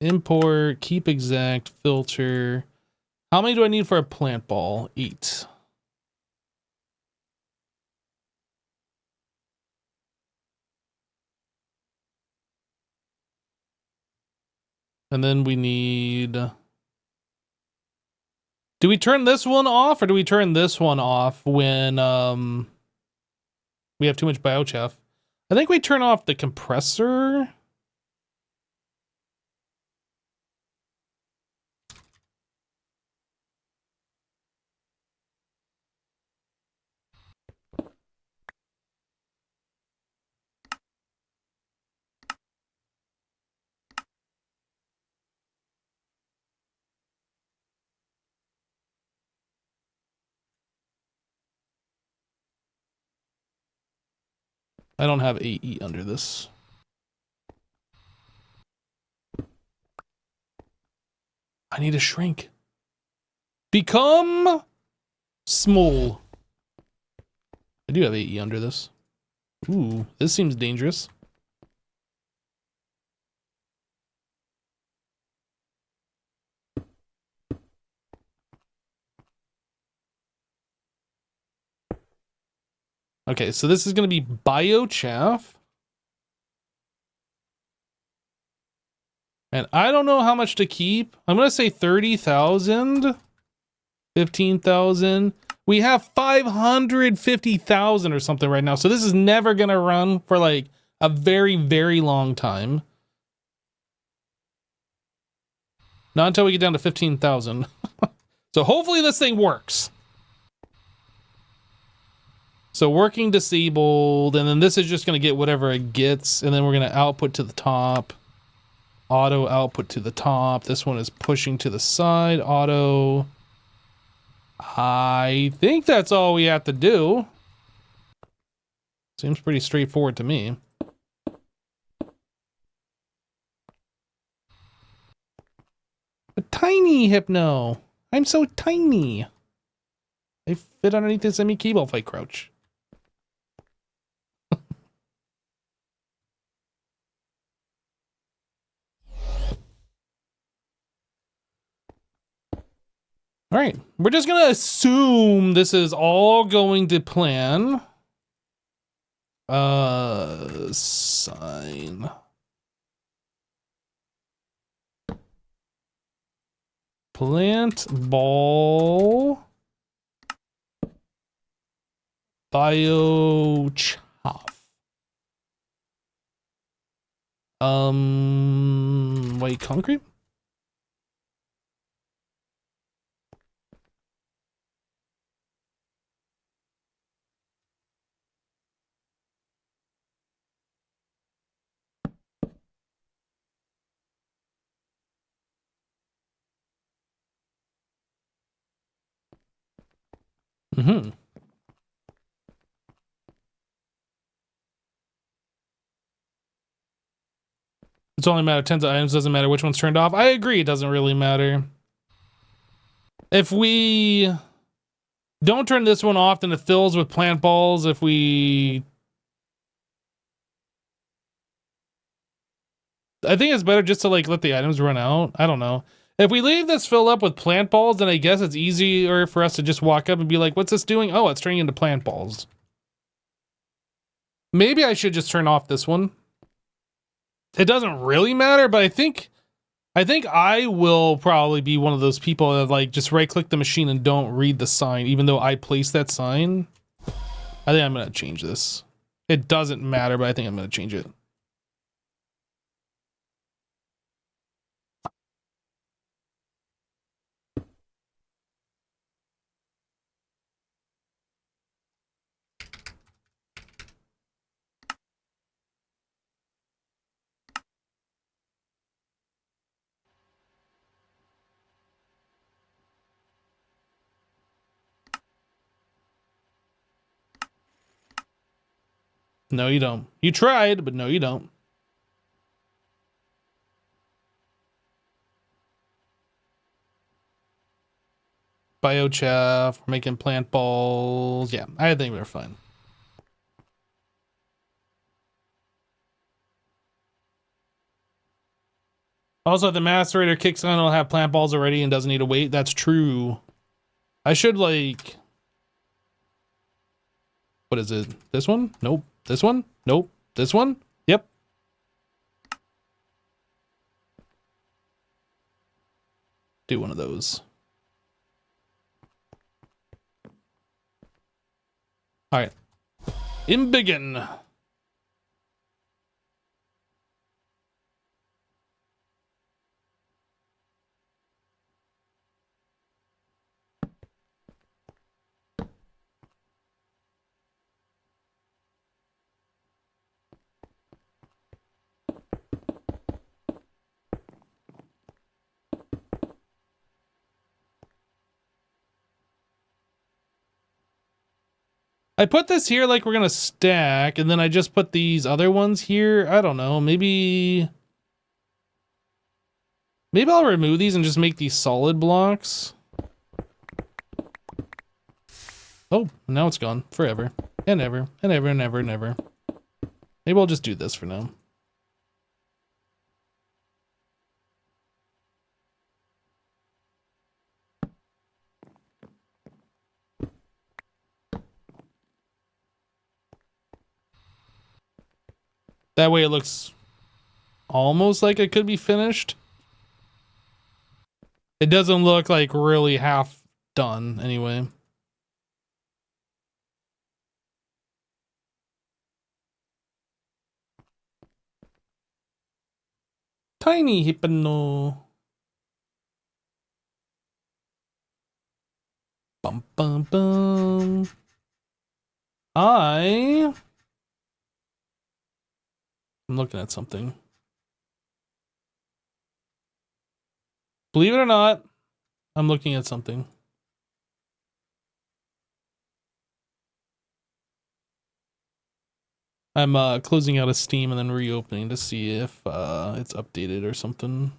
S1: Import, keep exact, filter. How many do I need for a plant ball? 8. And then we need... Do we turn this one off or do we turn this one off when we have too much biochaff? I think we turn off the compressor. I don't have AE under this. I need to shrink. Become small. I do have AE under this. Ooh, this seems dangerous. Okay, so this is going to be biochaff. And I don't know how much to keep. I'm going to say 30,000. 15,000. We have 550,000 or something right now. So this is never going to run for like a very, very long time. Not until we get down to 15,000. So hopefully this thing works. So working disabled, and then this is just going to get whatever it gets, and then we're going to output to the top. Auto output to the top. This one is pushing to the side. Auto. I think that's all we have to do. Seems pretty straightforward to me. A tiny hypno. I'm so tiny. I fit underneath this semi-cable if I crouch. All right, we're just gonna assume this is all going to plan. Sign. Plant ball. Biochaff. White concrete? Mm-hmm. It's only a matter of tens of items, doesn't matter which one's turned off. I agree, it doesn't really matter. If we don't turn this one off, then it fills with plant balls. If we... I think it's better just to like let the items run out. I don't know. If we leave this fill up with plant balls, then I guess it's easier for us to just walk up and be like, what's this doing? Oh, it's turning into plant balls. Maybe I should just turn off this one. It doesn't really matter, but I think I will probably be one of those people that like just right click the machine and don't read the sign, even though I placed that sign. I think I'm going to change this. It doesn't matter, but I think I'm going to change it. No, you don't. You tried, but no, you don't. Biochaff, we're making plant balls. Yeah, I think we're fine. Also, if the macerator kicks on, it'll have plant balls already and doesn't need to wait. That's true. I should like... What is it? This one? Nope. This one? Nope. This one? Yep. Do one of those. All right. Begin. I put this here like we're gonna stack, and then I just put these other ones here. I don't know. Maybe I'll remove these and just make these solid blocks. Oh, now it's gone forever and ever and ever and ever and ever. Maybe I'll just do this for now. That way it looks almost like it could be finished. It doesn't look like really half done anyway. Tiny hypno. Bum bum bum. I'm looking at something. Believe it or not, I'm looking at something. I'm closing out of Steam and then reopening to see if it's updated or something.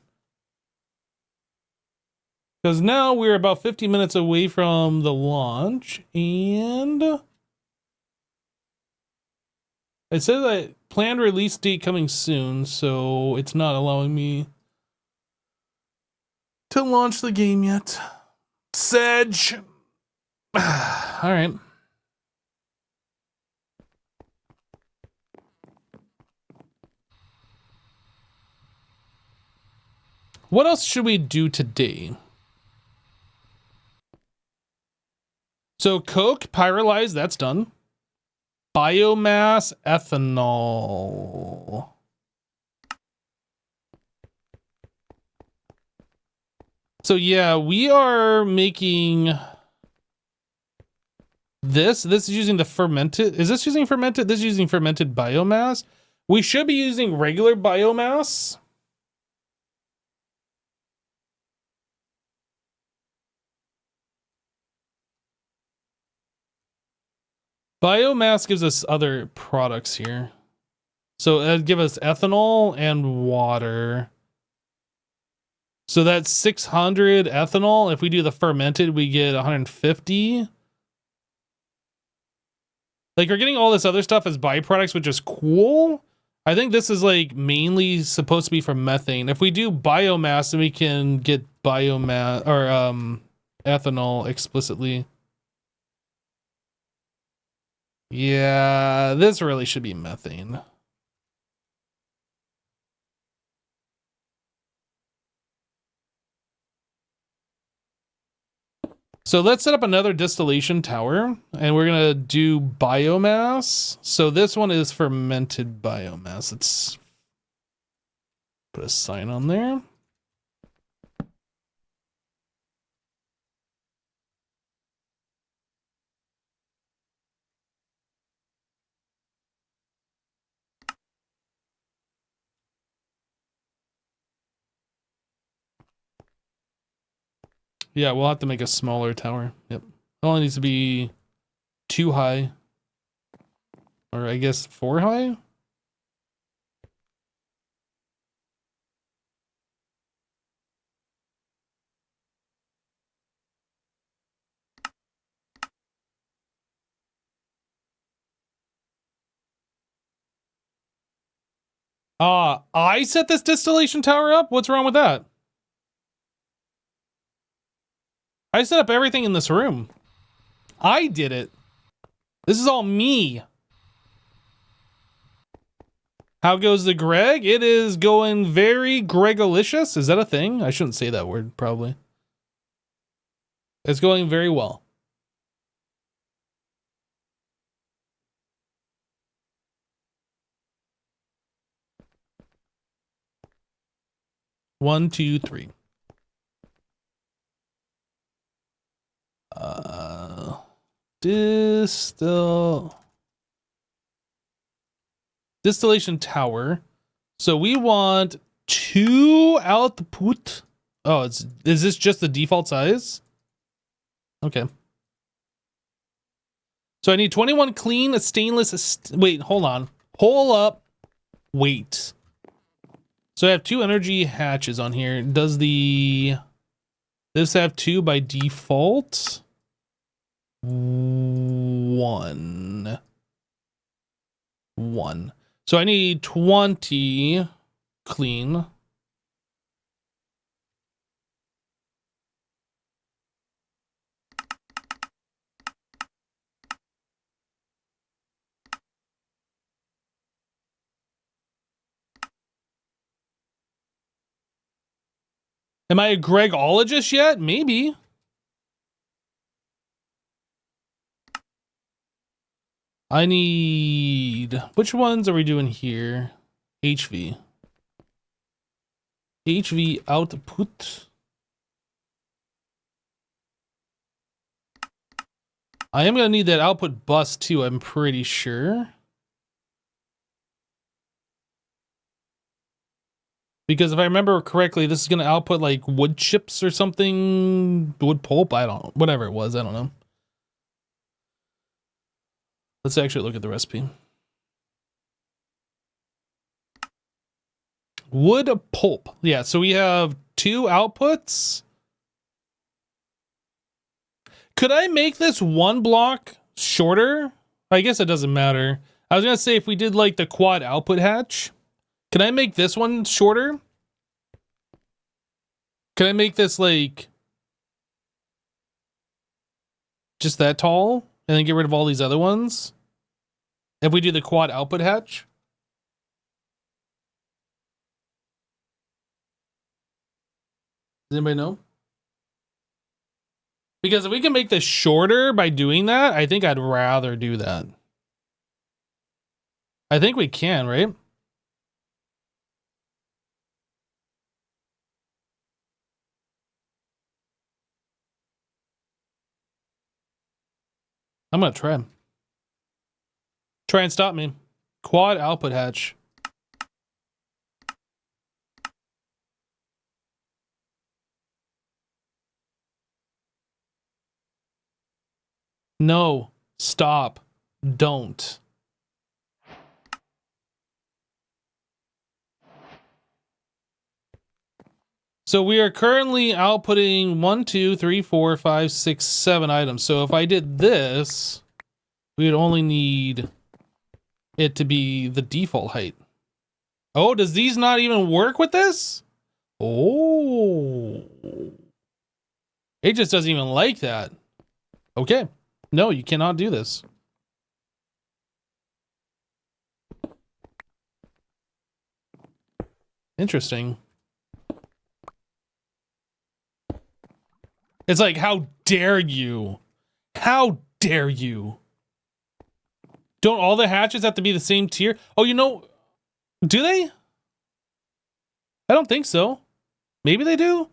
S1: Because now we're about 50 minutes away from the launch, and it says that planned release date coming soon, so it's not allowing me to launch the game yet. Sedge. All right. What else should we do today? So coke, pyrolyze, that's done. Biomass, ethanol. So yeah, we are making this. This is using the fermented. Is this using fermented? This is using fermented biomass. We should be using regular biomass. Biomass gives us other products here. So it'd give us ethanol and water. So that's 600 ethanol. If we do the fermented, we get 150. Like, we're getting all this other stuff as byproducts, which is cool. I think this is like mainly supposed to be for methane. If we do biomass, then we can get biomass or ethanol explicitly. Yeah, this really should be methane. So let's set up another distillation tower, and we're gonna do biomass. So this one is fermented biomass. Let's put a sign on there. Yeah, we'll have to make a smaller tower. Yep. It only needs to be 2 high. Or I guess 4 high? I set this distillation tower up? What's wrong with that? I set up everything in this room. I did it. This is all me. How goes the Greg? It is going very Gregolicious. Is that a thing? I shouldn't say that word, probably. It's going very well. One, two, three. Distillation tower. So we want 2 output. Oh, is this just the default size? Okay. So I need 21 clean stainless. Wait, hold on. Hold up. Wait. So I have 2 energy hatches on here. Does this have 2 by default? 1. So I need 20 clean. Am I a Gregologist yet? Maybe. I need... Which ones are we doing here? HV. HV output. I am going to need that output bus too, I'm pretty sure. Because if I remember correctly, this is going to output like wood chips or something. Wood pulp? I don't know. Whatever it was, I don't know. Let's actually look at the recipe. Wood pulp. Yeah, so we have 2 outputs. Could I make this 1 block shorter? I guess it doesn't matter. I was going to say if we did like the quad output hatch. Can I make this one shorter? Can I make this like just that tall and then get rid of all these other ones? If we do the quad output hatch? Does anybody know? Because if we can make this shorter by doing that, I think I'd rather do that. I think we can, right? I'm gonna try. Try and stop me. Quad output hatch. No. Stop. Don't. So we are currently outputting 1, 2, 3, 4, 5, 6, 7 items. So if I did this, we would only need it to be the default height. Oh, does these not even work with this? Oh. It just doesn't even like that. Okay. No, you cannot do this. Interesting. It's like, how dare you? How dare you? Don't all the hatches have to be the same tier? Oh, you know, do they? I don't think so. Maybe they do.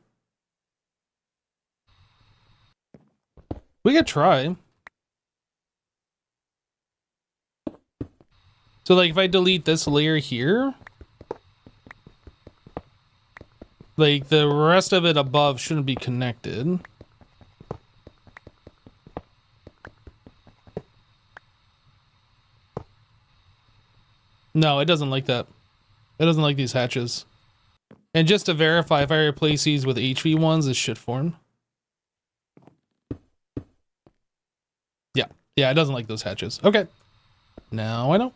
S1: We could try. So like if I delete this layer here, like the rest of it above shouldn't be connected. No, it doesn't like that. It doesn't like these hatches. And just to verify, if I replace these with HV ones, this should form. Yeah. Yeah, it doesn't like those hatches. Okay. Now I know.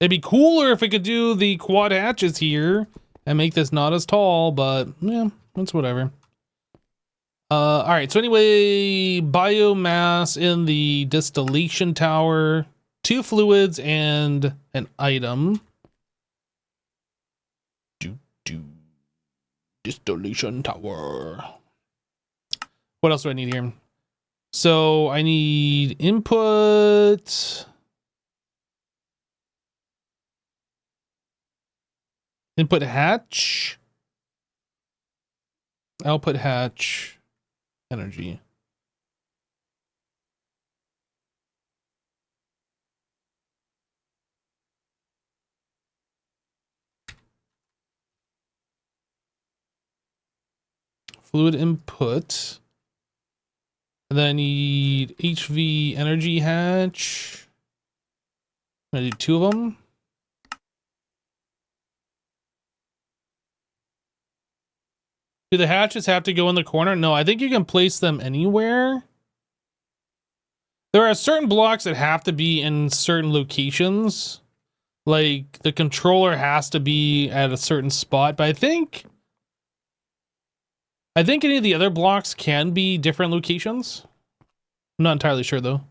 S1: It'd be cooler if we could do the quad hatches here and make this not as tall, but yeah, that's whatever. All right. So anyway, biomass in the distillation tower, 2 fluids and an item. Distillation tower. What else do I need here? So I need input. Input hatch. Output hatch. Energy. Fluid input. And then I need HV energy hatch. I need 2 of them. Do the hatches have to go in the corner? No, I think you can place them anywhere. There are certain blocks that have to be in certain locations. Like the controller has to be at a certain spot, but I think any of the other blocks can be different locations. I'm not entirely sure though.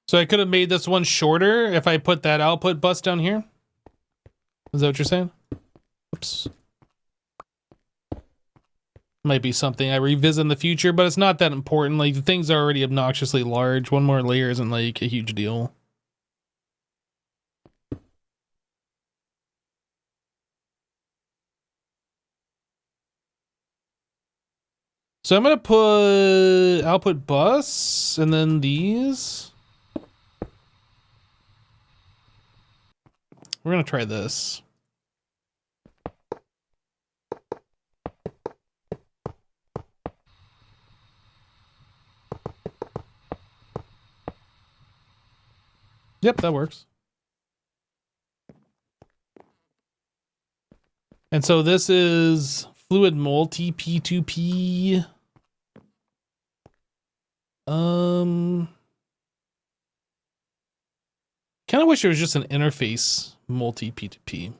S1: So I could have made this one shorter if I put that output bus down here. Is that what you're saying? Oops. Might be something I revisit in the future, but it's not that important. Like the things are already obnoxiously large. One more layer isn't like a huge deal. So I'm gonna put output bus and then these. We're gonna try this. Yep, that works. And so this is fluid multi P2P. Kind of wish it was just an interface multi P2P.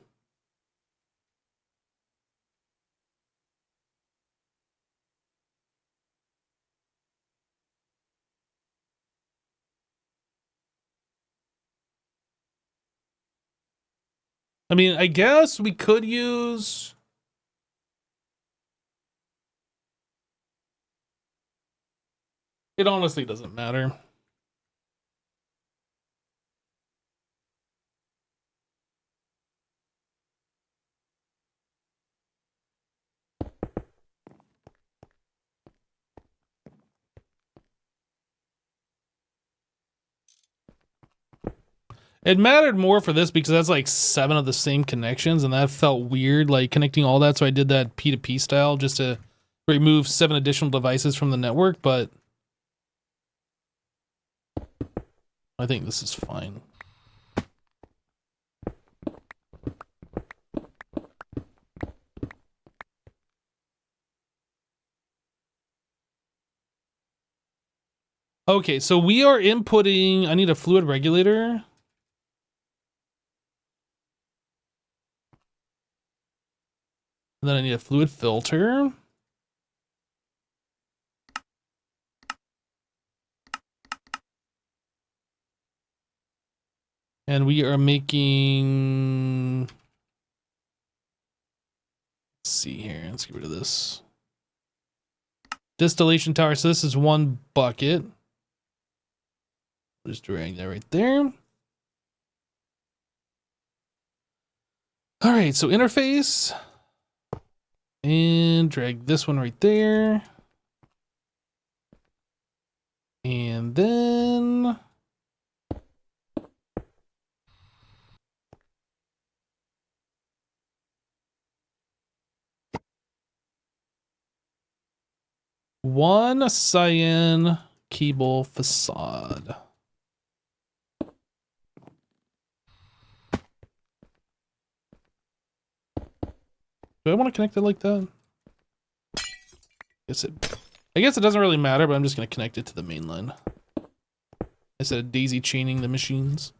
S1: I mean, I guess we could use... It honestly doesn't matter. It mattered more for this because that's like 7 of the same connections, and that felt weird, like connecting all that. So I did that P2P style just to remove 7 additional devices from the network, but I think this is fine. Okay, so we are inputting, I need a fluid regulator. And then I need a fluid filter. And we are making... Let's see here, let's get rid of this. Distillation tower, so this is 1 bucket. Just drag that right there. All right, so interface and drag this one right there. And then one cyan cable facade. Do I want to connect it like that? I guess it doesn't really matter, but I'm just going to connect it to the main line instead of daisy chaining the machines.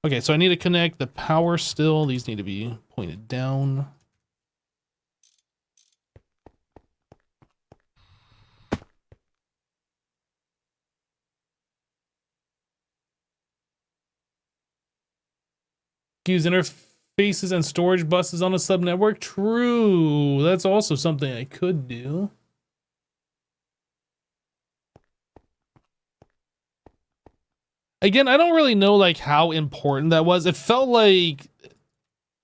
S1: Okay, so I need to connect the power still. These need to be pointed down. Use interfaces and storage buses on a subnetwork. True. That's also something I could do. Again, I don't really know like how important that was. It felt like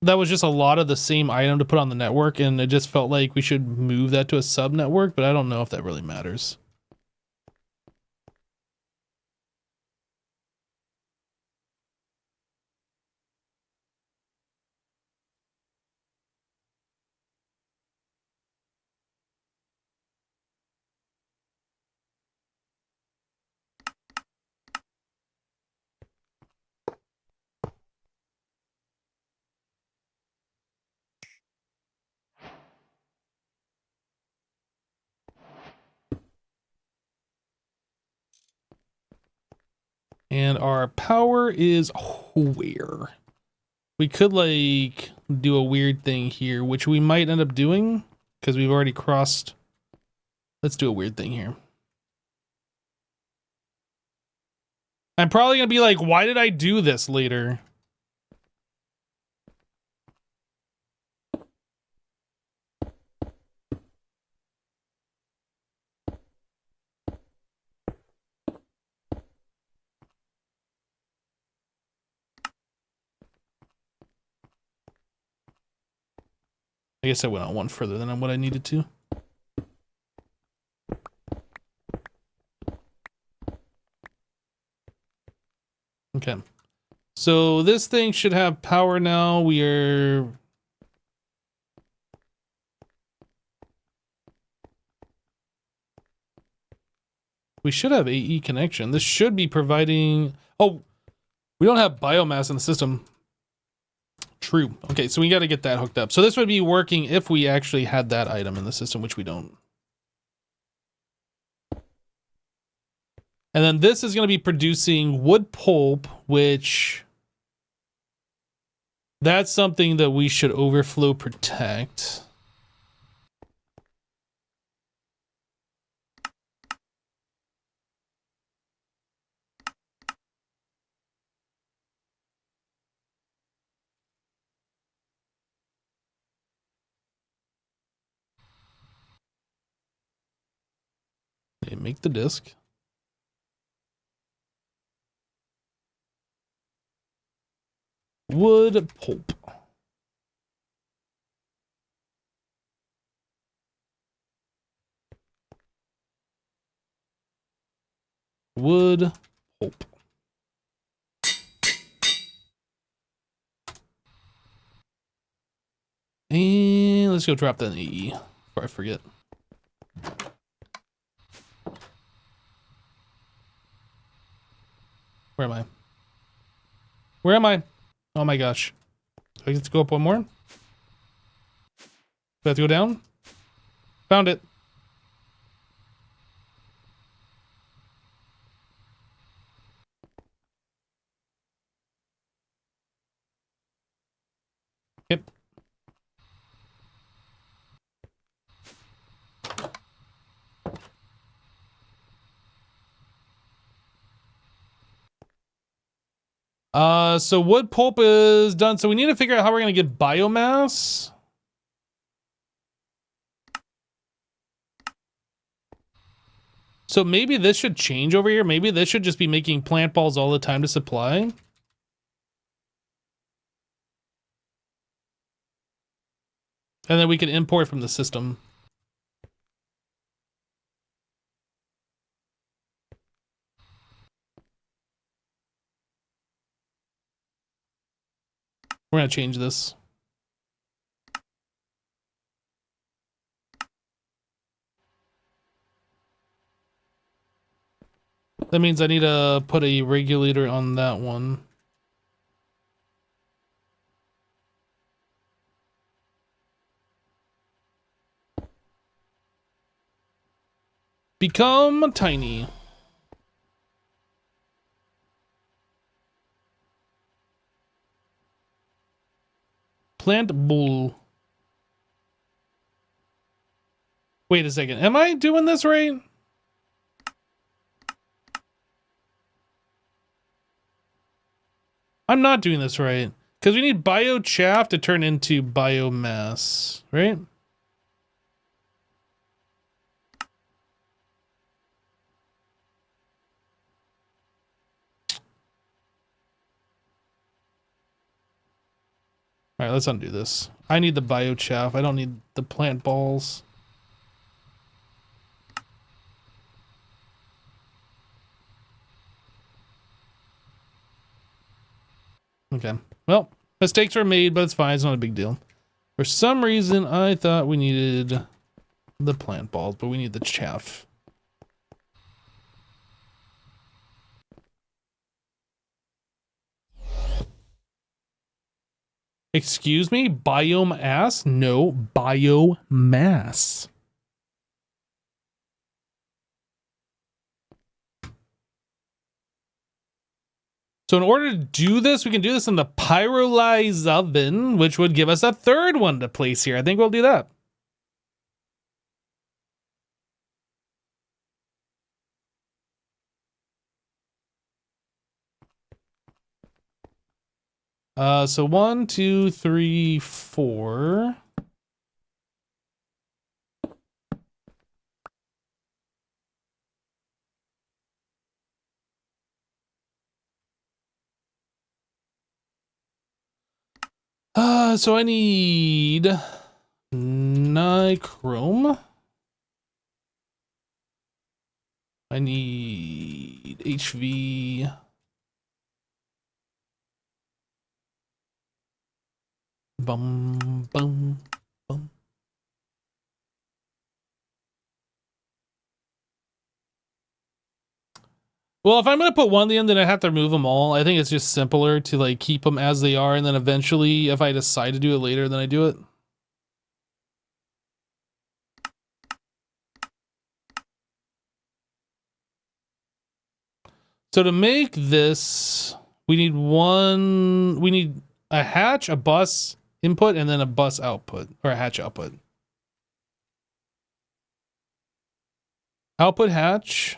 S1: that was just a lot of the same item to put on the network, and it just felt like we should move that to a subnetwork, but I don't know if that really matters. And our power is where? We could like do a weird thing here, which we might end up doing because we've already crossed. Let's do a weird thing here. I'm probably gonna be like, why did I do this later? I guess I went on one further than what I needed to. Okay. So this thing should have power now. We should have AE connection. This should be providing... Oh, we don't have biomass in the system. True. Okay, so we got to get that hooked up. So this would be working if we actually had that item in the system, which we don't. And then this is going to be producing wood pulp, which... That's something that we should overflow protect. Okay, make the disc. Wood pulp. Wood pulp. And let's go drop that in AE before I forget. Where am I? Where am I? Oh my gosh. Do I get to go up one more? Do I have to go down? Found it. Yep. So wood pulp is done. So we need to figure out how we're going to get biomass. So maybe this should change over here. Maybe this should just be making plant balls all the time to supply. And then we can import from the system. We're gonna change this. That means I need to put a regulator on that one. Become tiny. Plant bull. Wait a second. Am I doing this right? I'm not doing this right. Because we need biochaff to turn into biomass, right? All right, let's undo this. I need the biochaff. I don't need the plant balls. Okay. Well, mistakes were made, but it's fine. It's not a big deal. For some reason, I thought we needed the plant balls, but we need the chaff. Excuse me? Biome ass? No, biomass. So in order to do this, we can do this in the pyrolyze oven, which would give us a third one to place here. I think we'll do that. So 1, 2, 3, 4. So I need nichrome. I need HV. Bum, bum, bum. Well, if I'm going to put one in, then I have to remove them all. I think it's just simpler to like keep them as they are. And then eventually, if I decide to do it later, then I do it. So to make this, we need a hatch, a bus input, and then a bus output, or a hatch output. Output hatch.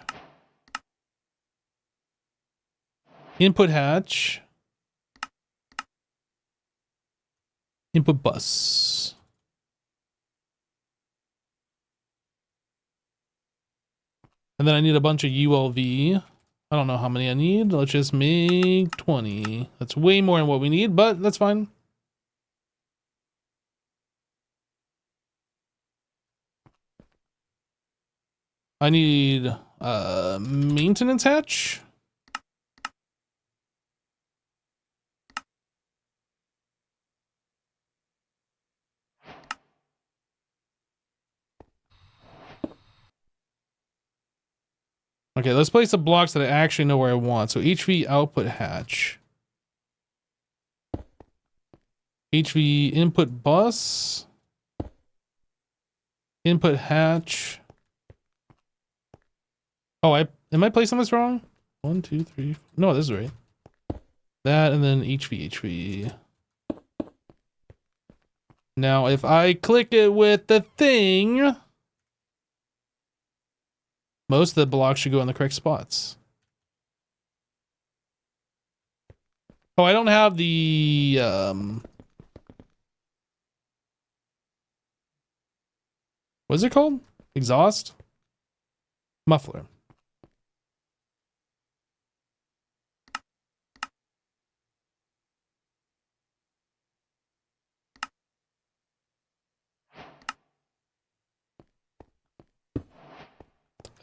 S1: Input hatch. Input bus. And then I need a bunch of ULV. I don't know how many I need. Let's just make 20. That's way more than what we need, but that's fine. I need maintenance hatch. Okay, let's place the blocks that I actually know where I want. So HV output hatch. HV input bus. Input hatch. Oh, am I placing this wrong? 1, 2, 3. No, this is right. That and then HV. Now, if I click it with the thing, most of the blocks should go in the correct spots. Oh, I don't have the what's it called? Exhaust? Muffler.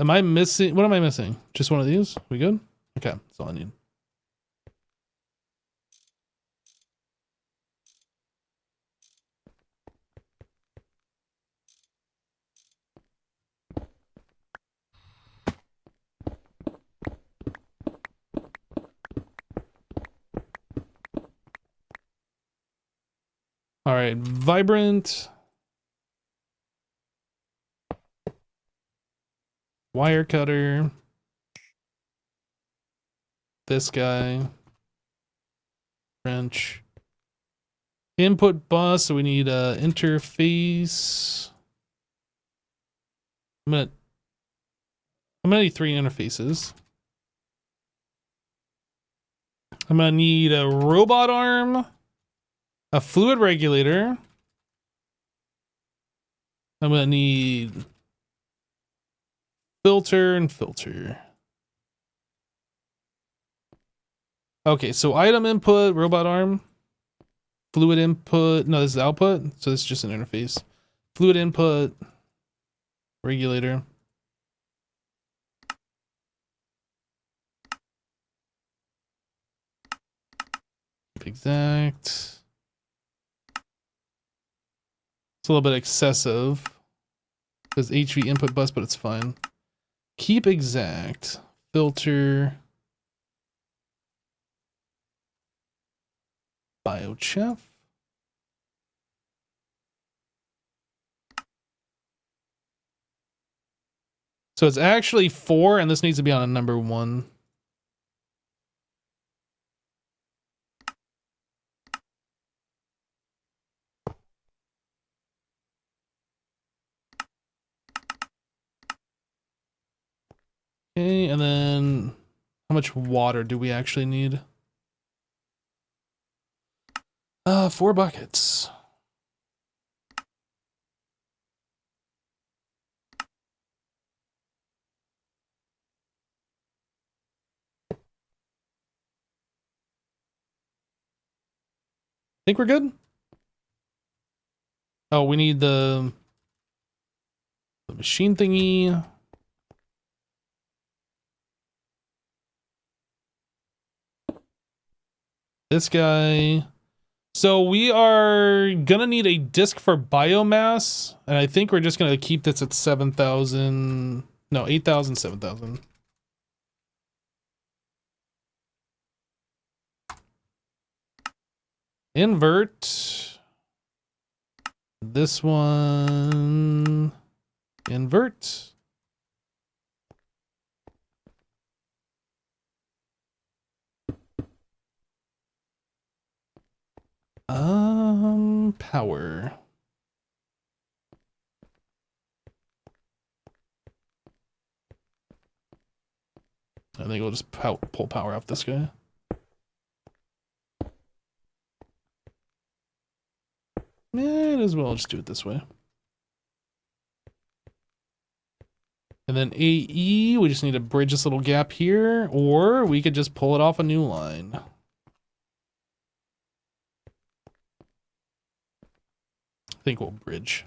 S1: Am I missing? What am I missing? Just one of these? We good? Okay, that's all I need. All right, vibrant. Wire cutter. This guy. Wrench. Input bus, so we need a interface. I'm gonna need 3 interfaces. I'm gonna need a robot arm, a fluid regulator. I'm gonna need filter and filter. Okay, so item input, robot arm, fluid input. No, this is output, so this is just an interface. Fluid input, regulator. Exact. It's a little bit excessive. It says HV input bus, but it's fine. Keep exact. Filter. Biochef. So it's actually 4, and this needs to be on a number 1. Okay, and then how much water do we actually need? 4 buckets. Think we're good? Oh, we need the machine thingy. This guy. So we are gonna need a disk for biomass, and I think we're just gonna keep this at 7,000. No, 8,000, 7,000. Invert. This one. Invert. Power. I think we'll just pull power off this guy. Might as well just do it this way. And then AE, we just need to bridge this little gap here, or we could just pull it off a new line. I think we'll bridge.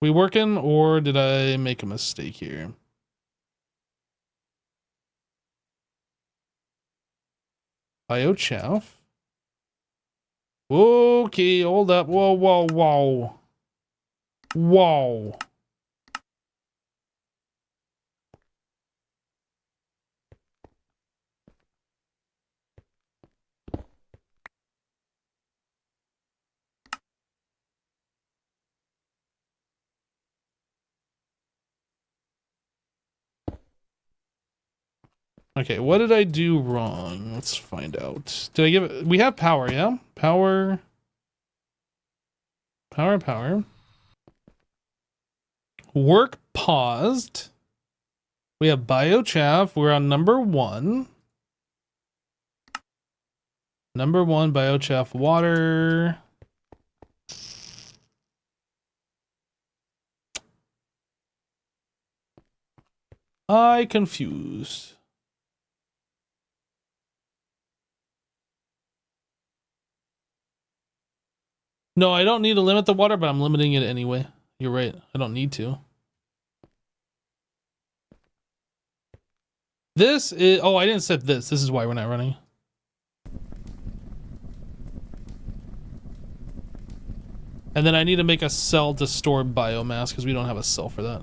S1: We working, or did I make a mistake here? Biochaff. Okay, hold up. Whoa, whoa, whoa. Whoa. Okay, what did I do wrong? Let's find out. Did I give it? We have power, yeah? Power. Power. Work paused. We have biochaff. We're on number 1. Number 1, biochaff water. I confused. No, I don't need to limit the water, but I'm limiting it anyway. You're right. I don't need to. This is... Oh, I didn't set this. This is why we're not running. And then I need to make a cell to store biomass because we don't have a cell for that.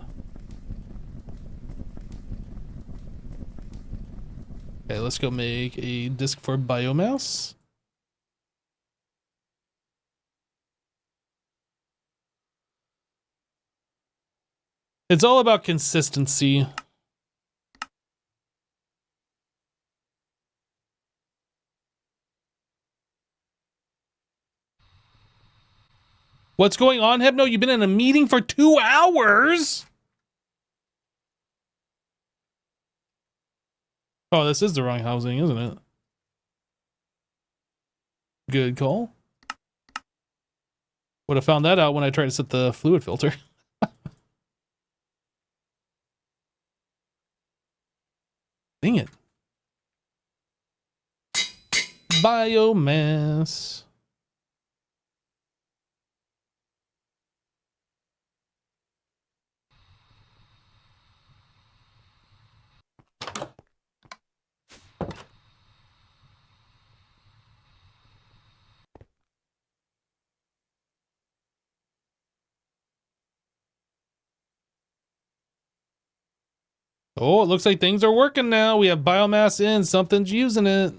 S1: Okay, let's go make a disk for biomass. It's all about consistency. What's going on, Hypno? You've been in a meeting for 2 hours? Oh, this is the wrong housing, isn't it? Good call. Would have found that out when I tried to set the fluid filter. Dang it. Biomass. Oh, it looks like things are working now. We have biomass in. Something's using it.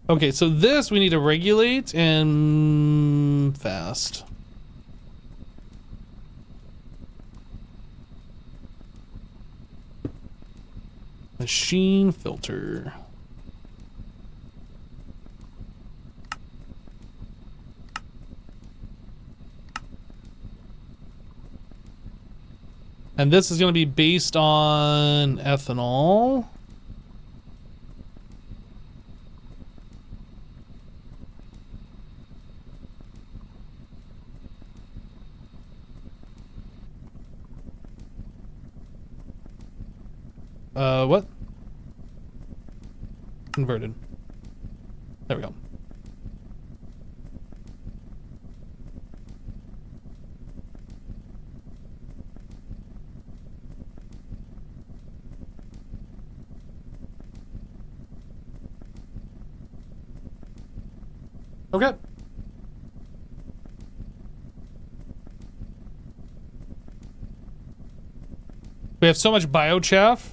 S1: Okay, so this we need to regulate and fast. Machine filter. And this is going to be based on ethanol. What? Converted. There we go. Okay. We have so much biochaff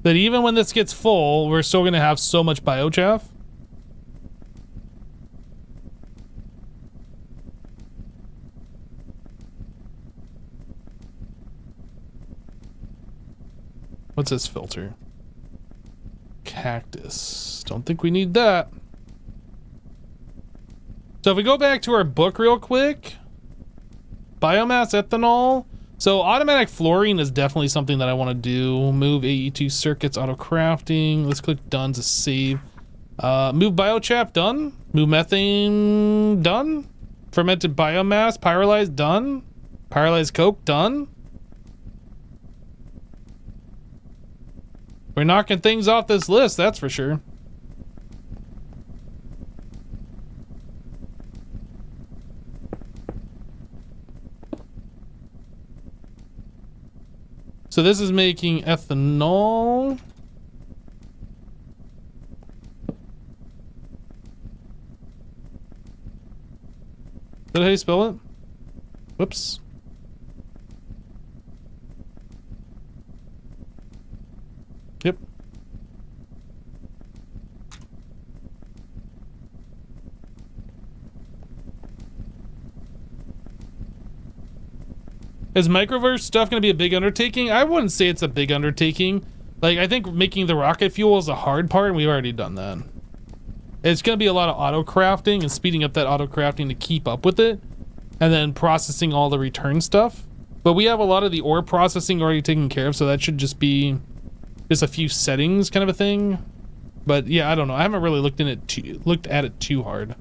S1: that even when this gets full, we're still going to have so much biochaff. What's this filter? Cactus. Don't think we need that. So if we go back to our book real quick, biomass ethanol. So automatic fluorine is definitely something that I want to do. Move AE2 circuits, auto crafting. Let's click done to save. Move biochaff, done. Move methane, done. Fermented biomass, pyrolyzed, done. Pyrolyzed coke, done. We're knocking things off this list, that's for sure. So this is making ethanol. Is that how you spell it? Whoops. Yep. Is microverse stuff going to be a big undertaking? I wouldn't say it's a big undertaking. Like, I think making the rocket fuel is the hard part, and we've already done that. It's going to be a lot of auto crafting and speeding up that auto crafting to keep up with it, and then processing all the return stuff. But we have a lot of the ore processing already taken care of, so that should just be just a few settings kind of a thing. But yeah, I don't know. I haven't really looked at it too hard.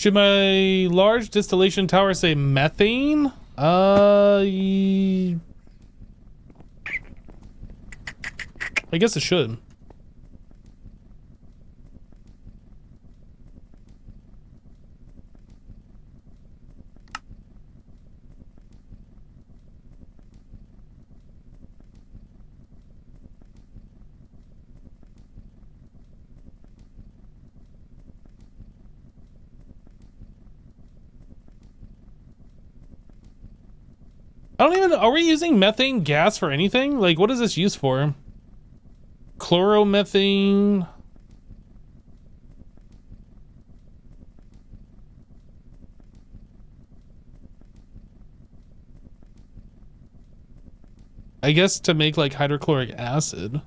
S1: Should my large distillation tower say methane? I guess it should. I don't even, are we using methane gas for anything? Like, what is this used for? Chloromethane. I guess to make like hydrochloric acid.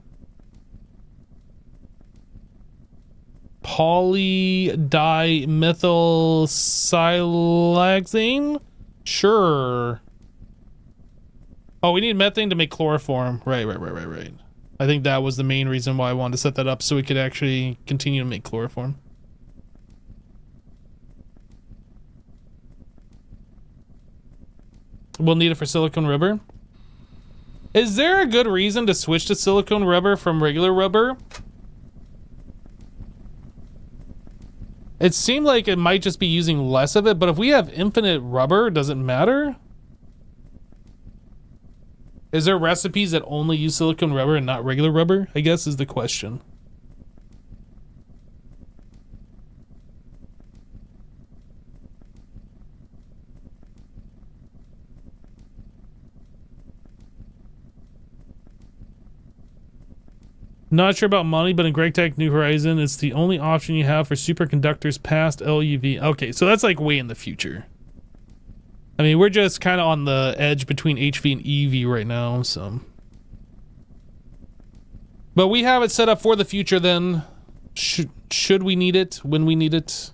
S1: Polydimethylsiloxane? Sure. Oh, we need methane to make chloroform. Right. I think that was the main reason why I wanted to set that up, so we could actually continue to make chloroform. We'll need it for silicone rubber. Is there a good reason to switch to silicone rubber from regular rubber? It seemed like it might just be using less of it, but if we have infinite rubber, does it matter? Is there recipes that only use silicone rubber and not regular rubber? I guess is the question. Not sure about money, but in GregTech New Horizon, it's the only option you have for superconductors past LUV. Okay, so that's like way in the future. I mean, we're just kind of on the edge between HV and EV right now, so. But we have it set up for the future then. Should we need it, when we need it.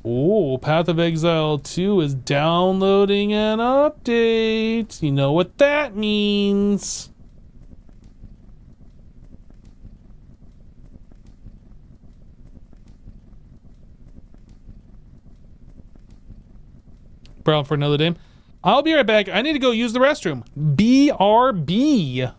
S1: Oh, Path of Exile 2 is downloading an update. You know what that means. Brown for another day. I'll be right back. I need to go use the restroom. BRB.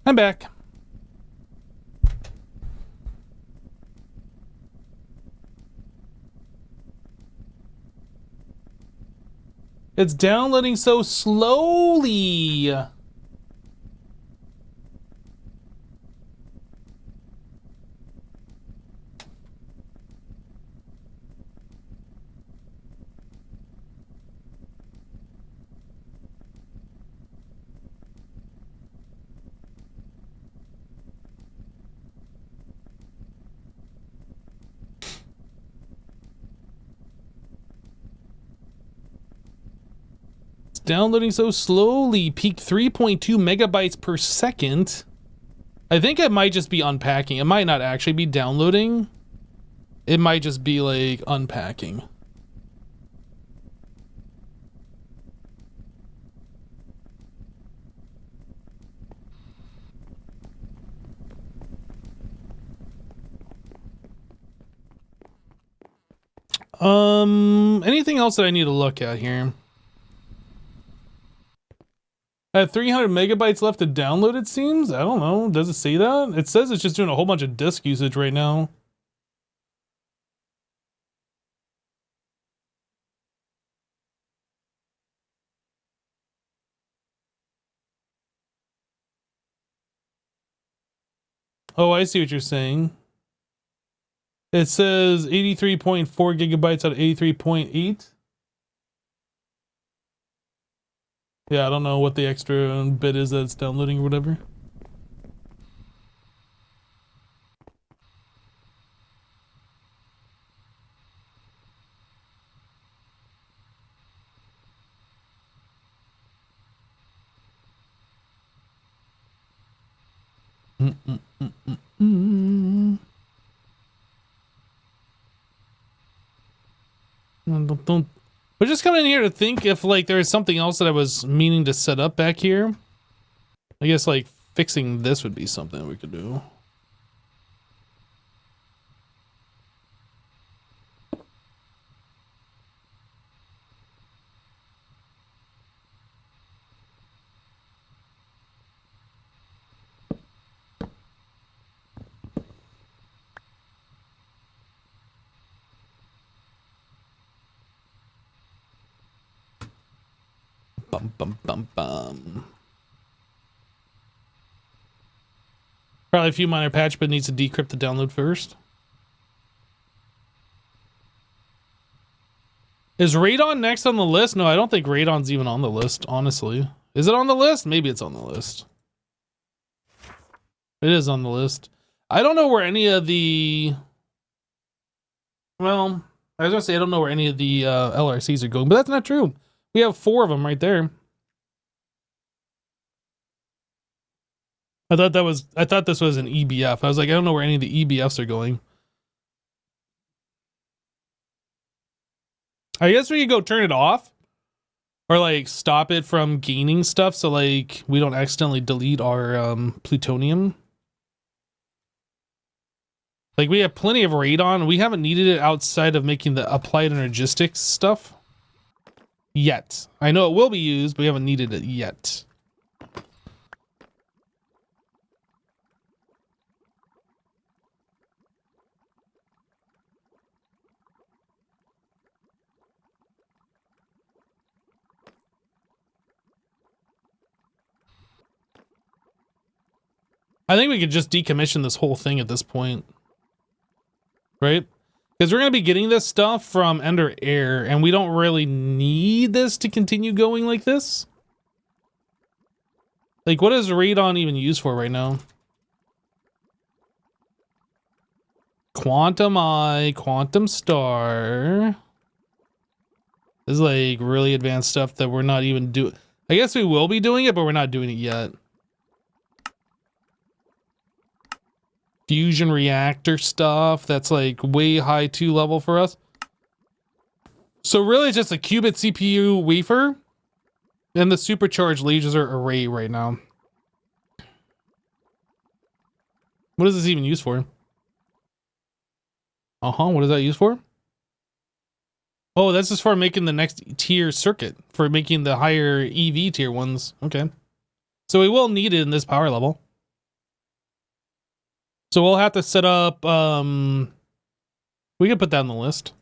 S1: I'm back. It's downloading so slowly. Downloading so slowly. Peak 3.2 megabytes per second. I think it might just be unpacking. It might not actually be downloading. It might just be like unpacking. Anything else that I need to look at here? I have 300 megabytes left to download, it seems. I don't know. Does it say that? It says it's just doing a whole bunch of disk usage right now. Oh, I see what you're saying. It says 83.4 gigabytes out of 83.8. Yeah, I don't know what the extra bit is that it's downloading or whatever. We're just coming in here to think if like there is something else that I was meaning to set up back here. I guess like fixing this would be something we could do. Bum, bum, bum, bum. Probably a few minor patch, but needs to decrypt the download first. Is Radon next on the list? No, I don't think Radon's even on the list, honestly. Is it on the list? Maybe it's on the list. It is on the list. I don't know where any of the... Well, I was gonna say I don't know where any of the LRCs are going, but that's not true. We have 4 of them right there. I thought this was an EBF. I was like, I don't know where any of the EBFs are going. I guess we could go turn it off or like stop it from gaining stuff so like we don't accidentally delete our plutonium. Like we have plenty of radon. We haven't needed it outside of making the applied energistics stuff yet. I know it will be used, but we haven't needed it yet. I think we could just decommission this whole thing at this point. Right? Because we're going to be getting this stuff from Ender Air, and we don't really need this to continue going like this. Like, what is radon even used for right now? Quantum Eye, Quantum Star. This is like really advanced stuff that we're not even doing. I guess we will be doing it, but we're not doing it yet. Fusion reactor stuff. That's like way high 2 level for us. So really it's just a qubit CPU wafer and the supercharged laser array right now. What is this even used for? What is that used for? Oh, that's just for making the next tier circuit, for making the higher EV tier ones. Okay. So we will need it in this power level. So we'll have to set up, we can put that on the list.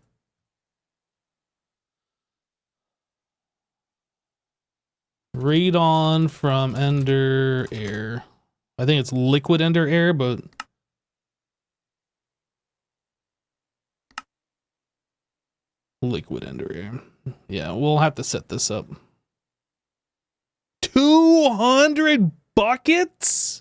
S1: Radon from Ender Air. I think it's liquid Ender Air, but liquid Ender Air. Yeah, we'll have to set this up. 200 buckets?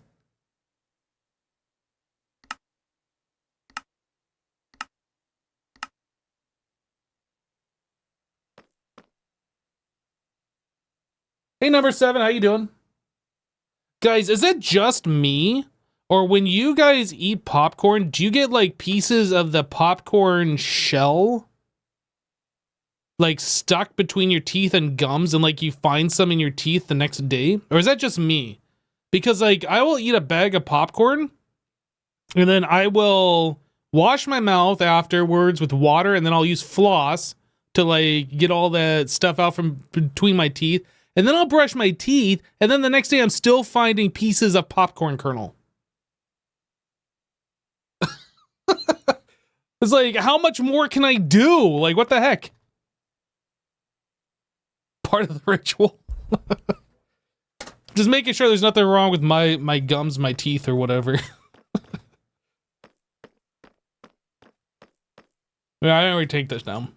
S1: Hey, number 7, how you doing? Guys, is it just me? Or when you guys eat popcorn, do you get like pieces of the popcorn shell like stuck between your teeth and gums and like you find some in your teeth the next day? Or is that just me? Because like I will eat a bag of popcorn and then I will wash my mouth afterwards with water and then I'll use floss to like get all that stuff out from between my teeth. And then I'll brush my teeth, and then the next day I'm still finding pieces of popcorn kernel. It's like, how much more can I do? Like, what the heck? Part of the ritual. Just making sure there's nothing wrong with my gums, my teeth, or whatever. Yeah, I already take this down.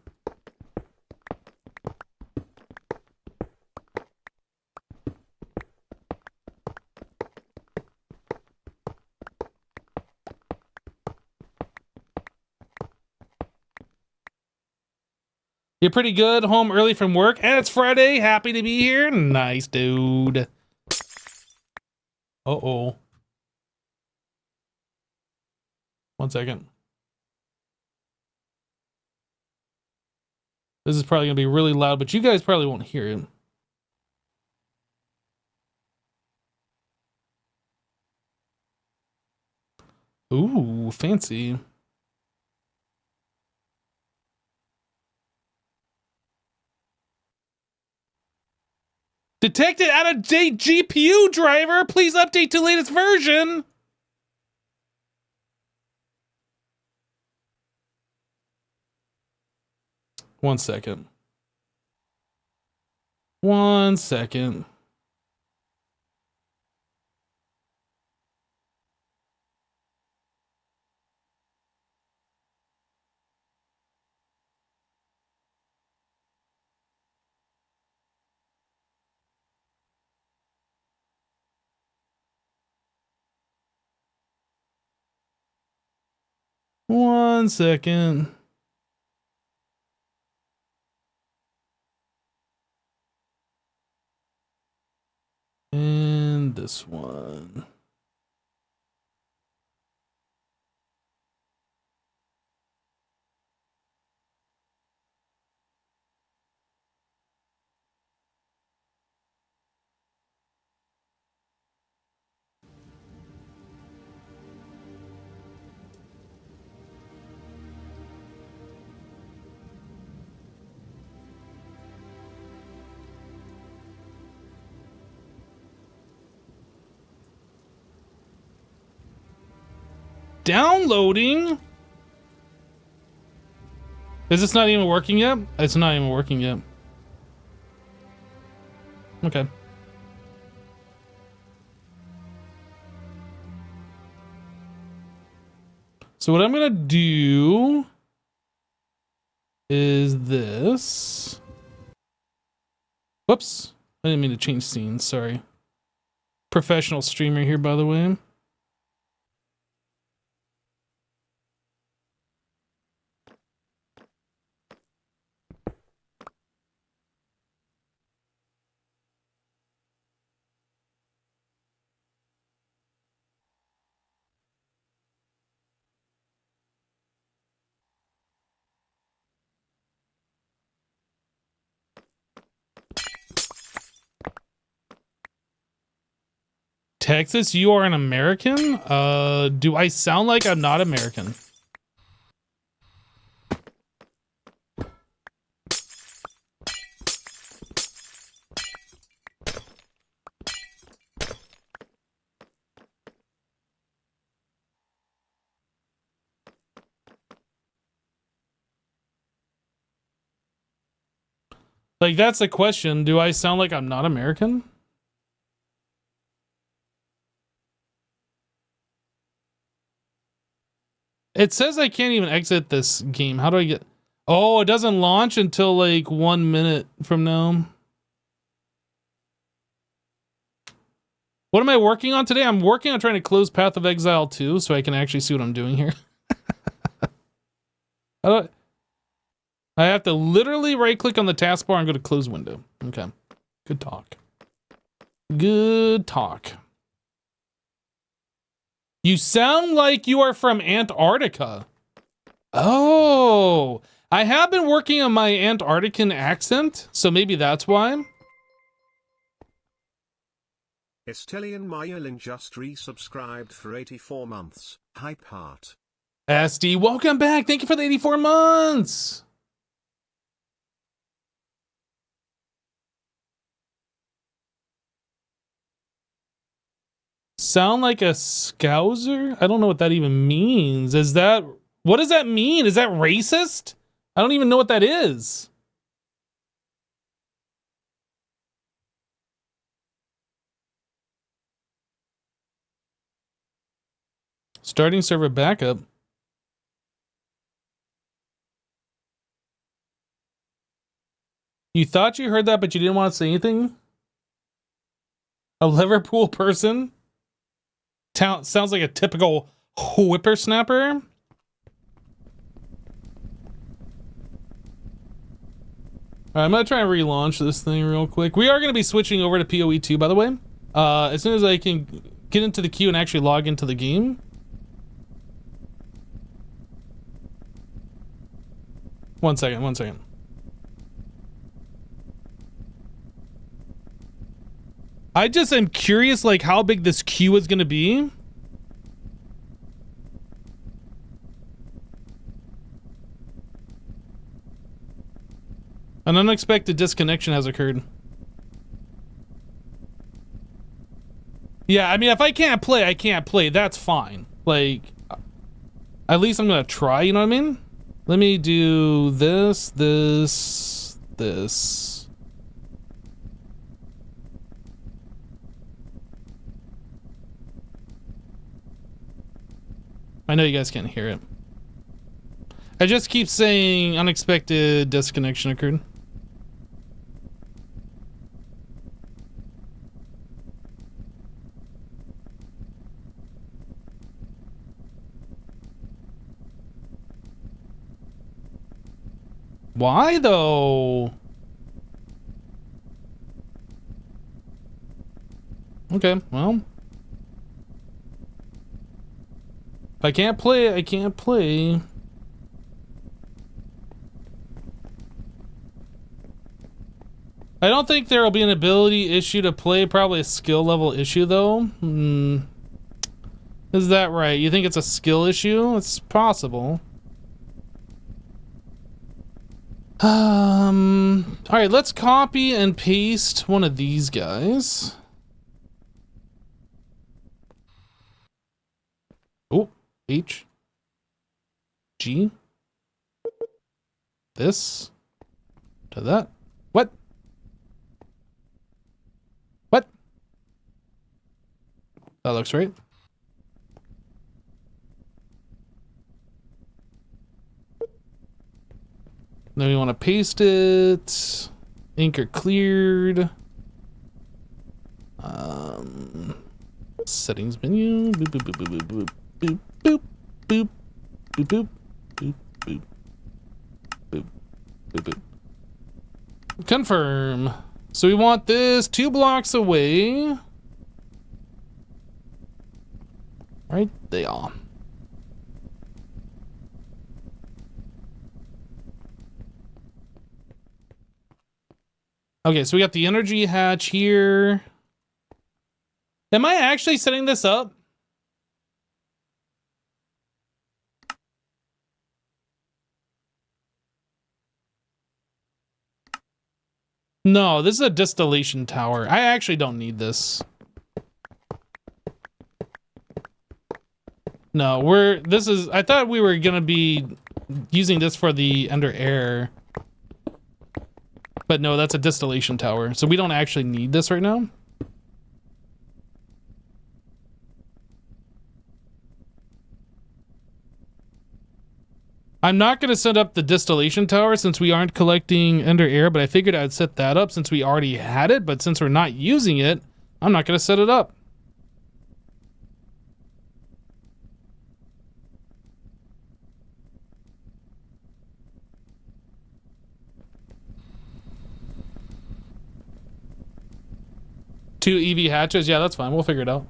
S1: You're pretty good. Home early from work. And it's Friday. Happy to be here. Nice, dude. Uh-oh. 1 second. This is probably going to be really loud, but you guys probably won't hear it. Ooh, fancy. Detected out of date GPU driver. Please update to latest version. One second. 1 second. One second. And this one. Downloading? Is this not even working yet? It's not even working yet. Okay. So what I'm gonna do is this. Whoops. I didn't mean to change scenes, sorry. Professional streamer here, by the way. Texas, you are an American? Do I sound like I'm not American? Like, that's the question. Do I sound like I'm not American? It says I can't even exit this game. How do I get... Oh, it doesn't launch until like 1 minute from now. What am I working on today? I'm working on trying to close Path of Exile 2 so I can actually see what I'm doing here. I have to literally right-click on the taskbar and go to close window. Okay. Good talk. Good talk. You sound like you are from Antarctica. Oh, I have been working on my Antarctican accent, so maybe that's why.
S2: Estelian Myelin just resubscribed for 84 months. Hype heart.
S1: SD, welcome back. Thank you for the 84 months. Sound like a scouser? I don't know what that even means. Is that... What does that mean? Is that racist? I don't even know what that is. Starting server backup. You thought you heard that, but you didn't want to say anything? A Liverpool person? Sounds like a typical whippersnapper. Alright, I'm gonna try and relaunch this thing real quick. We are gonna be switching over to PoE 2, by the way. As soon as I can get into the queue and actually log into the game. One second. I just am curious, like, how big this queue is gonna be. An unexpected disconnection has occurred. Yeah, I mean, if I can't play, I can't play. That's fine. Like, at least I'm gonna try, you know what I mean? Let me do this. I know you guys can't hear it. I just keep saying unexpected disconnection occurred. Why though? Okay, well. If I can't play, I can't play. I don't think there will be an ability issue to play, probably a skill level issue though. Is that right? You think it's a skill issue? It's possible. Alright, let's copy and paste one of these guys. Oh, H. G. This. To that. What? What? That looks right. Then we want to paste it. Anchor cleared. Settings menu. Boop boop boop boop boop boop boop boop boop boop boop boop boop boop boop. Confirm. So we want this 2 blocks away. Right there. Okay, so we got the energy hatch here. Am I actually setting this up? No, this is a distillation tower. I actually don't need this. No, I thought we were gonna be using this for the under air. But no, that's a distillation tower. So we don't actually need this right now. I'm not going to set up the distillation tower since we aren't collecting under air, but I figured I'd set that up since we already had it. But since we're not using it, I'm not going to set it up. Two EV hatches? Yeah, that's fine. We'll figure it out.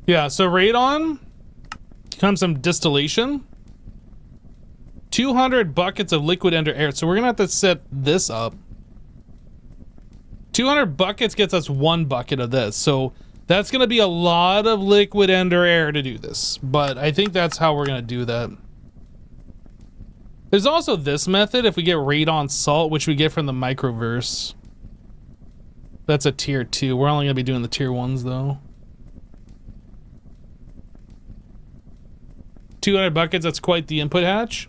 S1: Yeah, so radon comes from distillation. 200 buckets of liquid under air. So we're going to have to set this up. 200 buckets gets us 1 bucket of this. So that's going to be a lot of liquid under air to do this. But I think that's how we're going to do that. There's also this method if we get radon salt, which we get from the microverse. That's a tier 2. We're only going to be doing the tier 1s though. 200 buckets, that's quite the input hatch.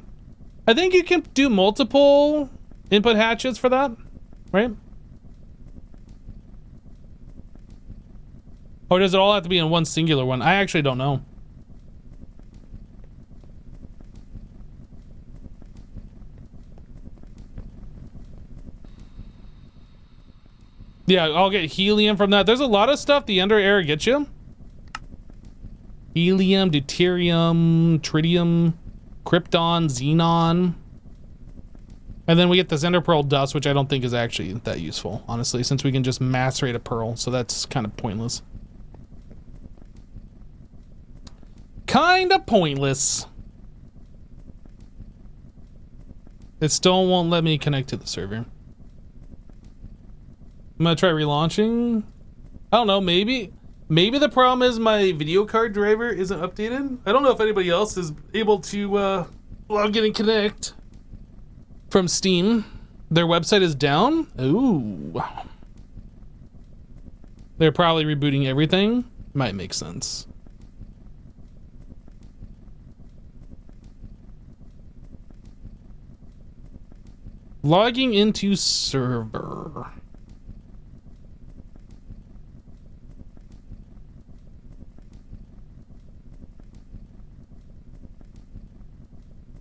S1: I think you can do multiple input hatches for that, right? Or does it all have to be in one singular one? I actually don't know. Yeah, I'll get helium from that. There's a lot of stuff the under air gets you. Helium, deuterium, tritium, krypton, xenon. And then we get this ender pearl dust, which I don't think is actually that useful, honestly, since we can just macerate a pearl, so that's kind of pointless. Kind of pointless. It still won't let me connect to the server. I'm gonna try relaunching. I don't know, maybe the problem is my video card driver isn't updated. I don't know if anybody else is able to log in and connect from Steam. Their website is down. Ooh. They're probably rebooting everything. Might make sense. Logging into server.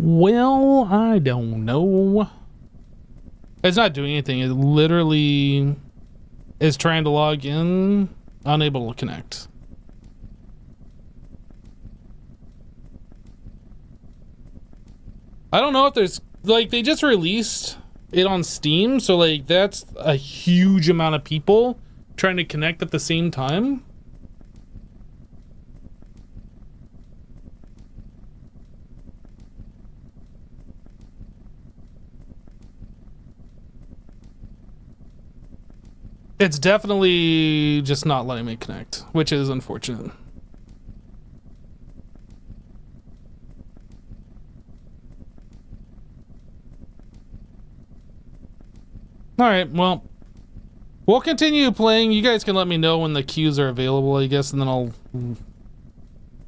S1: Well, I don't know. It's not doing anything. It literally is trying to log in, unable to connect. I don't know if there's, like, they just released it on Steam, so like that's a huge amount of people trying to connect at the same time. It's definitely just not letting me connect, which is unfortunate. All right, well, we'll continue playing. You guys can let me know when the queues are available, I guess, and then I'll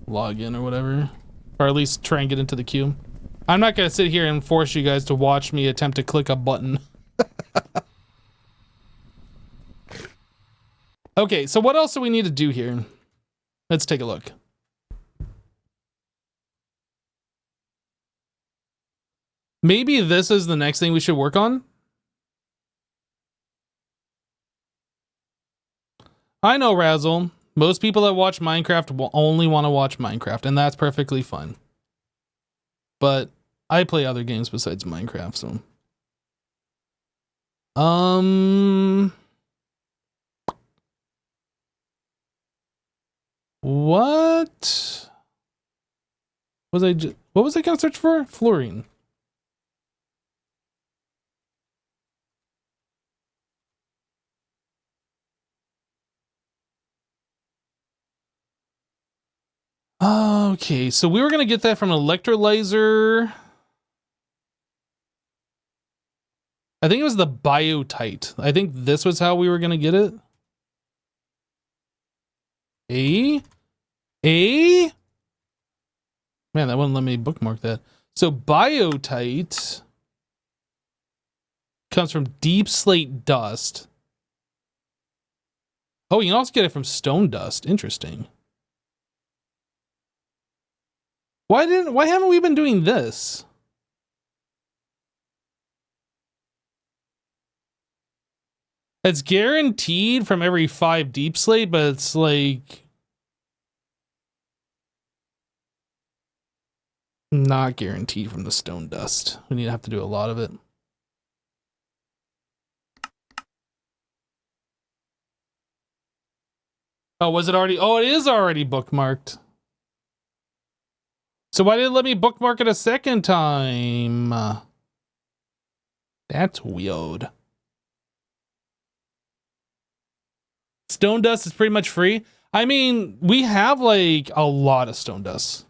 S1: log in or whatever, or at least try and get into the queue. I'm not gonna sit here and force you guys to watch me attempt to click a button. Okay, so what else do we need to do here? Let's take a look. Maybe this is the next thing we should work on. I know, Razzle. Most people that watch Minecraft will only want to watch Minecraft, and that's perfectly fine. But I play other games besides Minecraft, so... What was I gonna search for? Fluorine. Okay, so we were gonna get that from an electrolyzer. I think it was the biotite. I think this was how we were gonna get it. A? Man, that wouldn't let me bookmark that. So biotite comes from deep slate dust. Oh, you can also get it from stone dust. Interesting. Why haven't we been doing this? It's guaranteed from every 5 deep slate, but it's like not guaranteed from the stone dust. We need to have to do a lot of it. Oh, was it already? Oh, it is already bookmarked. So why did it let me bookmark it a second time? That's weird. Stone dust is pretty much free. I mean, we have like a lot of stone dust.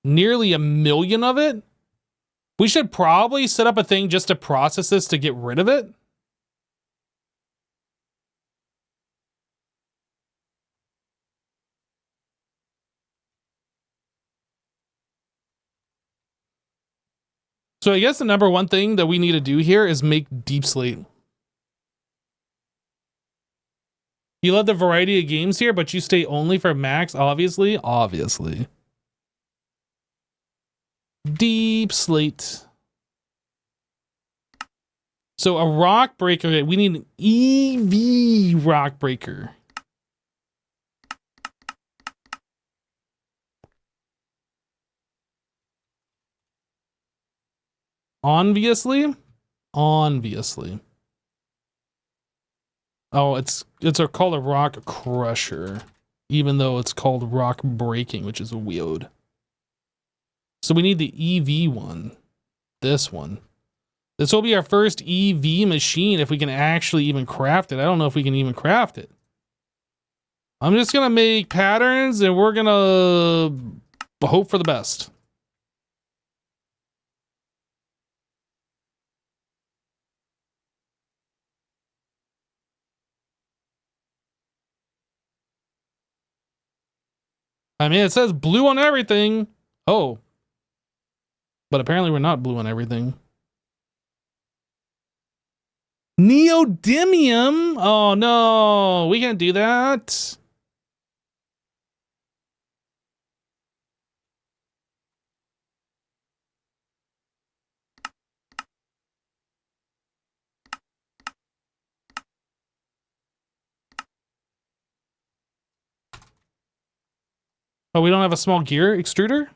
S1: Nearly 1 million of it. We should probably set up a thing just to process this to get rid of it. So I guess the number one thing that we need to do here is make deep slate. You love the variety of games here, but you stay only for Max, obviously. Obviously. Deep slate. So a rock breaker, we need an EV rock breaker. Obviously. Oh, it's called a rock crusher, even though it's called rock breaking, which is weird. So we need the EV one. This one. This will be our first EV machine if we can actually even craft it. I don't know if we can even craft it. I'm just gonna make patterns and we're gonna hope for the best. I mean, it says blue on everything. Oh. But apparently we're not blue on everything. Neodymium? Oh no, we can't do that. Oh, we don't have a small gear extruder?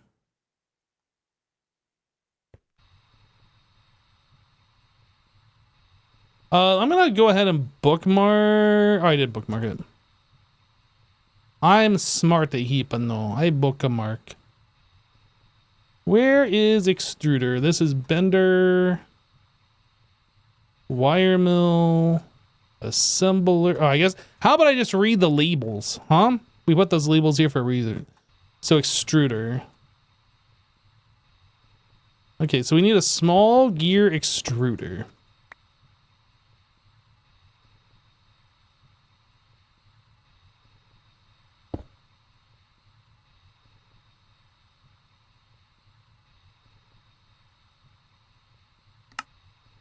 S1: I'm gonna go ahead and bookmark. Oh, I did bookmark it. I'm smart, heap, no. I bookmark. Where is extruder? This is bender, wire mill, assembler. Oh, I guess. How about I just read the labels, huh? We put those labels here for a reason. So extruder. Okay, so we need a small gear extruder.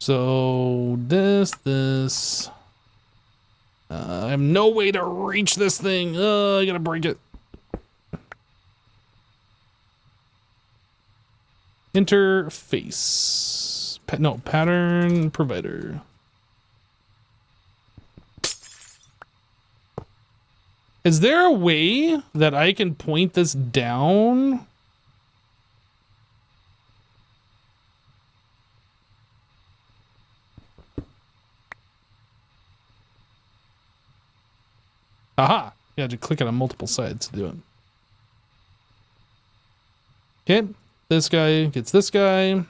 S1: So this. I have no way to reach this thing. I gotta break it. Interface. No, pattern provider. Is there a way that I can point this down? Aha! You have to click it on multiple sides to do it. Okay, this guy gets this guy.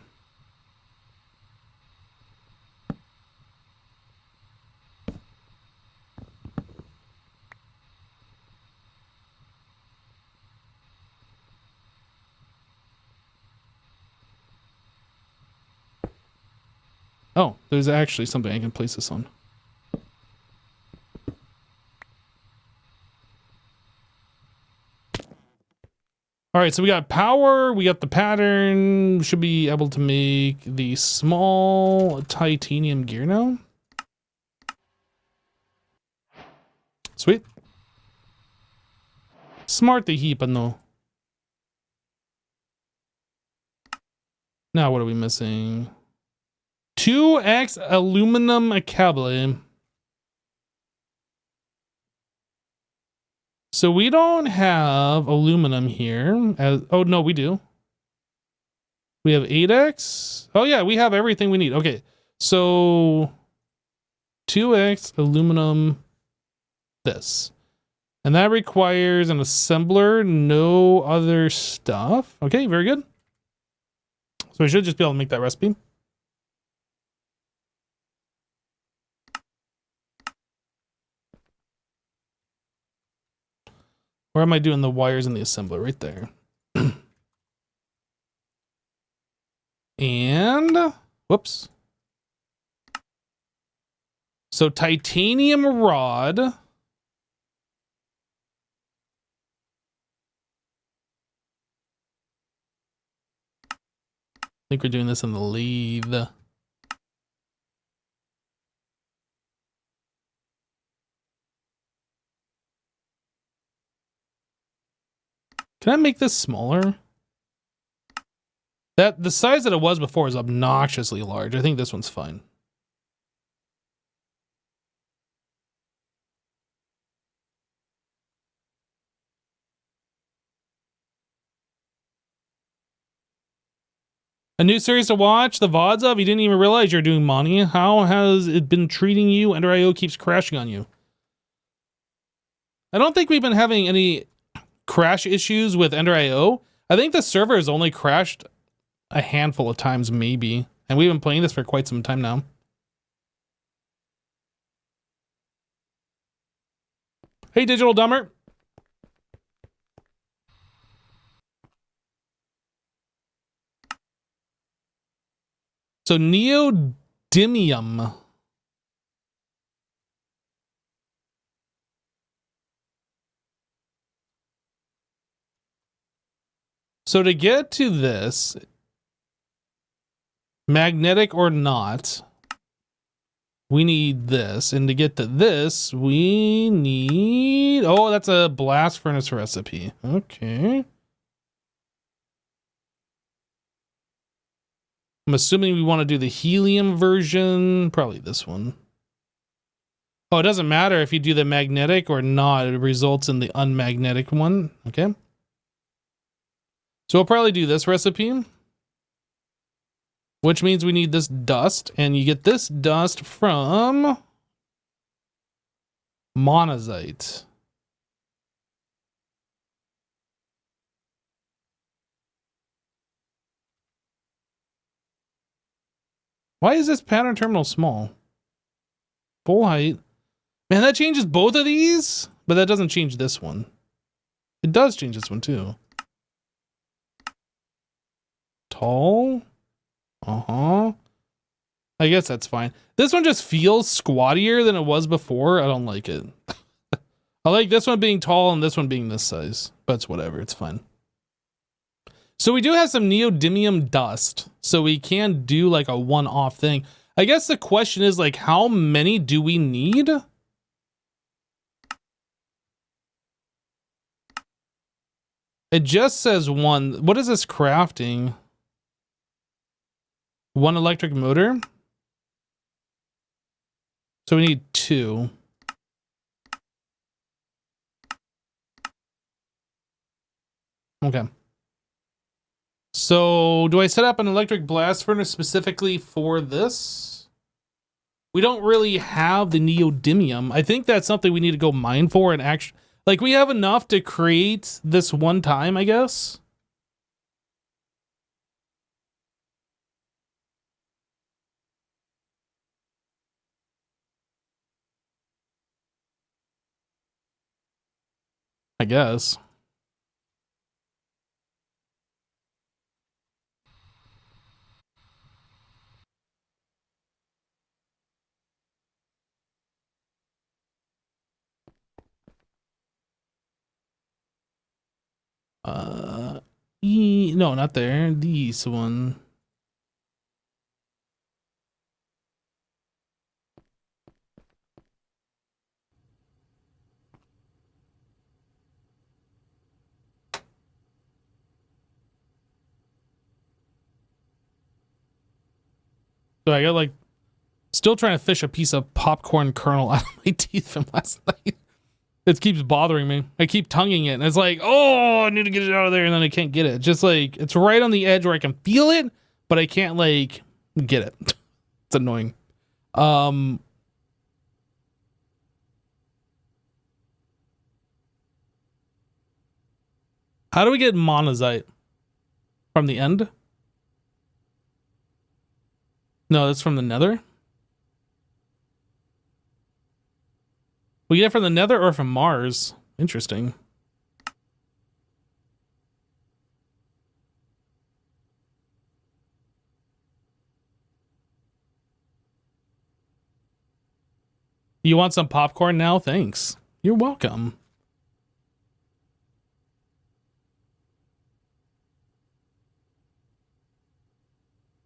S1: Oh, there's actually something I can place this on. All right, so we got power, we got the pattern. We should be able to make the small titanium gear now. Sweet. Smart the heap, no. Now what are we missing? 2x aluminum cable. So we don't have aluminum here. Oh no, we do. We have 8x. Oh yeah, we have everything we need. Okay, so 2x aluminum this. And that requires an assembler, no other stuff. Okay, very good. So we should just be able to make that recipe. Where am I doing the wires in the assembler? Right there. And, whoops. So titanium rod. I think we're doing this in the lathe. Can I make this smaller? The size that it was before is obnoxiously large. I think this one's fine. A new series to watch, the VODs of? You didn't even realize you're doing Monty. How has it been treating you? Ender IO keeps crashing on you. I don't think we've been having any crash issues with Ender IO. I think the server has only crashed a handful of times, maybe. And we've been playing this for quite some time now. Hey, Digital Dumber. So neodymium. So to get to this, magnetic or not, we need this. And to get to this, we need... Oh, that's a blast furnace recipe. Okay. I'm assuming we want to do the helium version. Probably this one. Oh, it doesn't matter if you do the magnetic or not. It results in the unmagnetic one. Okay. So we'll probably do this recipe, which means we need this dust, and you get this dust from monazite. Why is this pattern terminal small? Full height. Man, that changes both of these, but that doesn't change this one. It does change this one too. Tall. Uh-huh. I guess that's fine. This one just feels squattier than it was before. I don't like it. I like this one being tall and this one being this size, but it's whatever. It's fine. So we do have some neodymium dust, so we can do like a one-off thing. I guess the question is like, how many do we need? It just says one. What is this crafting? One electric motor. So we need 2. Okay. So do I set up an electric blast furnace specifically for this? We don't really have the neodymium. I think that's something we need to go mine for and actually, like, we have enough to create this one time, I guess. I guess. No, not there. This one. So I got like still trying to fish a piece of popcorn kernel out of my teeth from last night. It keeps bothering me. I keep tonguing it, and it's like, oh, I need to get it out of there, and then I can't get it. Just like it's right on the edge where I can feel it, but I can't like get it. It's annoying. How do we get monazite? From the end? No, that's from the nether. We get it from the nether or from Mars. Interesting. You want some popcorn now? Thanks. You're welcome.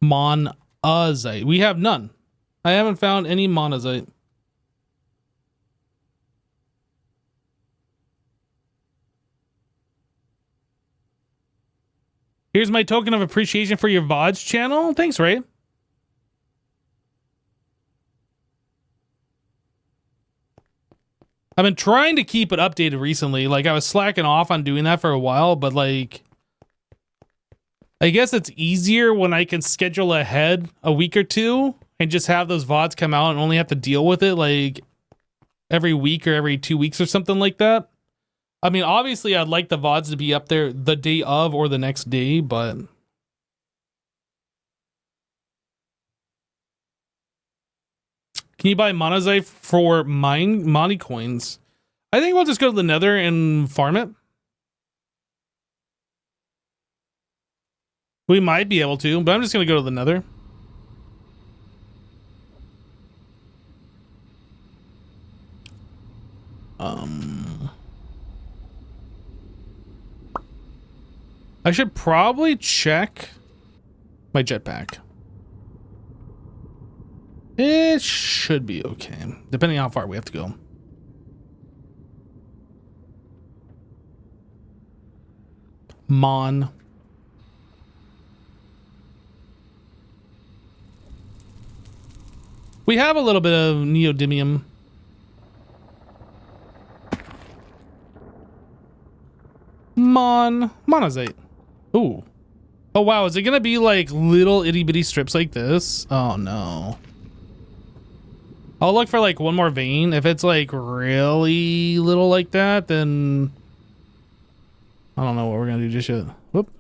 S1: Monazite. We have none. I haven't found any monazite. Here's my token of appreciation for your VODs channel. Thanks, Ray. I've been trying to keep it updated recently. Like, I was slacking off on doing that for a while, but like, I guess it's easier when I can schedule ahead a week or two and just have those VODs come out and only have to deal with it like every week or every 2 weeks or something like that. I mean, obviously, I'd like the VODs to be up there the day of or the next day, but can you buy monazite for Moni coins? I think we'll just go to the nether and farm it. We might be able to, but I'm just going to go to the nether. I should probably check my jetpack. It should be okay, depending on how far we have to go. Mon. We have a little bit of neodymium. Monazite. Ooh. Oh wow, is it gonna be like little itty bitty strips like this? Oh no. I'll look for like one more vein. If it's like really little like that, then I don't know what we're gonna do just yet. Whoop.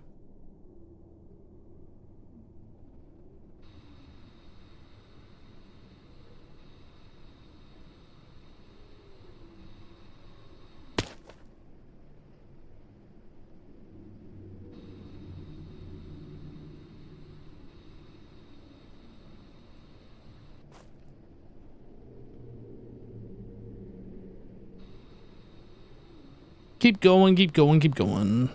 S1: Keep going, keep going, keep going.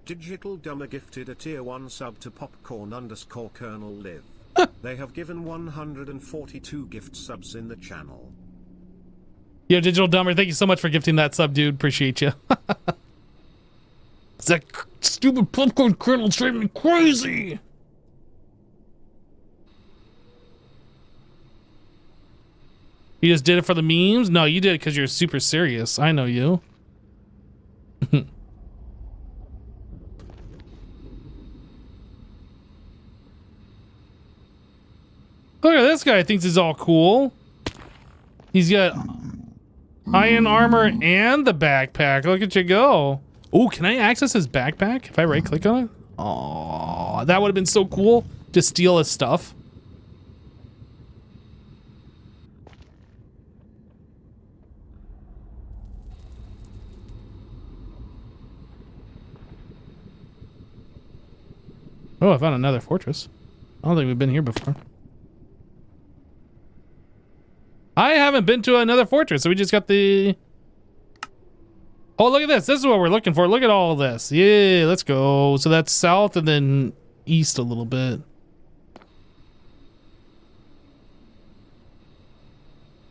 S2: Digital Dummer gifted a tier 1 sub to popcorn_kernel live. They have given 142 gift subs in the channel.
S1: Yo, Digital Dumber, thank you so much for gifting that sub, dude. Appreciate you. That stupid popcorn kernel's driving me crazy. You just did it for the memes? No, you did it because you're super serious. I know you. Look at this guy. Thinks he's all cool. He's got iron armor and the backpack. Look at you go. Oh, can I access his backpack if I right click on it? Oh, that would have been so cool to steal his stuff. Oh, I found another fortress. I don't think we've been here before. I haven't been to another fortress, so we just got the Oh, look at this. This is what we're looking for. Look at all this. Yeah, let's go. So that's south and then east a little bit.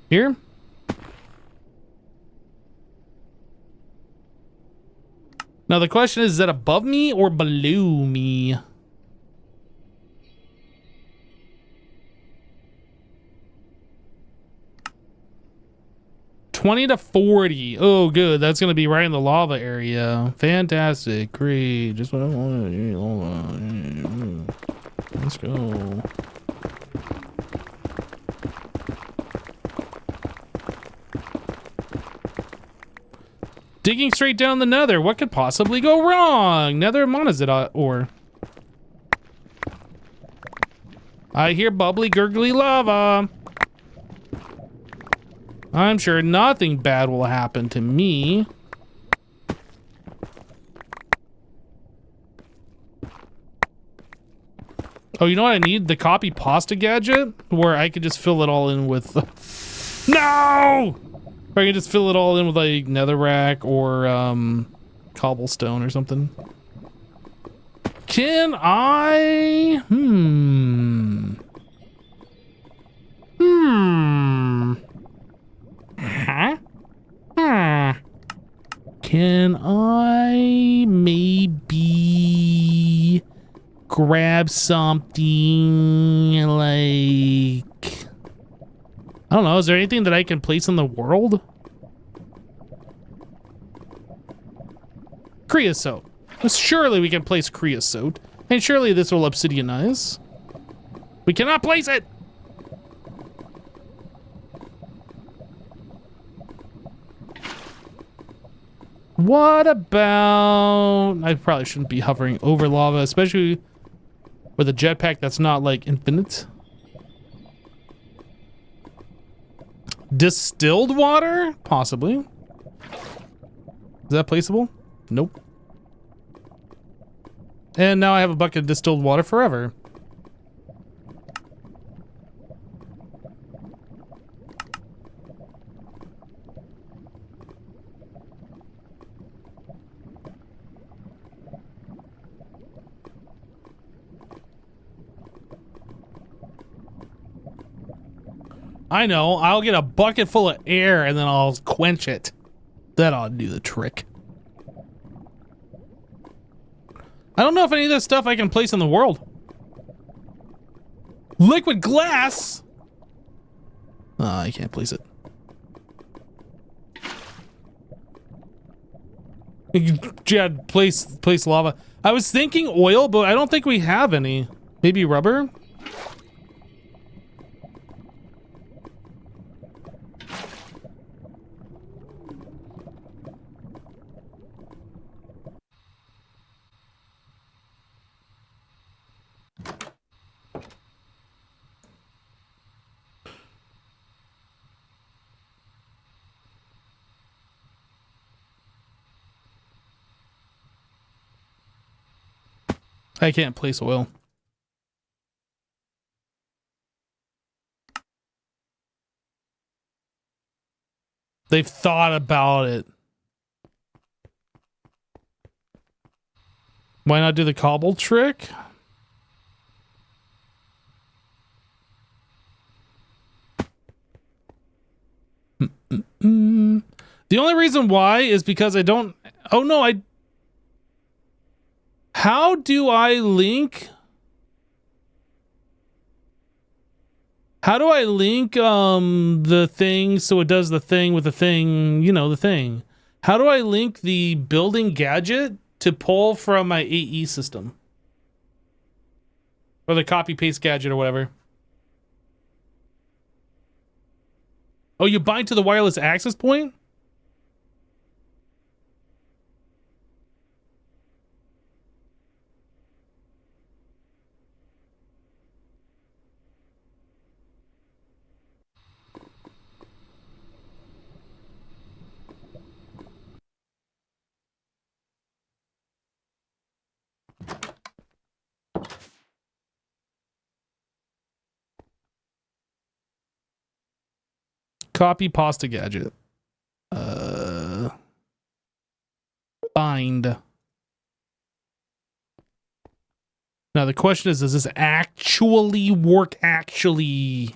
S1: Here? Now the question is that above me or below me? $20 to $40. Oh, good. That's going to be right in the lava area. Fantastic. Great. Just what I want. Let's go. Digging straight down the nether. What could possibly go wrong? Nether monazite ore. I hear bubbly, gurgly lava. I'm sure nothing bad will happen to me. Oh, you know what I need? The copy pasta gadget, where I could just fill it all in with... No! Or I can just fill it all in with like netherrack or cobblestone or something. Can I? Huh? Can I maybe grab something like... I don't know, is there anything that I can place in the world? Creosote. Surely we can place creosote. And surely this will obsidianize. We cannot place it! What about... I probably shouldn't be hovering over lava, especially with a jetpack that's not like infinite. Distilled water? Possibly. Is that placeable? Nope. And now I have a bucket of distilled water forever. I know, I'll get a bucket full of air and then I'll quench it. That ought to do the trick. I don't know if any of this stuff I can place in the world. Liquid glass? I can't place it. Jad, place lava. I was thinking oil, but I don't think we have any. Maybe rubber? I can't place oil. They've thought about it. Why not do the cobble trick? The only reason why is because I don't... Oh no, I... How do I link... How do I link the thing so it does the thing with the thing, you know, the thing? How do I link the building gadget to pull from my AE system? Or the copy paste gadget or whatever. Oh, you bind to the wireless access point? Copy pasta gadget. mind. Now the question is, does this actually work? Actually.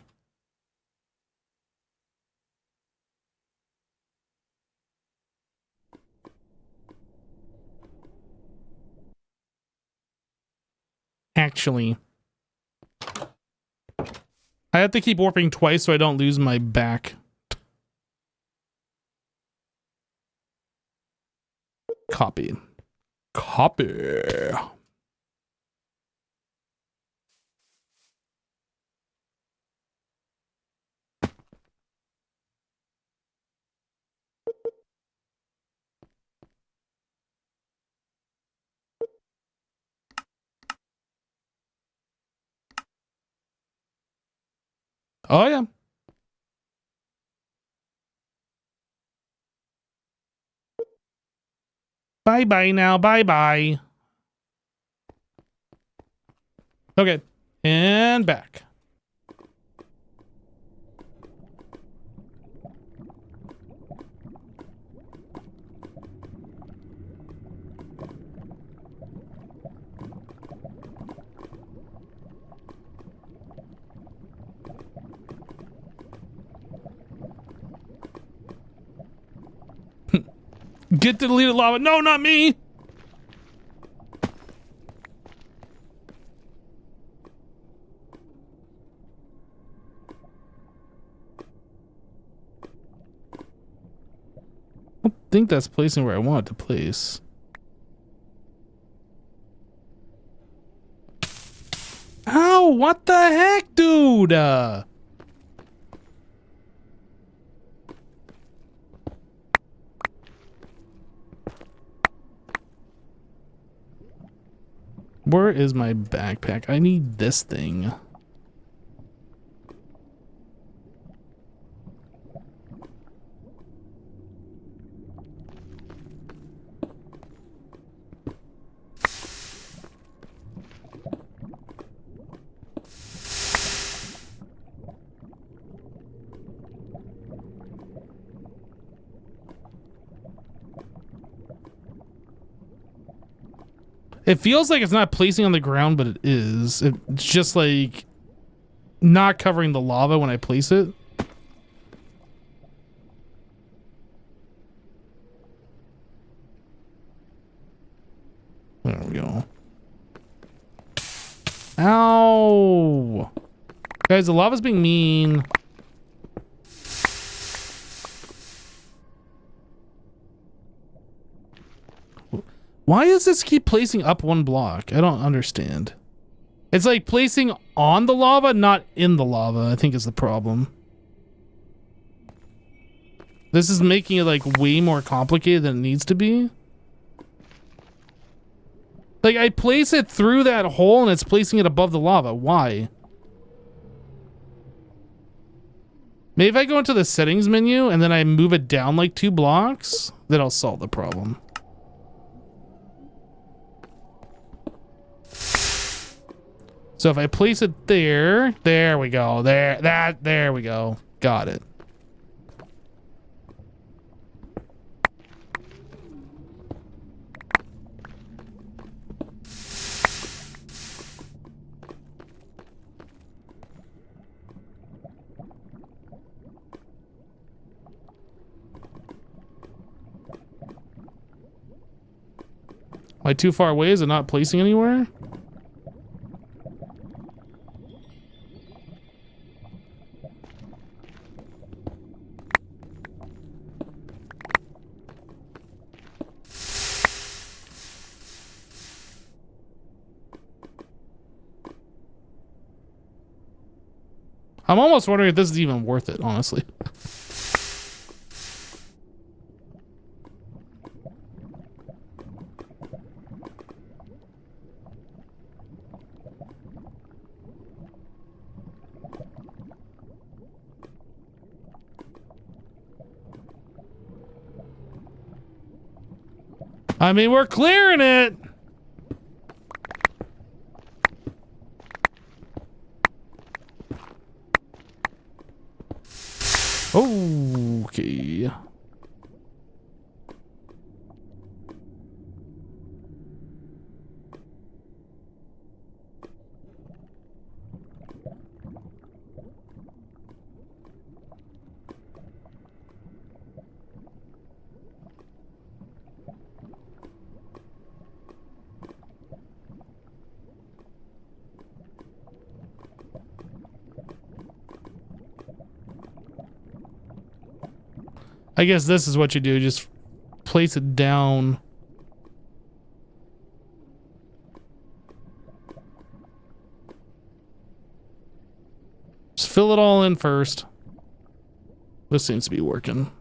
S1: I have to keep warping twice so I don't lose my back. Copy. Copy. Oh, yeah. Bye-bye now. Bye-bye. Okay. And back. Get to deleted lava. No, not me. I think that's placing where I want it to place. Ow, what the heck, dude? Where is my backpack? I need this thing. It feels like it's not placing on the ground, but it is. It's just like not covering the lava when I place it. There we go. Ow! Guys, the lava's being mean. Why does this keep placing up one block? I don't understand. It's like placing on the lava, not in the lava, I think is the problem. This is making it like way more complicated than it needs to be. Like I place it through that hole and it's placing it above the lava. Why? Maybe if I go into the settings menu and then I move it down like 2 blocks, then I'll solve the problem. So if I place it there we go. There we go. Got it. Am I too far away? Is it not placing anywhere? I'm almost wondering if this is even worth it, honestly. I mean, we're clearing it. Okay. I guess this is what you do. Just place it down. Just fill it all in first. This seems to be working.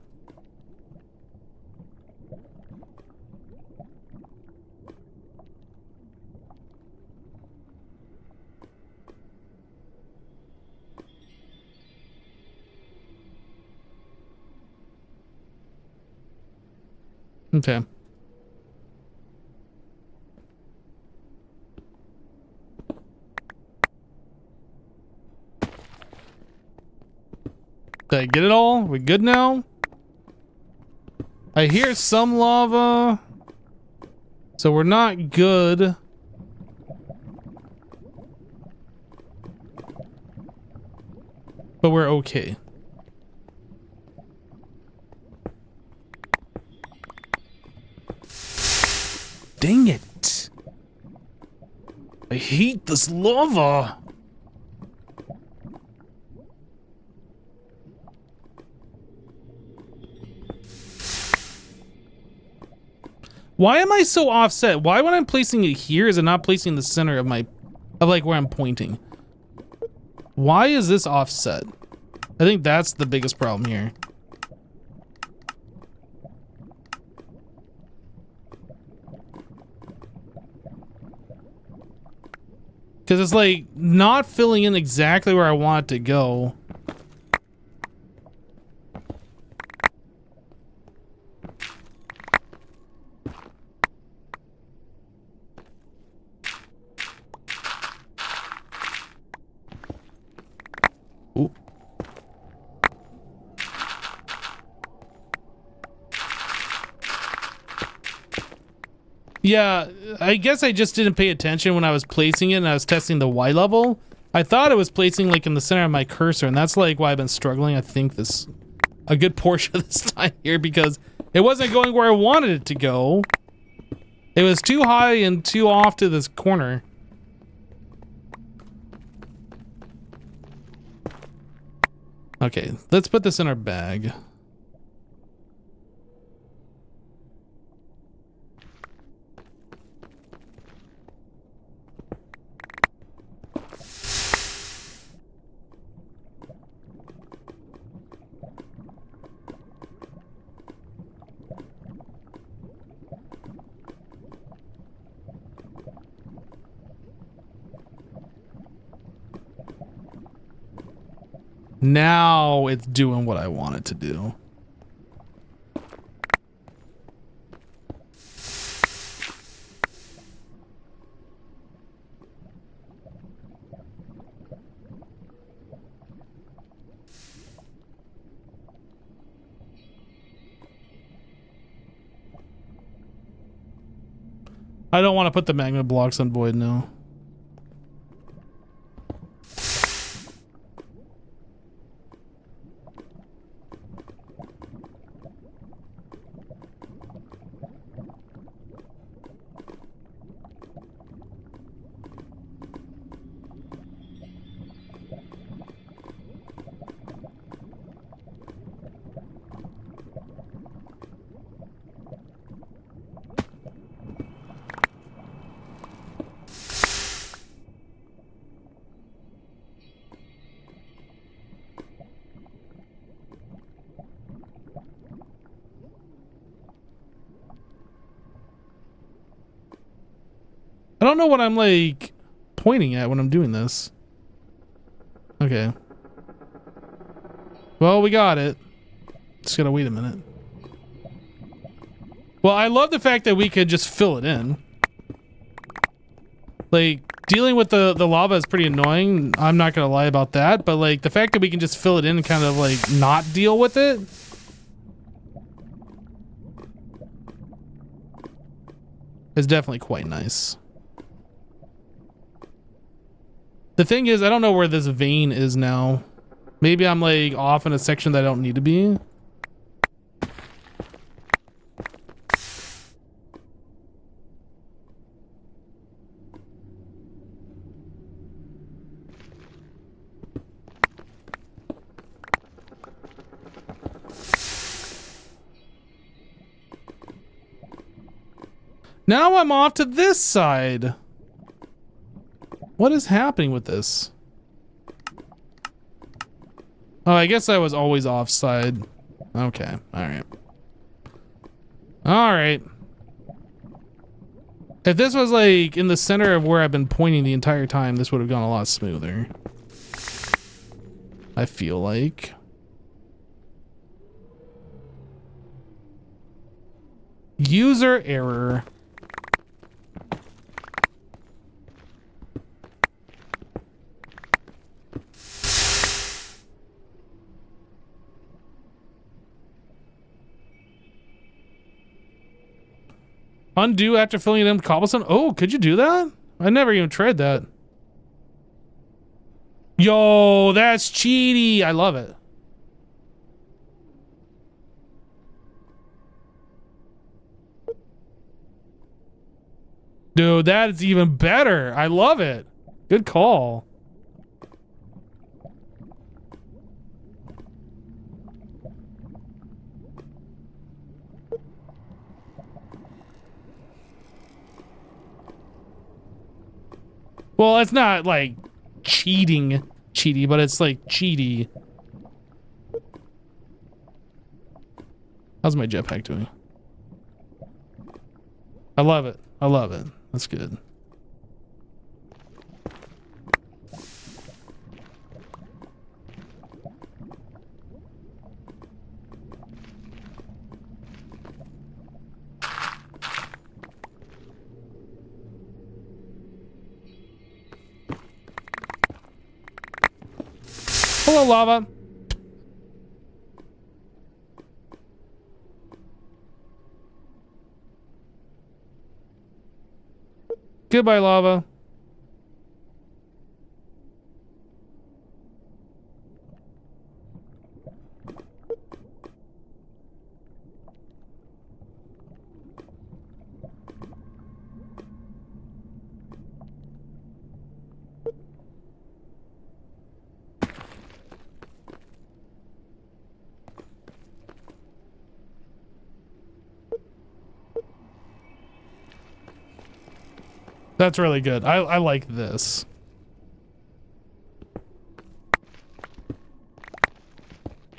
S1: Okay. Did I get it all? We good now? I hear some lava. So we're not good. But we're okay. Dang it. I hate this lava. Why am I so offset? Why when I'm placing it here is it not placing the center of my, of like where I'm pointing? Why is this offset? I think that's the biggest problem here. Because it's like not filling in exactly where I want it to go. Ooh. Yeah, I guess I just didn't pay attention when I was placing it and I was testing the Y level. I thought it was placing like in the center of my cursor, and that's like why I've been struggling. I think this a good portion of this time here because it wasn't going where I wanted it to go. It was too high and too off to this corner. Okay, let's put this in our bag. Now it's doing what I want it to do. I don't want to put the magma blocks on void now. I don't know what I'm like pointing at when I'm doing this. Okay. Well, we got it. Just gotta wait a minute. Well, I love the fact that we could just fill it in. Like, dealing with the lava is pretty annoying. I'm not gonna lie about that. But like, the fact that we can just fill it in and kind of like not deal with it is definitely quite nice. The thing is, I don't know where this vein is now. Maybe I'm like off in a section that I don't need to be. Now I'm off to this side. What is happening with this? Oh, I guess I was always offside. Okay, alright. Alright. If this was like in the center of where I've been pointing the entire time, this would have gone a lot smoother. I feel like. User error. Undo after filling it in with cobblestone. Oh, could you do that? I never even tried that. Yo, that's cheaty. I love it. Dude, that is even better. I love it. Good call. Well, it's not like cheaty, but it's like cheaty. How's my jetpack doing? I love it. I love it. That's good. Hello, lava. Goodbye, lava. That's really good. I like this.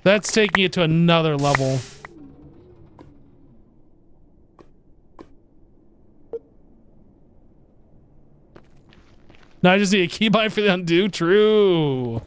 S1: That's taking it to another level. Now I just need a keybind for the undo. True.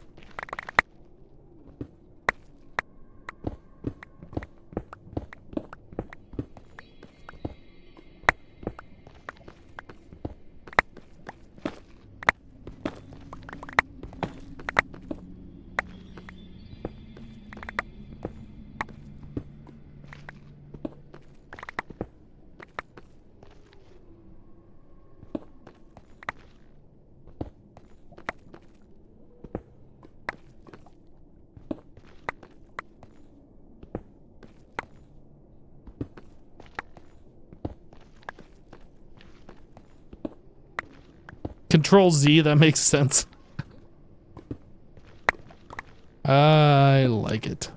S1: Control Z, that makes sense. I like it.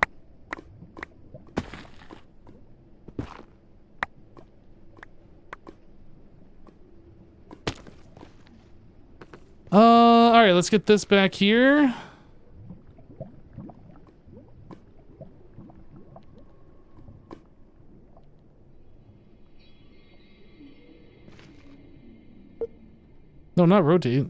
S1: All right, let's get this back here. No, not rotate.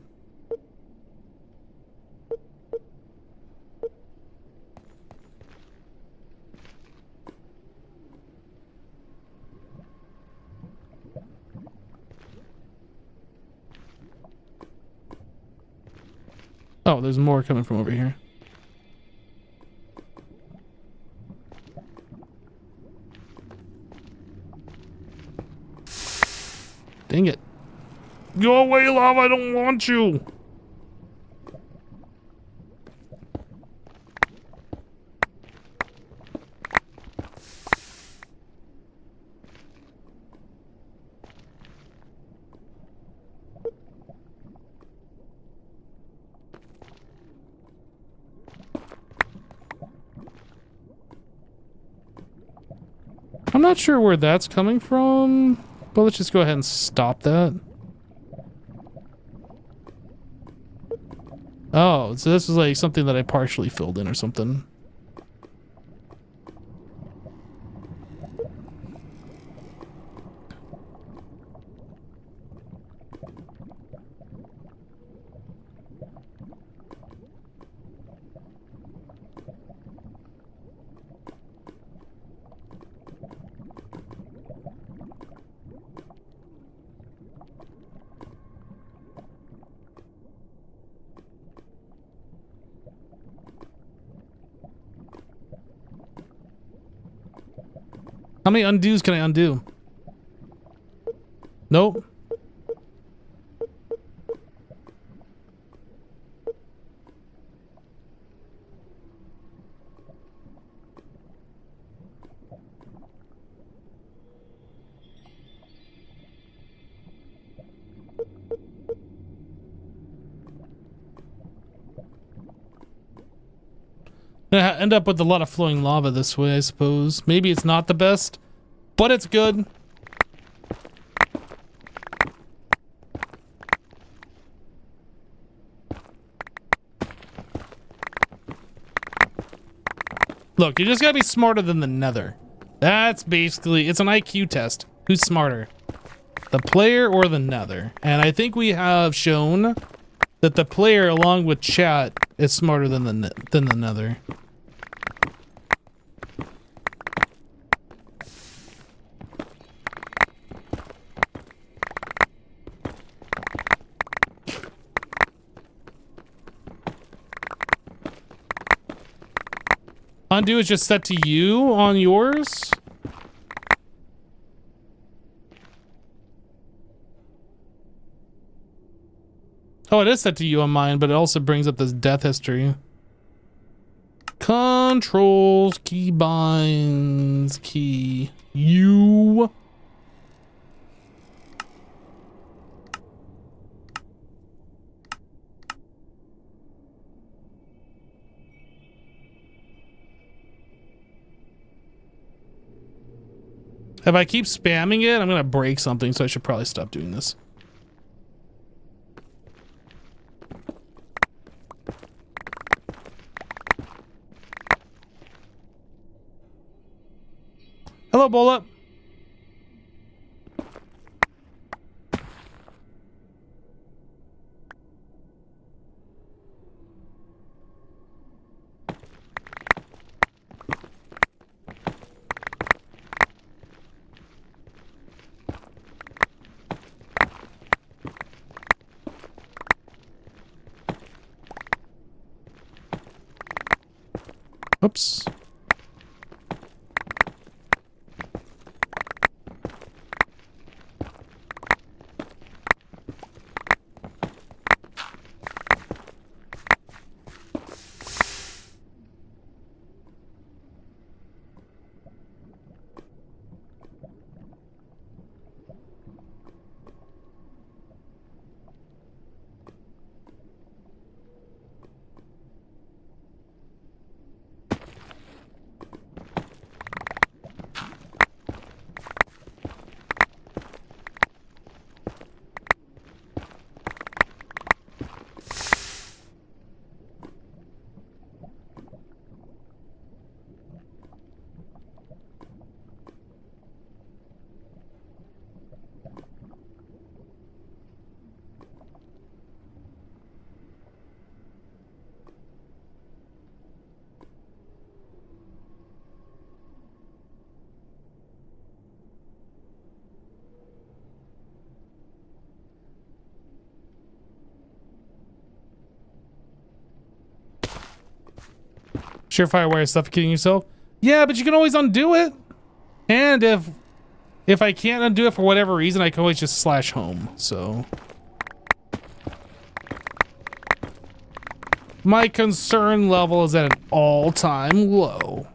S1: Oh, there's more coming from over here. Dang it. Go away, lava, I don't want you. I'm not sure where that's coming from. But let's just go ahead and stop that. Oh, so this is like something that I partially filled in or something. How many undos can I undo? Nope. Gonna end up with a lot of flowing lava this way, I suppose. Maybe it's not the best, but it's good. Look, you just gotta be smarter than the Nether. That's basically, it's an IQ test. Who's smarter? The player or the Nether? And I think we have shown that the player, along with chat, is smarter than the Nether. Undo is just set to you on yours. Oh, it is set to you on mine, but it also brings up this death history. Controls, keybinds, key, you. If I keep spamming it, I'm gonna break something, so I should probably stop doing this. Hello, Bola. Oops. Surefire wire suffocating yourself. Yeah, but you can always undo it. And if I can't undo it for whatever reason, I can always just slash home. So my concern level is at an all-time low.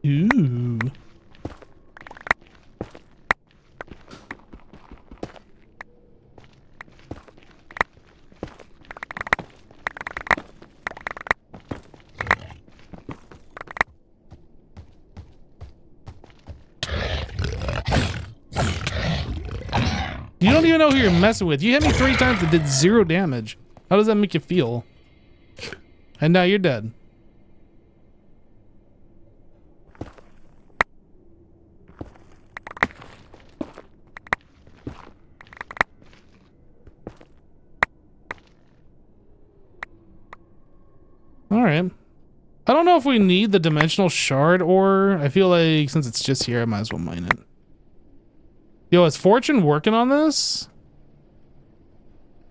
S1: Ooh. You don't even know who you're messing with. You hit me 3 times and did 0 damage. How does that make you feel? And now you're dead. Alright. I don't know if we need the dimensional shard ore. I feel like since it's just here, I might as well mine it. Yo, is Fortune working on this?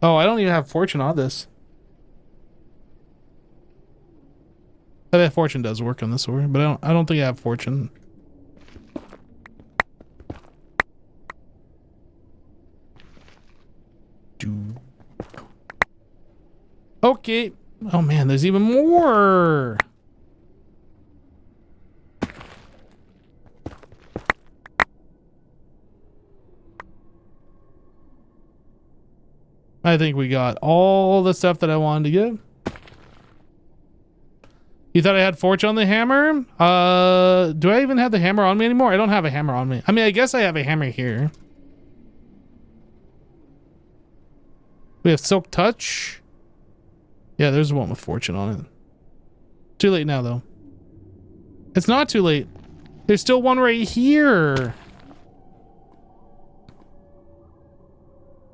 S1: Oh, I don't even have Fortune on this. I bet Fortune does work on this ore, but I don't think I have Fortune. Okay. Oh man, there's even more. I think we got all the stuff that I wanted to get. You thought I had Fortune on the hammer? Do I even have the hammer on me anymore? I don't have a hammer on me. I mean, I guess I have a hammer here. We have Silk Touch. Yeah, there's one with Fortune on it. Too late now, though. It's not too late. There's still one right here.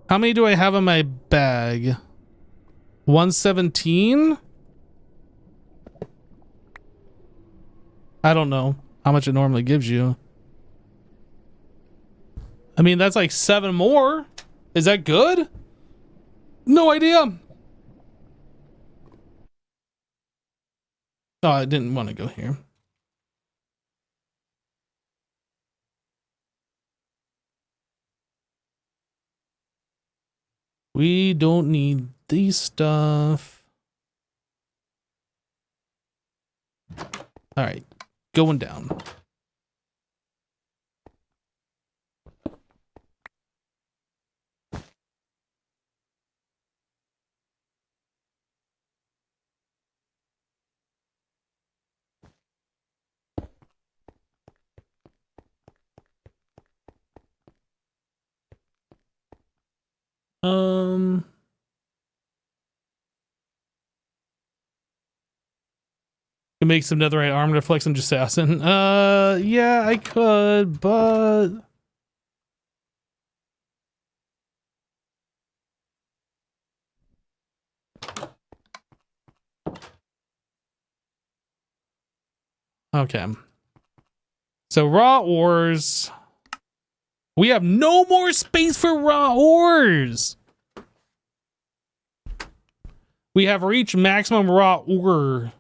S1: How many do I have in my bag? 117? I don't know how much it normally gives you. I mean, that's like 7 more. Is that good? No idea. Oh, I didn't want to go here. We don't need these stuff. All right, going down. Can make some netherite armor to flex and just assassin. Yeah, I could, but okay. So raw ores. We have no more space for raw ores. We have reached maximum raw ore.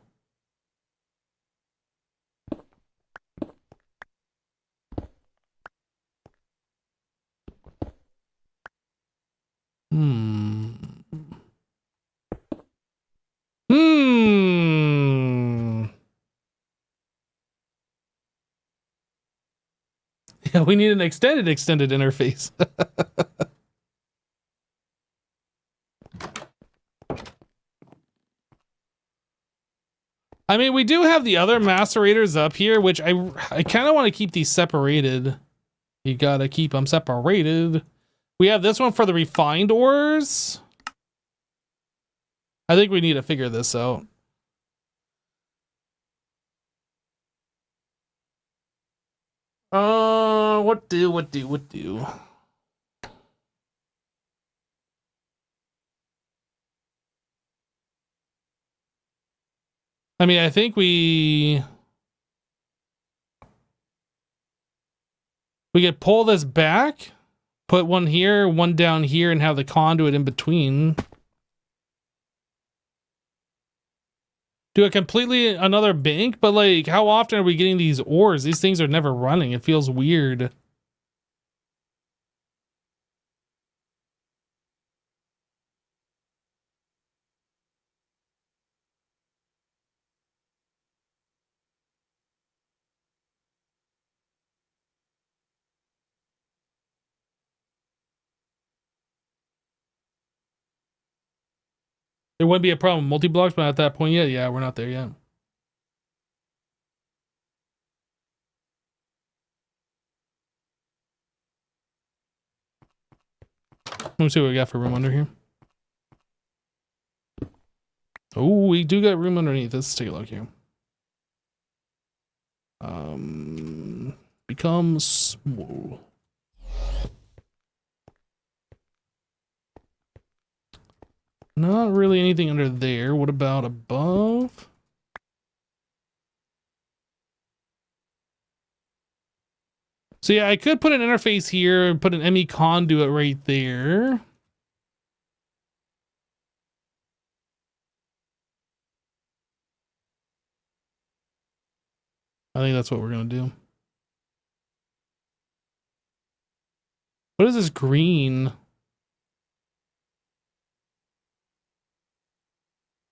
S1: Hmm. Yeah, we need an extended interface. I mean, we do have the other macerators up here, which I kind of want to keep these separated. You gotta keep them separated. We have this one for the refined ores. I think we need to figure this out. What do? I mean, I think we could pull this back, put one here, one down here, and have the conduit in between. Do a completely another bank, but like, how often are we getting these ores? These things are never running. It feels weird. There wouldn't be a problem with multi-blocks, but at that point yet, yeah, we're not there yet. Let me see what we got for room under here. Oh, we do got room underneath. Let's take a look here. Become small. Not really anything under there. What about above? So yeah, I could put an interface here and put an ME conduit right there. I think that's what we're gonna do. What is this green?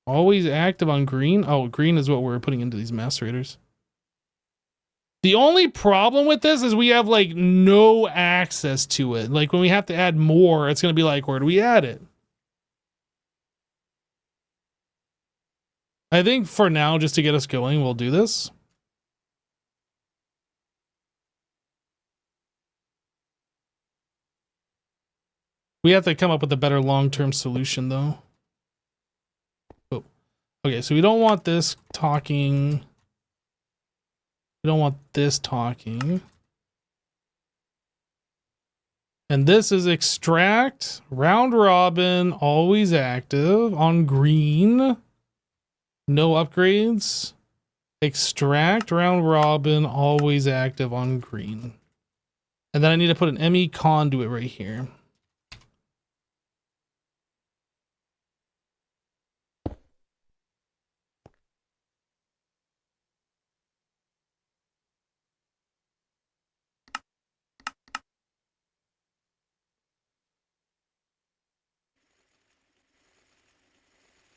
S1: Always active on green? Oh, green is what we're putting into these macerators. The only problem with this is we have like no access to it. Like when we have to add more, it's gonna be like, where do we add it? I think for now, just to get us going, we'll do this. We have to come up with a better long-term solution though. Oh, okay, so we don't want this talking. We don't want this talking. And this is extract, round robin, always active on green. No upgrades. Extract, round robin, always active on green. And then I need to put an ME conduit right here.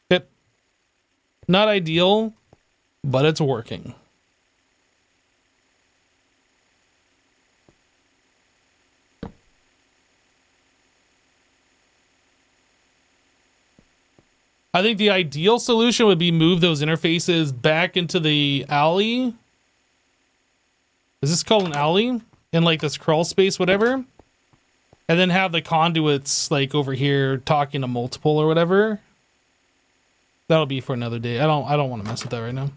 S1: Yep. Not ideal, but it's working. I think the ideal solution would be move those interfaces back into the alley. Is this called an alley? In like this crawl space, whatever. And then have the conduits like over here talking to multiple or whatever. That'll be for another day. I don't want to mess with that right now.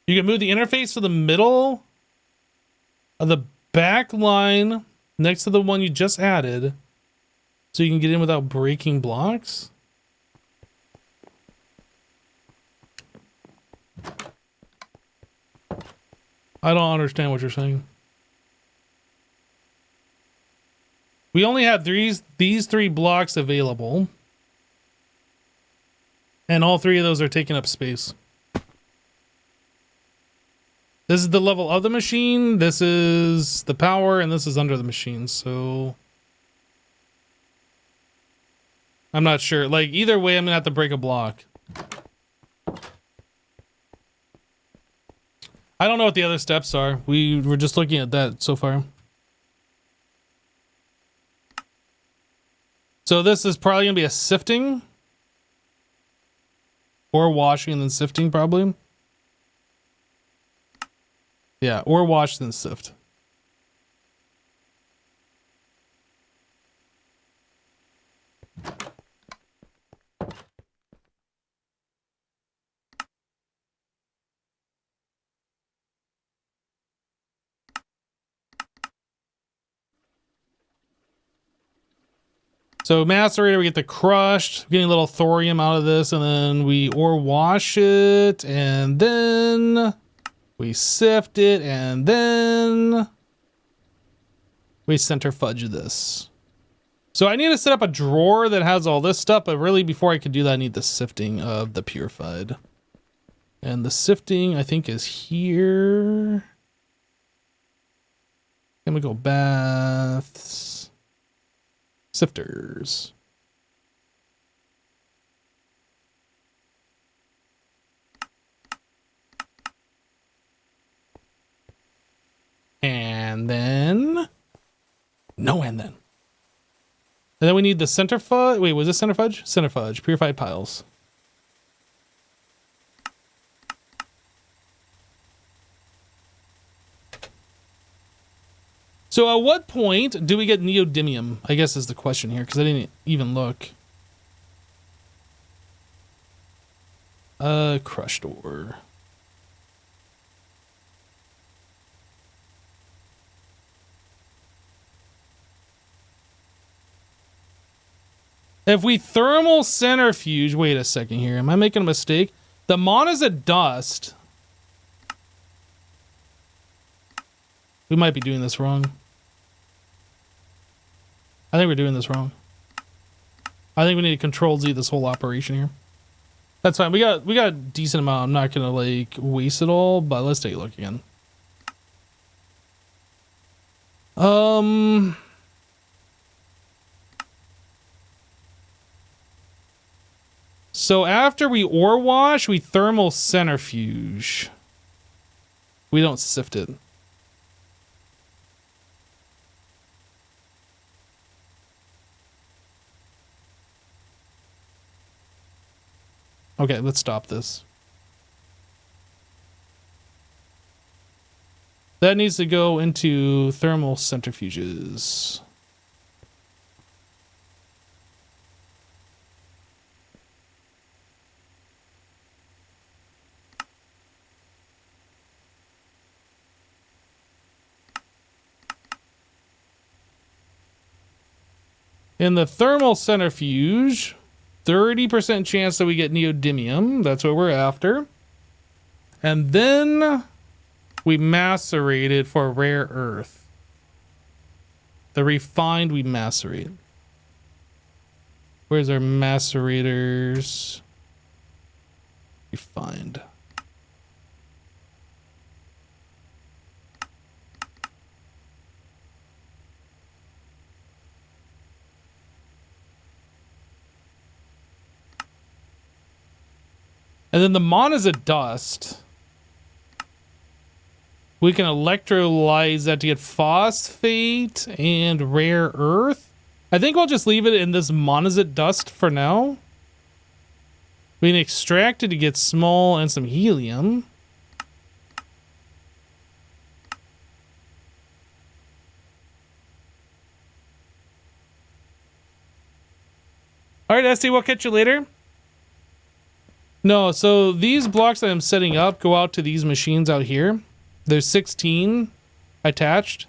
S1: You can move the interface to the middle of the back line next to the one you just added so you can get in without breaking blocks. I don't understand what you're saying. We only have these three blocks available. And all three of those are taking up space. This is the level of the machine, this is the power, and this is under the machine, so... I'm not sure. Like, either way, I'm gonna have to break a block. I don't know what the other steps are. We were just looking at that so far. So this is probably gonna be a sifting. Or washing and then sifting, probably. Yeah, or wash then sift. So macerator, we get the crushed, getting a little thorium out of this, and then we ore wash it, and then we sift it, and then we centrifuge this. So I need to set up a drawer that has all this stuff, but really before I can do that, I need the sifting of the purified. And the sifting, I think, is here. Chemical baths. Sifters. And then... No, and then. And then we need the centrifuge. Wait, was this centrifuge? Centrifuge, purified piles. So at what point do we get neodymium? I guess is the question here, because I didn't even look. Crushed ore. If we thermal centrifuge, wait a second here. Am I making a mistake? The monazite dust. We might be doing this wrong. I think we're doing this wrong. I think we need to control Z this whole operation here. That's fine. We got a decent amount. I'm not gonna like waste it all, but let's take a look again. So after we ore wash, we thermal centrifuge. We don't sift it. Okay, let's stop this. That needs to go into thermal centrifuges. In the thermal centrifuge, 30% chance that we get neodymium. That's what we're after. And then we macerate it for rare earth. The refined we macerate. Where's our macerators? Refined. And then the monazite dust, we can electrolyze that to get phosphate and rare earth. I think we'll just leave it in this monazite dust for now. We can extract it to get small and some helium. All right, Esty, we'll catch you later. No, so these blocks that I'm setting up go out to these machines out here. There's 16 attached.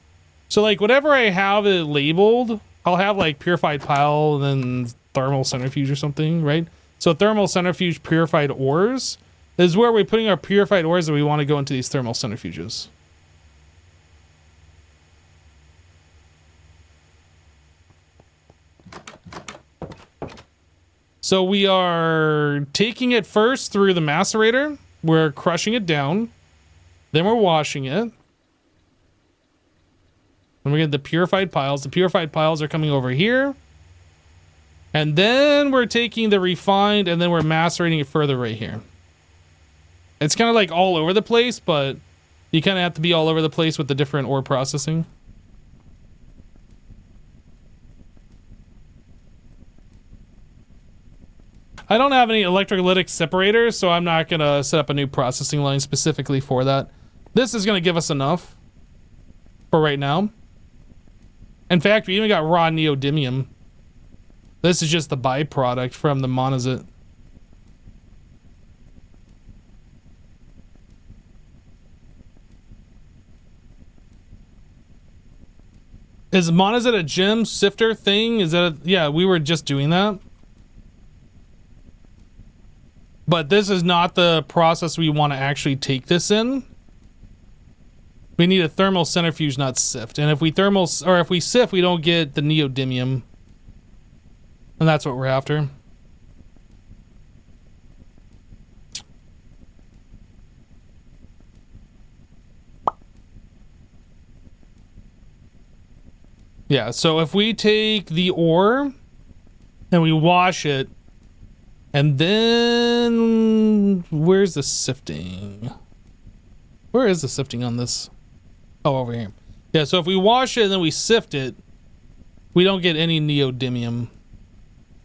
S1: So like whatever I have it labeled, I'll have like purified pile and then thermal centrifuge or something, right? So thermal centrifuge purified ores is where we're putting our purified ores that we want to go into these thermal centrifuges. So we are taking it first through the macerator. We're crushing it down. Then we're washing it. And we get the purified piles. The purified piles are coming over here. And then we're taking the refined and then we're macerating it further right here. It's kind of like all over the place, but you kind of have to be all over the place with the different ore processing. I don't have any electrolytic separators, so I'm not going to set up a new processing line specifically for that. This is going to give us enough for right now. In fact, we even got raw neodymium. This is just the byproduct from the monazite. Is monazite a gem sifter thing? Is that yeah, we were just doing that. But this is not the process we want to actually take this in. We need a thermal centrifuge, not sift. And if we if we sift, we don't get the neodymium. And that's what we're after. Yeah, so if we take the ore and we wash it, and then where's the sifting? Where is the sifting on this? Oh, over here. Yeah, so if we wash it and then we sift it, we don't get any neodymium.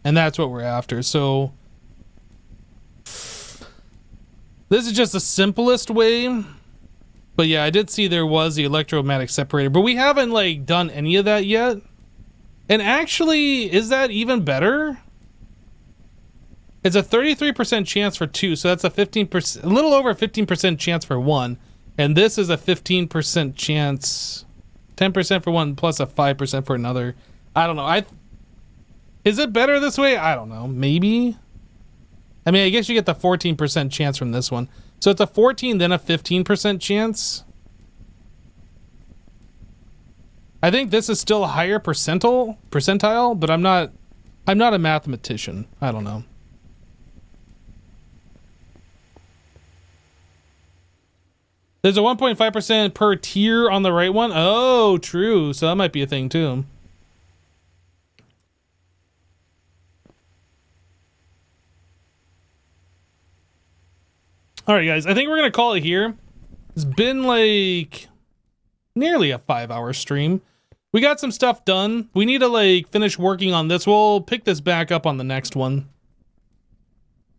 S1: And that's what we're after. So this is just the simplest way. But yeah, I did see there was the electromagnetic separator, but we haven't like done any of that yet. And actually, is that even better? It's a 33% chance for 2, so that's a 15%, a little over 15% chance for 1. And this is a 15% chance, 10% for 1 plus a 5% for another. I don't know. Is it better this way? I don't know. Maybe. I mean, I guess you get the 14% chance from this one. So it's a 14, then a 15% chance. I think this is still a higher percentile, but I'm not a mathematician. I don't know. There's a 1.5% per tier on the right one. Oh, true. So that might be a thing too. All right, guys. I think we're going to call it here. It's been like nearly a 5-hour stream. We got some stuff done. We need to like finish working on this. We'll pick this back up on the next one.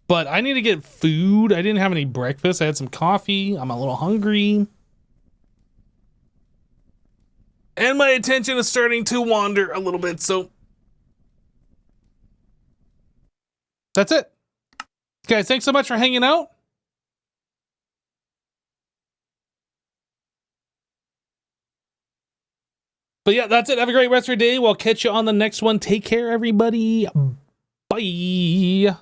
S1: But I need to get food. I didn't have any breakfast. I had some coffee. I'm a little hungry. And my attention is starting to wander a little bit, so that's it. Guys, thanks so much for hanging out. But yeah, that's it. Have a great rest of your day. We'll catch you on the next one. Take care, everybody. Bye.